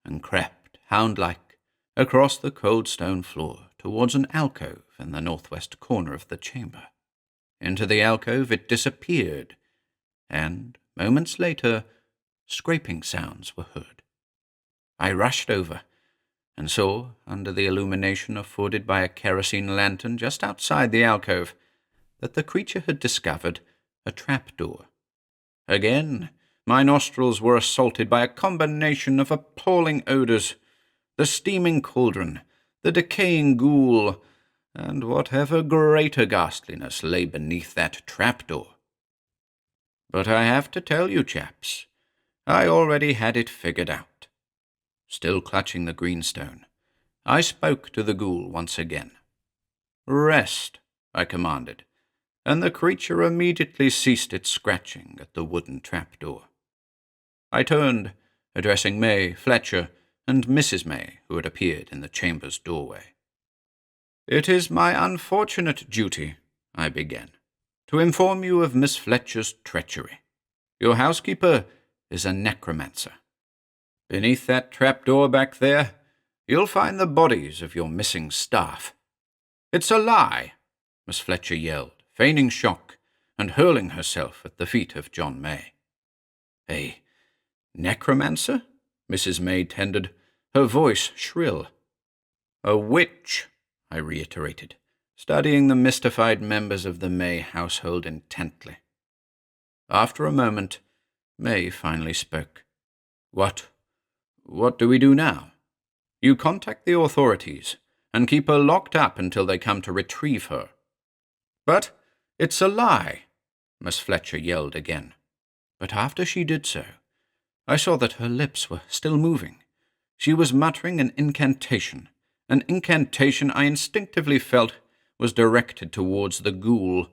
Speaker 2: and crept, hound-like, across the cold stone floor towards an alcove in the northwest corner of the chamber. Into the alcove it disappeared, and, moments later, scraping sounds were heard. I rushed over and saw, under the illumination afforded by a kerosene lantern just outside the alcove, that the creature had discovered a trapdoor. Again, my nostrils were assaulted by a combination of appalling odors: the steaming cauldron, the decaying ghoul, and whatever greater ghastliness lay beneath that trapdoor. But I have to tell you, chaps, I already had it figured out. Still clutching the greenstone, I spoke to the ghoul once again. "Rest," I commanded, and the creature immediately ceased its scratching at the wooden trapdoor. I turned, addressing May, Fletcher, and Mrs. May, who had appeared in the chamber's doorway. "It is my unfortunate duty," I began, "to inform you of Miss Fletcher's treachery. Your housekeeper is a necromancer. Beneath that trapdoor back there, you'll find the bodies of your missing staff." "It's a lie!" Miss Fletcher yelled, feigning shock and hurling herself at the feet of John May. "A necromancer?" Mrs. May tendered, her voice shrill. "A witch," I reiterated, studying the mystified members of the May household intently. After a moment, May finally spoke. What do we do now?" "You contact the authorities and keep her locked up until they come to retrieve her." "But it's a lie," Miss Fletcher yelled again. But after she did so, I saw that her lips were still moving. She was muttering an incantation I instinctively felt was directed towards the ghoul.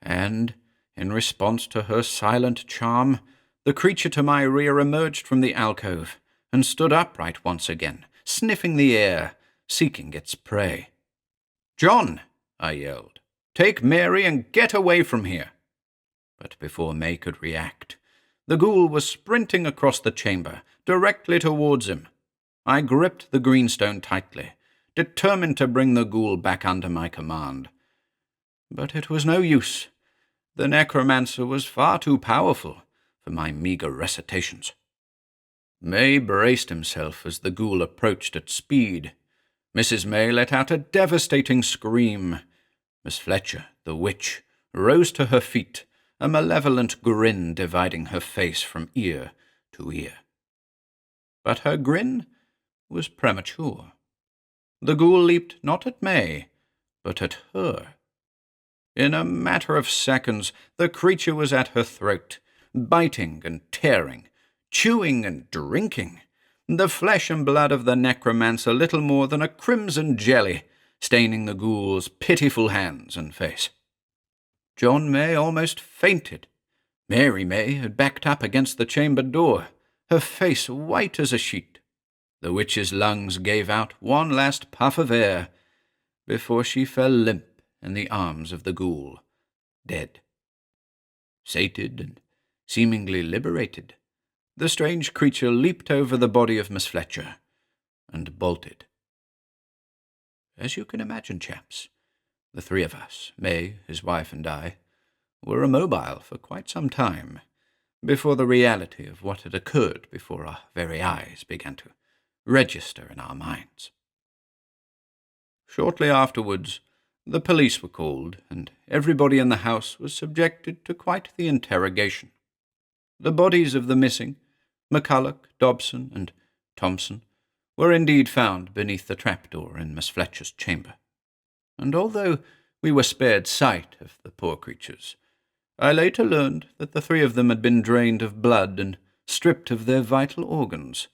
Speaker 2: And, in response to her silent charm, the creature to my rear emerged from the alcove and stood upright once again, sniffing the air, seeking its prey. "John," I yelled, "take Mary and get away from here." But before May could react, the ghoul was sprinting across the chamber, directly towards him. I gripped the greenstone tightly, determined to bring the ghoul back under my command. But it was no use. The necromancer was far too powerful for my meagre recitations. May braced himself as the ghoul approached at speed. Mrs. May let out a devastating scream. Miss Fletcher, the witch, rose to her feet, a malevolent grin dividing her face from ear to ear. But her grin was premature. The ghoul leaped not at May, but at her. In a matter of seconds, the creature was at her throat, biting and tearing, chewing and drinking, the flesh and blood of the necromancer little more than a crimson jelly, staining the ghoul's pitiful hands and face. John May almost fainted. Mary May had backed up against the chamber door, her face white as a sheet. The witch's lungs gave out one last puff of air before she fell limp in the arms of the ghoul, dead. Sated and seemingly liberated, the strange creature leaped over the body of Miss Fletcher and bolted. As you can imagine, chaps, the three of us, May, his wife, and I, were immobile for quite some time before the reality of what had occurred before our very eyes began to register in our minds. Shortly afterwards, the police were called, and everybody in the house was subjected to quite the interrogation. The bodies of the missing, McCulloch, Dobson, and Thompson, were indeed found beneath the trapdoor in Miss Fletcher's chamber, and although we were spared sight of the poor creatures, I later learned that the three of them had been drained of blood and stripped of their vital organs,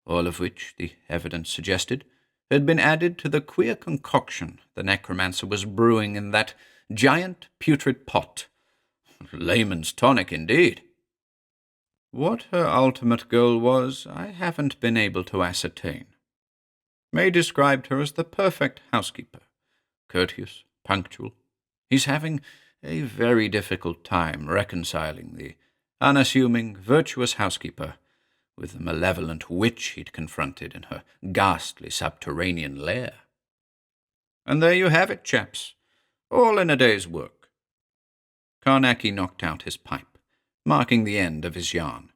Speaker 2: all of which, the evidence suggested, had been added to the queer concoction the necromancer was brewing in that giant putrid pot. Layman's tonic, indeed. What her ultimate goal was, I haven't been able to ascertain. May described her as the perfect housekeeper, courteous, punctual. He's having a very difficult time reconciling the unassuming, virtuous housekeeper with the malevolent witch he'd confronted in her ghastly subterranean lair. And there you have it, chaps, all in a day's work. Carnacki knocked out his pipe, marking the end of his yarn.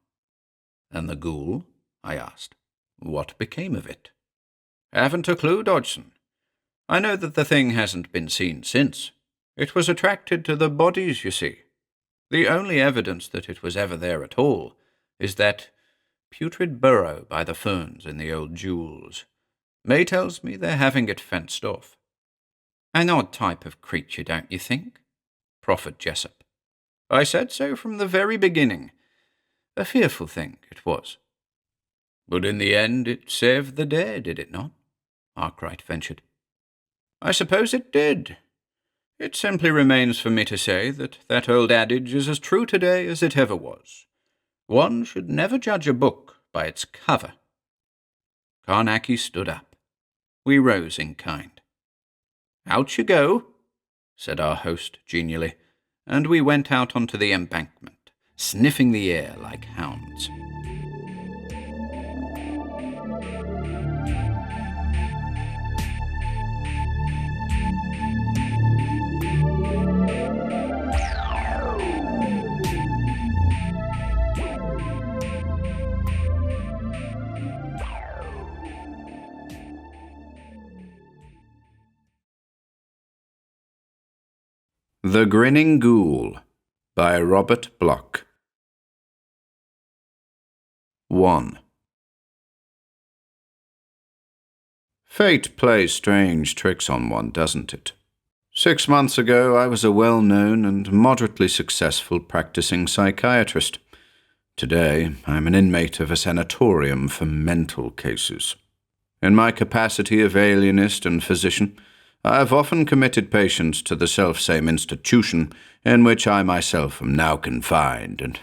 Speaker 2: And the ghoul? I asked. What became of it? Haven't a clue, Dodgson. I know that the thing hasn't been seen since. It was attracted to the bodies, you see. The only evidence that it was ever there at all is that putrid burrow by the ferns in the old Ghouls. May tells me they're having it fenced off. An odd type of creature, don't you think? Proffered Jessup. I said so from the very beginning. A fearful thing it was. But in the end it saved the day, did it not? Arkwright ventured. I suppose it did. It simply remains for me to say that that old adage is as true today as it ever was. One should never judge a book by its cover. Carnacki stood up. We rose in kind. Out you go, said our host genially, and we went out onto the embankment, sniffing the air like hounds.
Speaker 1: The Grinning Ghoul by Robert Bloch. 1. Fate plays strange tricks on one, doesn't it? 6 months ago, I was a well-known and moderately successful practicing psychiatrist. Today, I'm an inmate of a sanatorium for mental cases. In my capacity of alienist and physician, I have often committed patients to the selfsame institution in which I myself am now confined, and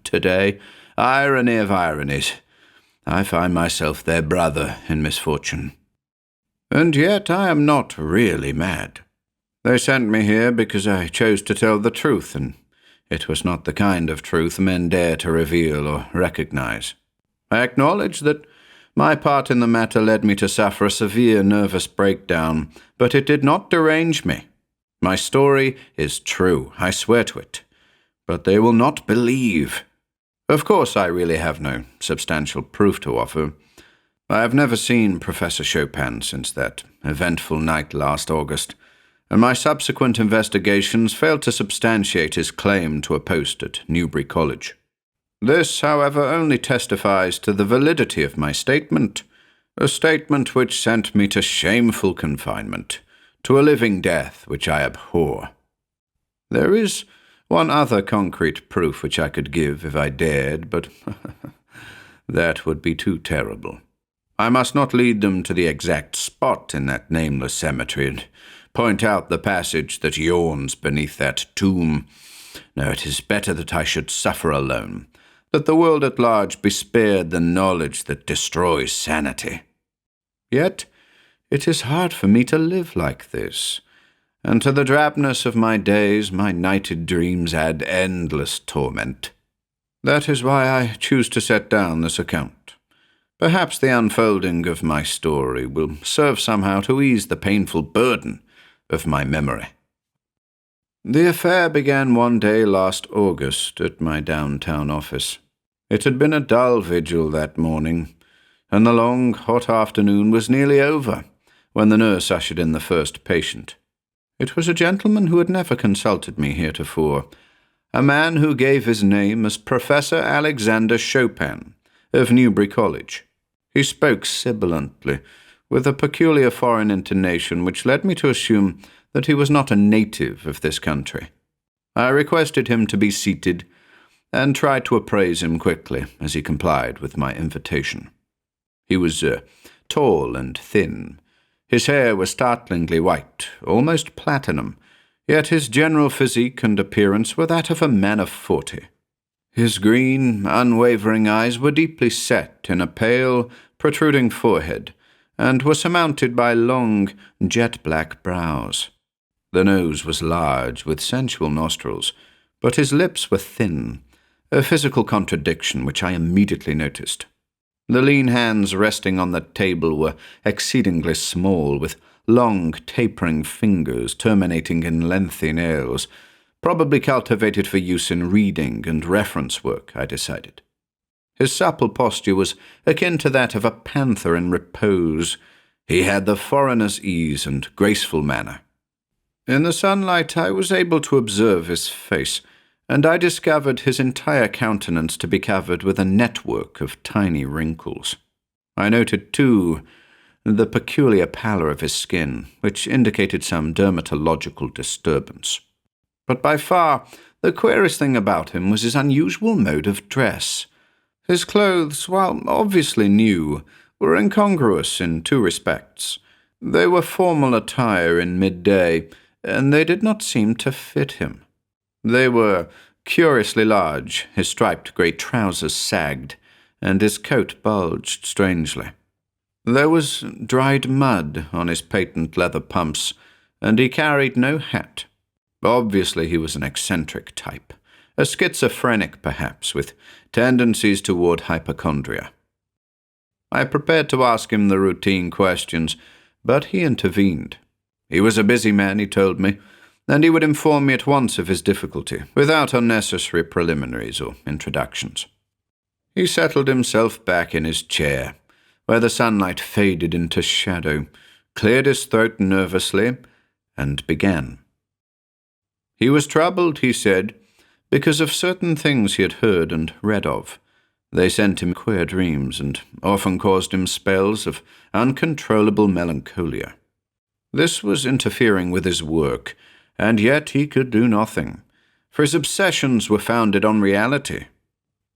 Speaker 1: today, irony of ironies, I find myself their brother in misfortune. And yet I am not really mad. They sent me here because I chose to tell the truth, and it was not the kind of truth men dare to reveal or recognize. I acknowledge that my part in the matter led me to suffer a severe nervous breakdown, but it did not derange me. My story is true, I swear to it. But they will not believe. Of course, I really have no substantial proof to offer. I have never seen Professor Chopin since that eventful night last August, and my subsequent investigations failed to substantiate his claim to a post at Newbury College. This, however, only testifies to the validity of my statement, a statement which sent me to shameful confinement, to a living death which I abhor. There is one other concrete proof which I could give if I dared, but that would be too terrible. I must not lead them to the exact spot in that nameless cemetery and point out the passage that yawns beneath that tomb. No, it is better that I should suffer alone, that the world at large be spared the knowledge that destroys sanity. Yet it is hard for me to live like this, and to the drabness of my days my nighted dreams add endless torment. That is why I choose to set down this account. Perhaps the unfolding of my story will serve somehow to ease the painful burden of my memory. The affair began one day last August at my downtown office. It had been a dull vigil that morning, and the long, hot afternoon was nearly over when the nurse ushered in the first patient. It was a gentleman who had never consulted me heretofore, a man who gave his name as Professor Alexander Chopin of Newbury College. He spoke sibilantly, with a peculiar foreign intonation which led me to assume that he was not a native of this country. I requested him to be seated, and tried to appraise him quickly as he complied with my invitation. He was tall and thin. His hair was startlingly white, almost platinum, yet his general physique and appearance were that of a man of 40. His green, unwavering eyes were deeply set in a pale, protruding forehead, and were surmounted by long, jet-black brows. The nose was large, with sensual nostrils, but his lips were thin, a physical contradiction which I immediately noticed. The lean hands resting on the table were exceedingly small, with long, tapering fingers terminating in lengthy nails, probably cultivated for use in reading and reference work, I decided. His supple posture was akin to that of a panther in repose. He had the foreigner's ease and graceful manner. In the sunlight I was able to observe his face, and I discovered his entire countenance to be covered with a network of tiny wrinkles. I noted, too, the peculiar pallor of his skin, which indicated some dermatological disturbance. But by far the queerest thing about him was his unusual mode of dress. His clothes, while obviously new, were incongruous in two respects. They were formal attire in midday, and they did not seem to fit him. They were curiously large, his striped grey trousers sagged, and his coat bulged strangely. There was dried mud on his patent leather pumps, and he carried no hat. Obviously he was an eccentric type, a schizophrenic perhaps, with tendencies toward hypochondria. I prepared to ask him the routine questions, but he intervened. He was a busy man, he told me, and he would inform me at once of his difficulty, without unnecessary preliminaries or introductions. He settled himself back in his chair, where the sunlight faded into shadow, cleared his throat nervously, and began. He was troubled, he said, because of certain things he had heard and read of. They sent him queer dreams and often caused him spells of uncontrollable melancholia. This was interfering with his work, and yet he could do nothing, for his obsessions were founded on reality.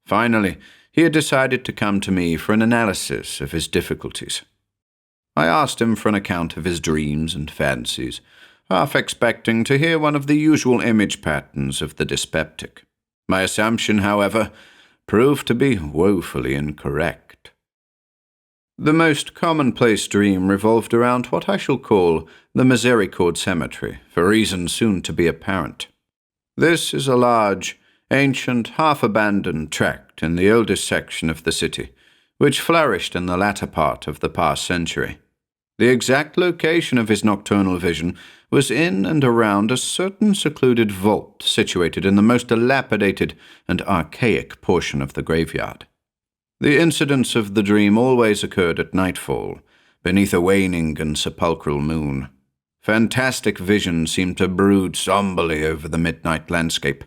Speaker 1: Finally, he had decided to come to me for an analysis of his difficulties. I asked him for an account of his dreams and fancies, half expecting to hear one of the usual image patterns of the dyspeptic. My assumption, however, proved to be woefully incorrect. The most commonplace dream revolved around what I shall call the Misericord Cemetery, for reasons soon to be apparent. This is a large, ancient, half-abandoned tract in the oldest section of the city, which flourished in the latter part of the past century. The exact location of his nocturnal vision was in and around a certain secluded vault situated in the most dilapidated and archaic portion of the graveyard. The incidents of the dream always occurred at nightfall, beneath a waning and sepulchral moon. Fantastic visions seemed to brood somberly over the midnight landscape,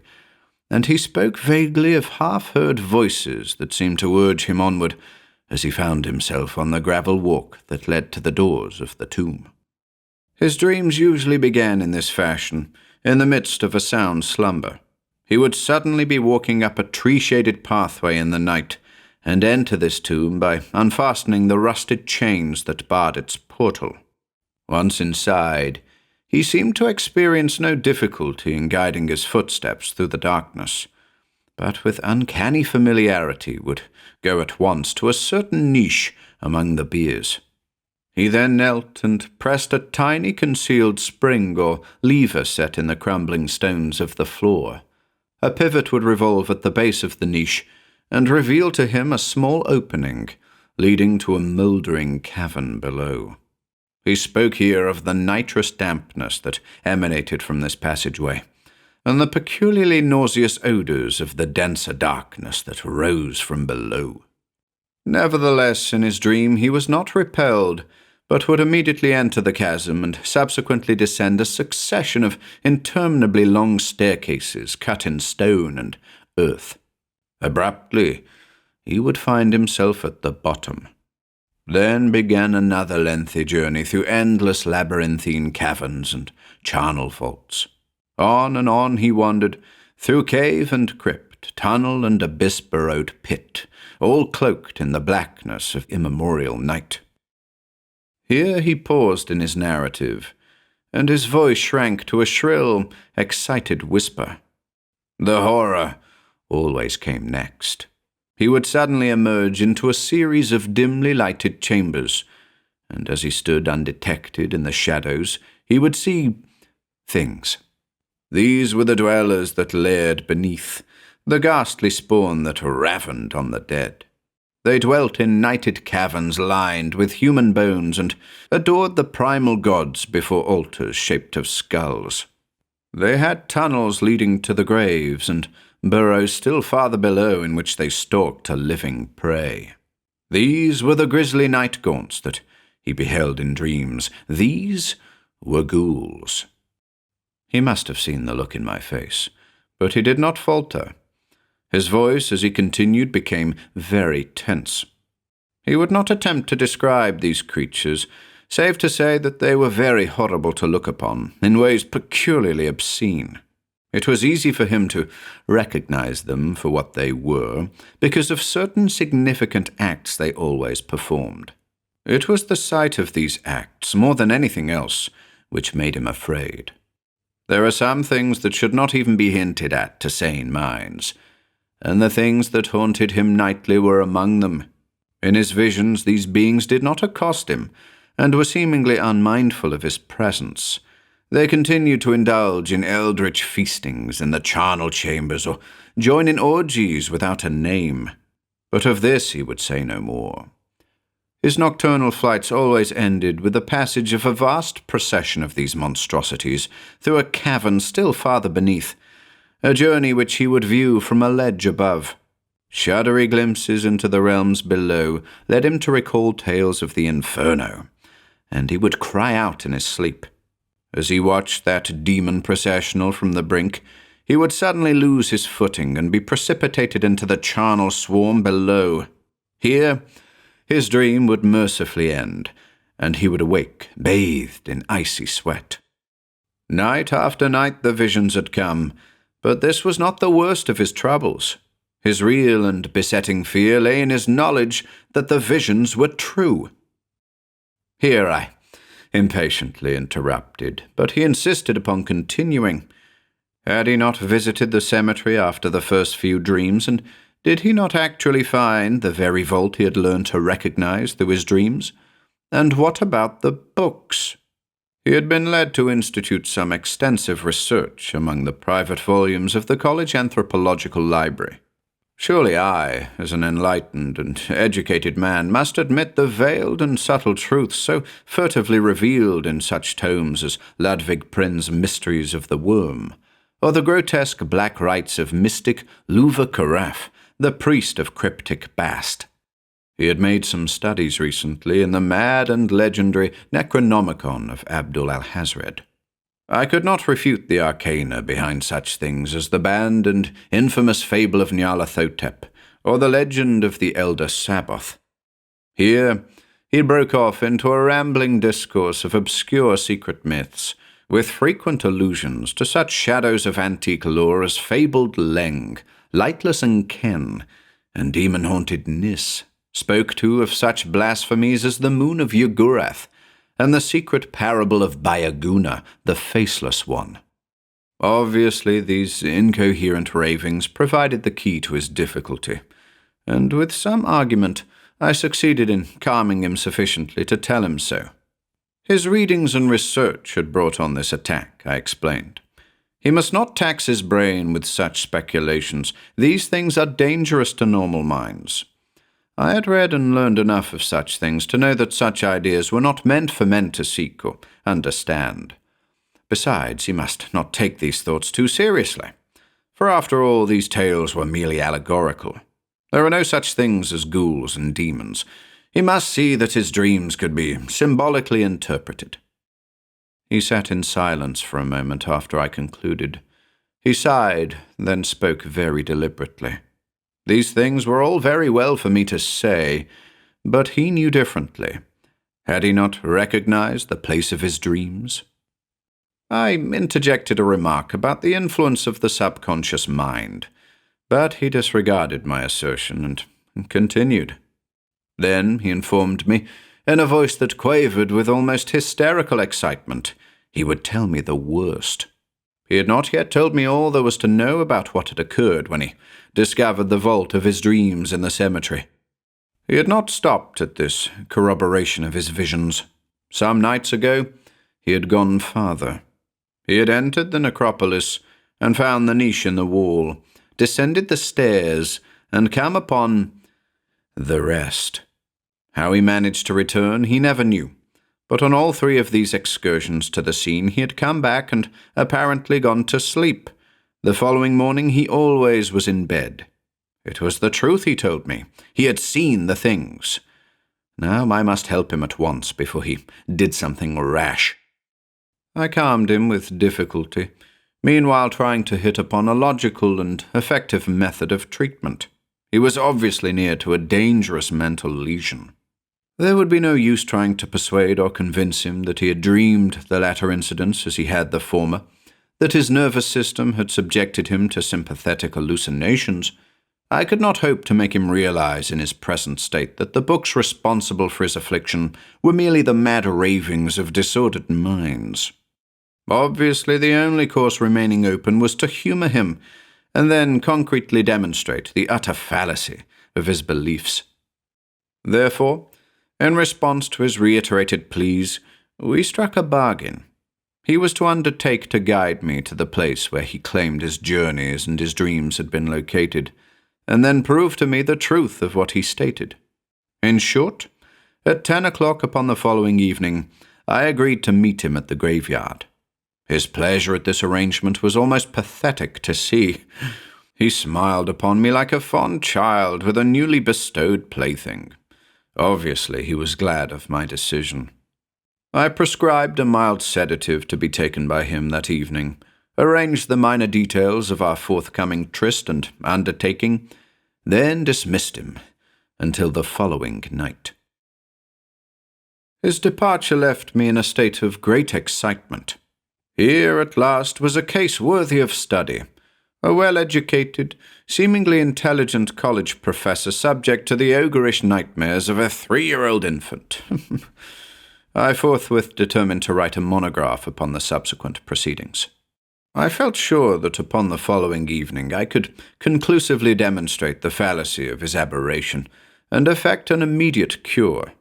Speaker 1: and he spoke vaguely of half-heard voices that seemed to urge him onward as he found himself on the gravel walk that led to the doors of the tomb. His dreams usually began in this fashion, in the midst of a sound slumber. He would suddenly be walking up a tree-shaded pathway in the night, and enter this tomb by unfastening the rusted chains that barred its portal. Once inside, he seemed to experience no difficulty in guiding his footsteps through the darkness, but with uncanny familiarity would go at once to a certain niche among the biers. He then knelt and pressed a tiny concealed spring or lever set in the crumbling stones of the floor. A pivot would revolve at the base of the niche and reveal to him a small opening leading to a mouldering cavern below. He spoke here of the nitrous dampness that emanated from this passageway, and the peculiarly nauseous odors of the denser darkness that rose from below. Nevertheless, in his dream he was not repelled, but would immediately enter the chasm and subsequently descend a succession of interminably long staircases cut in stone and earth. Abruptly, he would find himself at the bottom. Then began another lengthy journey through endless labyrinthine caverns and charnel vaults. On and on he wandered, through cave and crypt, tunnel and abyss-burrowed pit, all cloaked in the blackness of immemorial night. Here he paused in his narrative, and his voice shrank to a shrill, excited whisper. The horror always came next. He would suddenly emerge into a series of dimly lighted chambers,
Speaker 2: and as he stood undetected in the shadows, he would see things. These were the dwellers that laired beneath, the ghastly spawn that ravened on the dead. They dwelt in nighted caverns lined with human bones and adored the primal gods before altars shaped of skulls. They had tunnels leading to the graves and burrows still farther below in which they stalked a living prey. These were the grisly night gaunts that he beheld in dreams. These were ghouls. He must have seen the look in my face, but he did not falter. His voice, as he continued, became very tense. He would not attempt to describe these creatures, save to say that they were very horrible to look upon, in ways peculiarly obscene. It was easy for him to recognize them for what they were, because of certain significant acts they always performed. It was the sight of these acts, more than anything else, which made him afraid. There are some things that should not even be hinted at to sane minds, and the things that haunted him nightly were among them. In his visions, these beings did not accost him, and were seemingly unmindful of his presence. They continued to indulge in eldritch feastings in the charnel chambers, or join in orgies without a name. But of this he would say no more. His nocturnal flights always ended with the passage of a vast procession of these monstrosities through a cavern still farther beneath, a journey which he would view from a ledge above. Shuddery glimpses into the realms below led him to recall tales of the inferno, and he would cry out in his sleep. As he watched that demon processional from the brink, he would suddenly lose his footing and be precipitated into the charnel swarm below. Here, his dream would mercifully end, and he would awake, bathed in icy sweat. Night after night the visions had come, but this was not the worst of his troubles. His real and besetting fear lay in his knowledge that the visions were true. Here I impatiently interrupted, but he insisted upon continuing. Had he not visited the cemetery after the first few dreams, and did he not actually find the very vault he had learned to recognize through his dreams? And what about the books? He had been led to institute some extensive research among the private volumes of the college anthropological library. Surely I, as an enlightened and educated man, must admit the veiled and subtle truths so furtively revealed in such tomes as Ludwig Prin's Mysteries of the Worm, or the grotesque black rites of mystic Luva Caraf, the priest of cryptic Bast. He had made some studies recently in the mad and legendary Necronomicon of Abdul al-Hazred. I could not refute the arcana behind such things as the banned and infamous fable of Nyarlathotep, or the legend of the Elder Sabbath. Here he broke off into a rambling discourse of obscure secret myths, with frequent allusions to such shadows of antique lore as fabled Leng, lightless Ken, and demon-haunted Nis, spoke too of such blasphemies as the moon of Yugurath, and the secret parable of Bayaguna, the Faceless One. Obviously, these incoherent ravings provided the key to his difficulty, and with some argument I succeeded in calming him sufficiently to tell him so. His readings and research had brought on this attack, I explained. He must not tax his brain with such speculations. These things are dangerous to normal minds. I had read and learned enough of such things to know that such ideas were not meant for men to seek or understand. Besides, he must not take these thoughts too seriously, for after all, these tales were merely allegorical. There are no such things as ghouls and demons. He must see that his dreams could be symbolically interpreted. He sat in silence for a moment after I concluded. He sighed, then spoke very deliberately. These things were all very well for me to say, but he knew differently. Had he not recognized the place of his dreams? I interjected a remark about the influence of the subconscious mind, but he disregarded my assertion and continued. Then he informed me, in a voice that quavered with almost hysterical excitement, he would tell me the worst. He had not yet told me all there was to know about what had occurred when he discovered the vault of his dreams in the cemetery.
Speaker 1: He had not stopped at this corroboration of his visions. Some nights ago, he had gone farther. He had entered the necropolis and found the niche in the wall, descended the stairs, and come upon the rest. How he managed to return, he never knew. But on all three of these excursions to the scene, he had come back and apparently gone to sleep. The following morning, he always was in bed. It was the truth, he told me. He had seen the things. Now I must help him at once before he did something rash. I calmed him with difficulty, meanwhile trying to hit upon a logical and effective method of treatment. He was obviously near to a dangerous mental lesion. There would be no use trying to persuade or convince him that he had dreamed the latter incidents as he had the former, that his nervous system had subjected him to sympathetic hallucinations. I could not hope to make him realize in his present state that the books responsible for his affliction were merely the mad ravings of disordered minds. Obviously, the only course remaining open was to humor him, and then concretely demonstrate the utter fallacy of his beliefs. Therefore, in response to his reiterated pleas, we struck a bargain. He was to undertake to guide me to the place where he claimed his journeys and his dreams had been located, and then prove to me the truth of what he stated. In short, at 10 o'clock upon the following evening, I agreed to meet him at the graveyard. His pleasure at this arrangement was almost pathetic to see. He smiled upon me like a fond child with a newly bestowed plaything. Obviously, he was glad of my decision. I prescribed a mild sedative to be taken by him that evening, arranged the minor details of our forthcoming tryst and undertaking, then dismissed him until the following night. His departure left me in a state of great excitement. Here, at last, was a case worthy of study. A well-educated, seemingly intelligent college professor subject to the ogreish nightmares of a 3-year-old infant. I forthwith determined to write a monograph upon the subsequent proceedings. I felt sure that upon the following evening I could conclusively demonstrate the fallacy of his aberration and effect an immediate cure.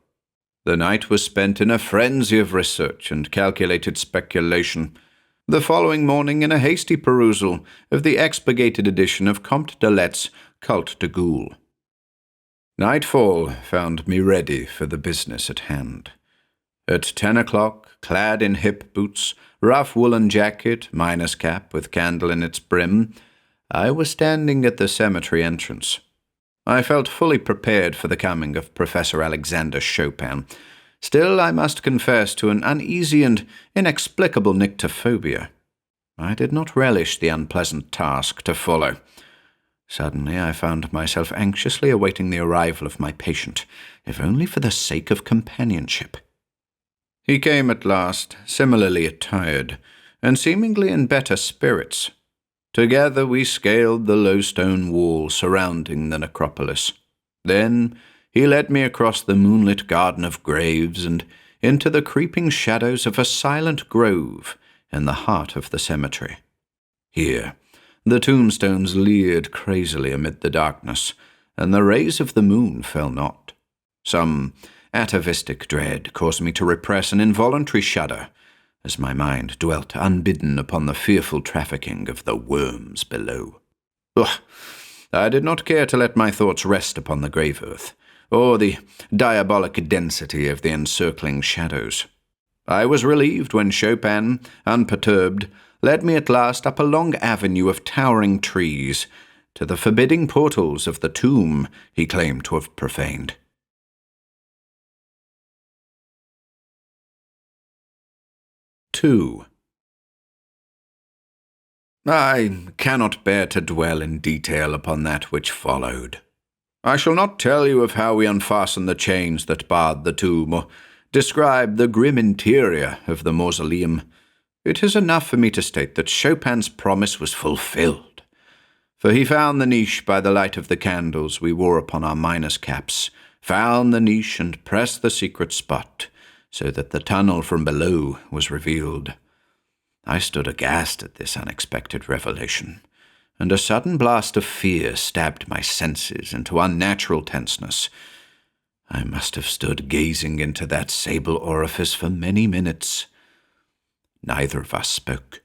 Speaker 1: The night was spent in a frenzy of research and calculated speculation. The following morning in a hasty perusal of the expurgated edition of Comte de Let's Culte de Ghoul. Nightfall found me ready for the business at hand. At 10 o'clock, clad in hip boots, rough woolen jacket, miner's cap with candle in its brim, I was standing at the cemetery entrance. I felt fully prepared for the coming of Professor Alexander Chopin. Still, I must confess to an uneasy and inexplicable nyctophobia. I did not relish the unpleasant task to follow. Suddenly, I found myself anxiously awaiting the arrival of my patient, if only for the sake of companionship. He came at last, similarly attired, and seemingly in better spirits. Together we scaled the low stone wall surrounding the necropolis. Then he led me across the moonlit garden of graves and into the creeping shadows of a silent grove in the heart of the cemetery. Here, the tombstones leered crazily amid the darkness, and the rays of the moon fell not. Some atavistic dread caused me to repress an involuntary shudder, as my mind dwelt unbidden upon the fearful trafficking of the worms below. Ugh! I did not care to let my thoughts rest upon the grave earth, or the diabolic density of the encircling shadows. I was relieved when Chopin, unperturbed, led me at last up a long avenue of towering trees to the forbidding portals of the tomb he claimed to have profaned. 2. I cannot bear to dwell in detail upon that which followed. I shall not tell you of how we unfastened the chains that barred the tomb, or describe the grim interior of the mausoleum. It is enough for me to state that Chopin's promise was fulfilled, for he found the niche by the light of the candles we wore upon our miner's caps, found the niche and pressed the secret spot, so that the tunnel from below was revealed. I stood aghast at this unexpected revelation, and a sudden blast of fear stabbed my senses into unnatural tenseness.
Speaker 2: I must have stood gazing into that sable orifice for many minutes. Neither of us spoke.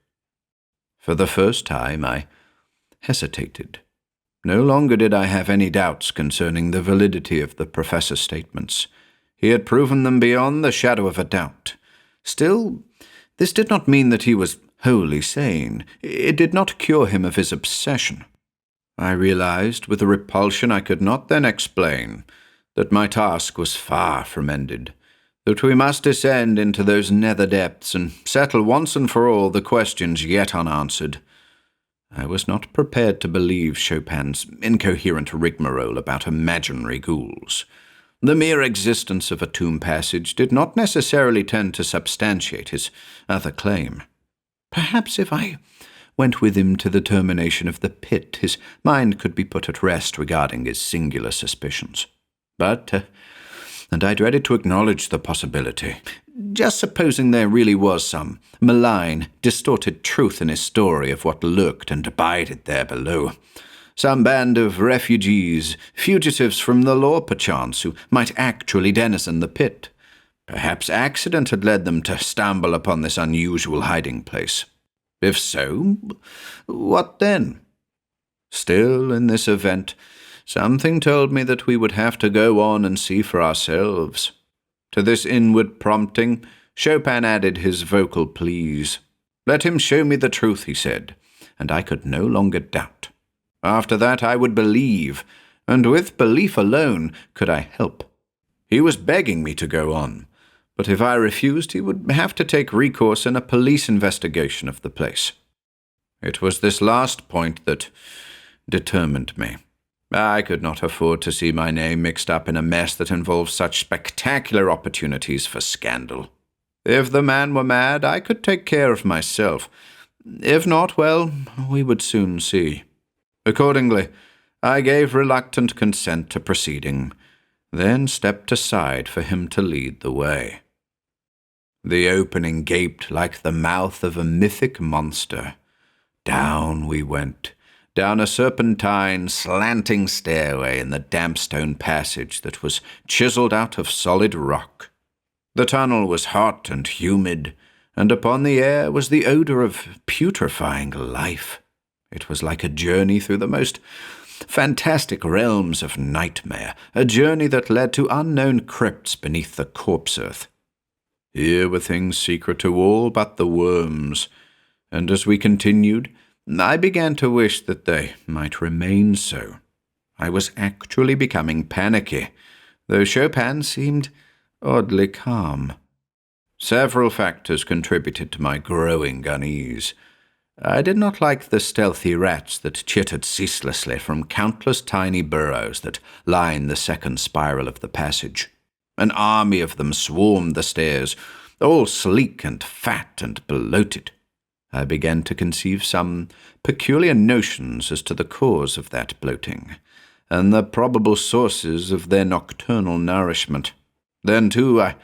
Speaker 2: For the first time, I hesitated. No longer did I have any doubts concerning the validity of the professor's statements. He had proven them beyond the shadow of a doubt. Still, this did not mean that he was wholly sane. It did not cure him of his obsession. I realized, with a repulsion I could not then explain, that my task was far from ended, that we must descend into those nether depths and settle once and for all the questions yet unanswered. I was not prepared to believe Chopin's incoherent rigmarole about imaginary ghouls. The mere existence of a tomb passage did not necessarily tend to substantiate his other claim. Perhaps if I went with him to the termination of the pit, his mind could be put at rest regarding his singular suspicions. But, and I dreaded to acknowledge the possibility, just supposing there really was some malign, distorted truth in his story of what lurked and abided there below. Some band of refugees, fugitives from the law perchance, who might actually denizen the pit. Perhaps accident had led them to stumble upon this unusual hiding place. If so, what then? Still, in this event, something told me that we would have to go on and see for ourselves. To this inward prompting, Chopin added his vocal pleas. Let him show me the truth, he said, and I could no longer doubt. After that I would believe, and with belief alone could I help. He was begging me to go on, but if I refused he would have to take recourse in a police investigation of the place. It was this last point that determined me. I could not afford to see my name mixed up in a mess that involved such spectacular opportunities for scandal. If the man were mad, I could take care of myself. If not, well, we would soon see. Accordingly, I gave reluctant consent to proceeding, then stepped aside for him to lead the way. The opening gaped like the mouth of a mythic monster. Down we went, down a serpentine, slanting stairway in the damp stone passage that was chiseled out of solid rock. The tunnel was hot and humid, and upon the air was the odor of putrefying life. It was like a journey through the most fantastic realms of nightmare, a journey that led to unknown crypts beneath the corpse earth. Here were things secret to all but the worms, and as we continued, I began to wish that they might remain so. I was actually becoming panicky, though Chopin seemed oddly calm. Several factors contributed to my growing unease. I did not like the stealthy rats that chittered ceaselessly from countless tiny burrows that lined the second spiral of the passage. An army of them swarmed the stairs, all sleek and fat and bloated. I began to conceive some peculiar notions as to the cause of that bloating, and the probable sources of their nocturnal nourishment. Then, too, I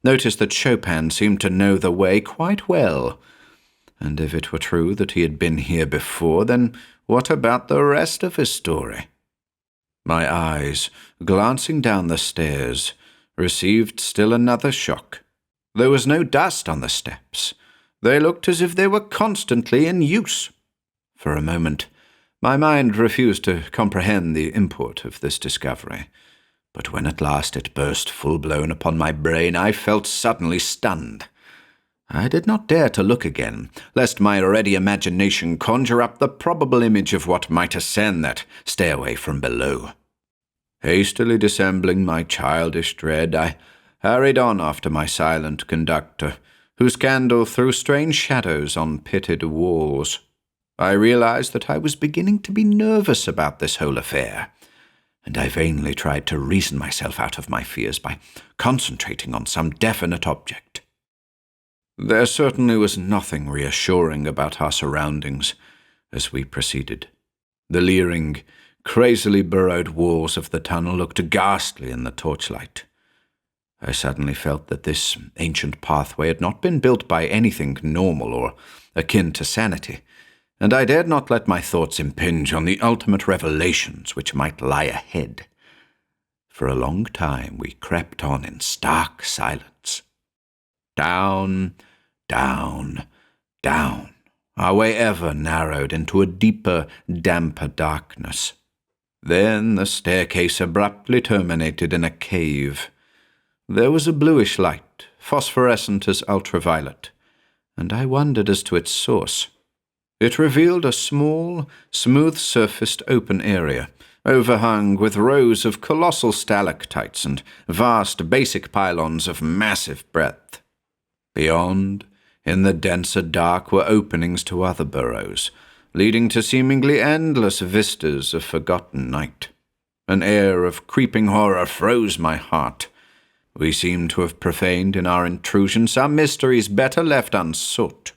Speaker 2: noticed that Chopin seemed to know the way quite well, and if it were true that he had been here before, then what about the rest of his story? My eyes, glancing down the stairs, received still another shock. There was no dust on the steps. They looked as if they were constantly in use. For a moment, my mind refused to comprehend the import of this discovery, but when at last it burst full-blown upon my brain, I felt suddenly stunned. I did not dare to look again, lest my ready imagination conjure up the probable image of what might ascend that stairway from below. Hastily dissembling my childish dread, I hurried on after my silent conductor, whose candle threw strange shadows on pitted walls. I realized that I was beginning to be nervous about this whole affair, and I vainly tried to reason myself out of my fears by concentrating on some definite object. There certainly was nothing reassuring about our surroundings as we proceeded. The leering, crazily burrowed walls of the tunnel looked ghastly in the torchlight. I suddenly felt that this ancient pathway had not been built by anything normal or akin to sanity, and I dared not let my thoughts impinge on the ultimate revelations which might lie ahead. For a long time we crept on in stark silence. Down, down, down, our way ever narrowed into a deeper, damper darkness. Then the staircase abruptly terminated in a cave. There was a bluish light, phosphorescent as ultraviolet, and I wondered as to its source. It revealed a small, smooth-surfaced open area, overhung with rows of colossal stalactites and vast basic pylons of massive breadth. Beyond, in the denser dark, were openings to other burrows, leading to seemingly endless vistas of forgotten night. An air of creeping horror froze my heart. We seemed to have profaned in our intrusion some mysteries better left unsought.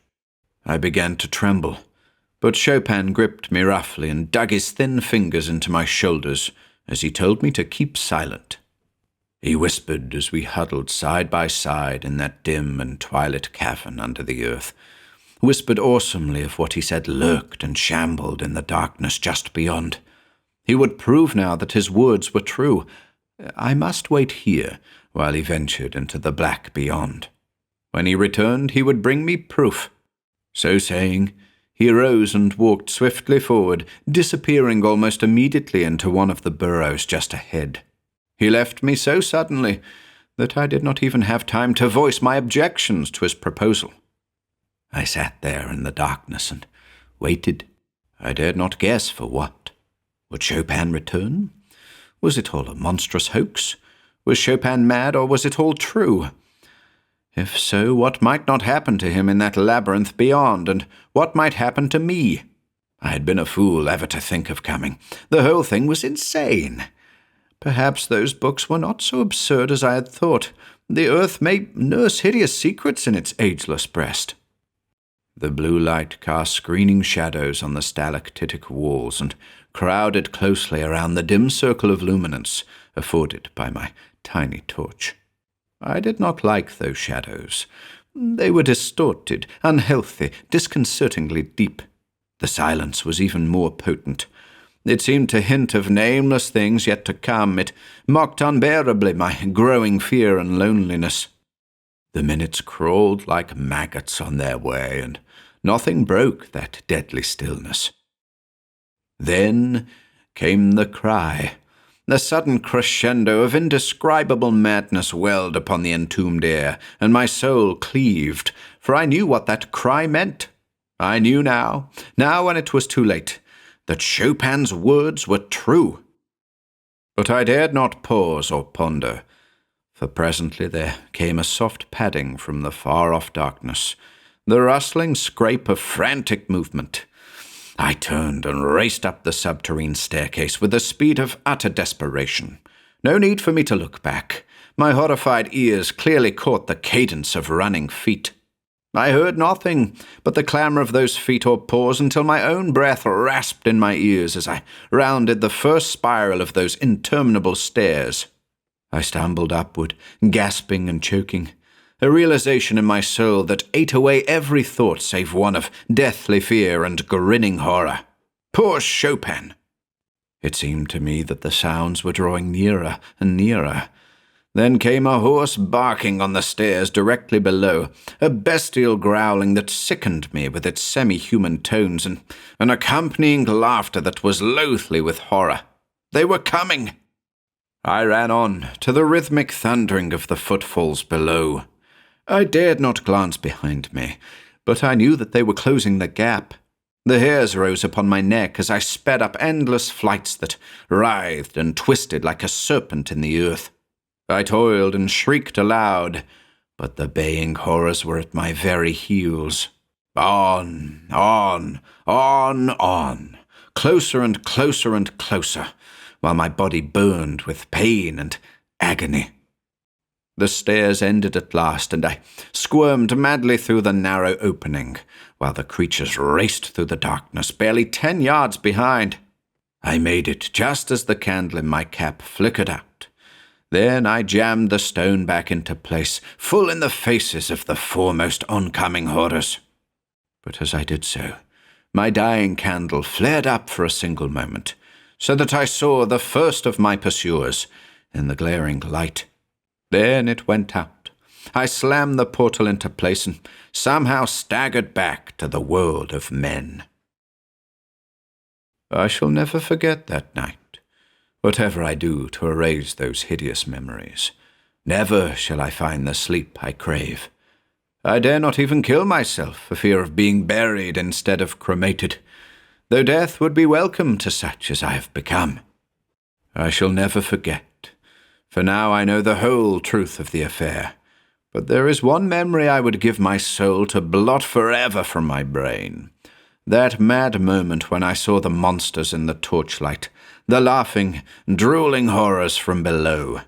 Speaker 2: I began to tremble, but Chopin gripped me roughly and dug his thin fingers into my shoulders as he told me to keep silent. He whispered as we huddled side by side in that dim and twilit cavern under the earth, whispered awesomely of what he said lurked and shambled in the darkness just beyond. He would prove now that his words were true. I must wait here while he ventured into the black beyond. When he returned, he would bring me proof. So saying, he rose and walked swiftly forward, disappearing almost immediately into one of the burrows just ahead. He left me so suddenly that I did not even have time to voice my objections to his proposal. I sat there in the darkness and waited. I dared not guess for what. Would Chopin return? Was it all a monstrous hoax? Was Chopin mad, or was it all true? If so, what might not happen to him in that labyrinth beyond, and what might happen to me? I had been a fool ever to think of coming. The whole thing was insane. Perhaps those books were not so absurd as I had thought. The earth may nurse hideous secrets in its ageless breast. The blue light cast screening shadows on the stalactitic walls and crowded closely around the dim circle of luminance afforded by my tiny torch. I did not like those shadows. They were distorted, unhealthy, disconcertingly deep. The silence was even more potent. It seemed to hint of nameless things yet to come. It mocked unbearably my growing fear and loneliness. The minutes crawled like maggots on their way, and nothing broke that deadly stillness. Then came the cry. The sudden crescendo of indescribable madness welled upon the entombed air, and my soul cleaved, for I knew what that cry meant. I knew now when it was too late, that Chopin's words were true. But I dared not pause or ponder, for presently there came a soft padding from the far-off darkness, the rustling scrape of frantic movement. I turned and raced up the subterranean staircase with the speed of utter desperation. No need for me to look back. My horrified ears clearly caught the cadence of running feet. I heard nothing but the clamour of those feet or paws until my own breath rasped in my ears as I rounded the first spiral of those interminable stairs. I stumbled upward, gasping and choking, a realization in my soul that ate away every thought save one of deathly fear and grinning horror. Poor Chopin! It seemed to me that the sounds were drawing nearer and nearer. Then came a hoarse barking on the stairs directly below, a bestial growling that sickened me with its semi-human tones, and an accompanying laughter that was loathly with horror. They were coming! I ran on, to the rhythmic thundering of the footfalls below. I dared not glance behind me, but I knew that they were closing the gap. The hairs rose upon my neck as I sped up endless flights that writhed and twisted like a serpent in the earth. I toiled and shrieked aloud, but the baying horrors were at my very heels. On, on, on, on, closer and closer and closer, while my body burned with pain and agony. The stairs ended at last, and I squirmed madly through the narrow opening, while the creatures raced through the darkness, barely 10 yards behind. I made it just as the candle in my cap flickered out. Then I jammed the stone back into place, full in the faces of the foremost oncoming horrors. But as I did so, my dying candle flared up for a single moment, so that I saw the first of my pursuers,
Speaker 1: in the glaring light. Then it went out. I slammed the portal into place and somehow staggered back to the world of men. I shall never forget that night, whatever I do to erase those hideous memories. Never shall I find the sleep I crave. I dare not even kill myself for fear of being buried instead of cremated, though death would be welcome to such as I have become. I shall never forget, for now I know the whole truth of the affair. But there is one memory I would give my soul to blot forever from my brain. That mad moment when I saw the monsters in the torchlight, the laughing, drooling horrors from below.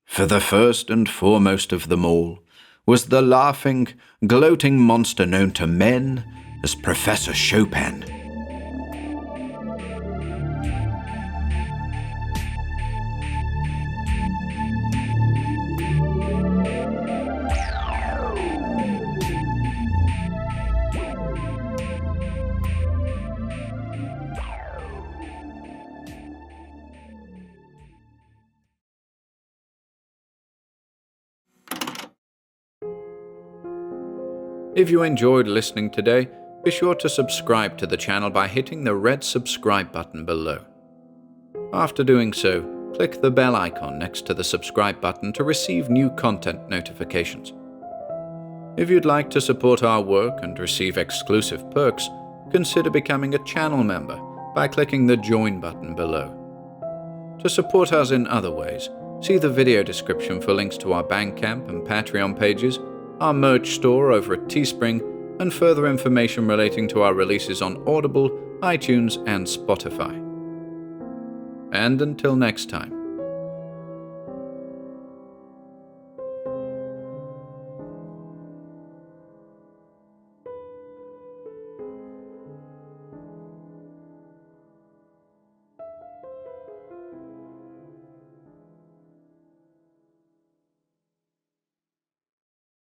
Speaker 1: For the first and foremost of them all was the laughing, gloating monster known to men as Professor Chopin. If you enjoyed listening today, be sure to subscribe to the channel by hitting the red subscribe button below. After doing so, click the bell icon next to the subscribe button to receive new content notifications. If you'd like to support our work and receive exclusive perks, consider becoming a channel member by clicking the join button below. To support us in other ways, see the video description for links to our Bandcamp and Patreon pages, our merch store over at Teespring, and further information relating to our releases on Audible, iTunes, and Spotify. And until next time,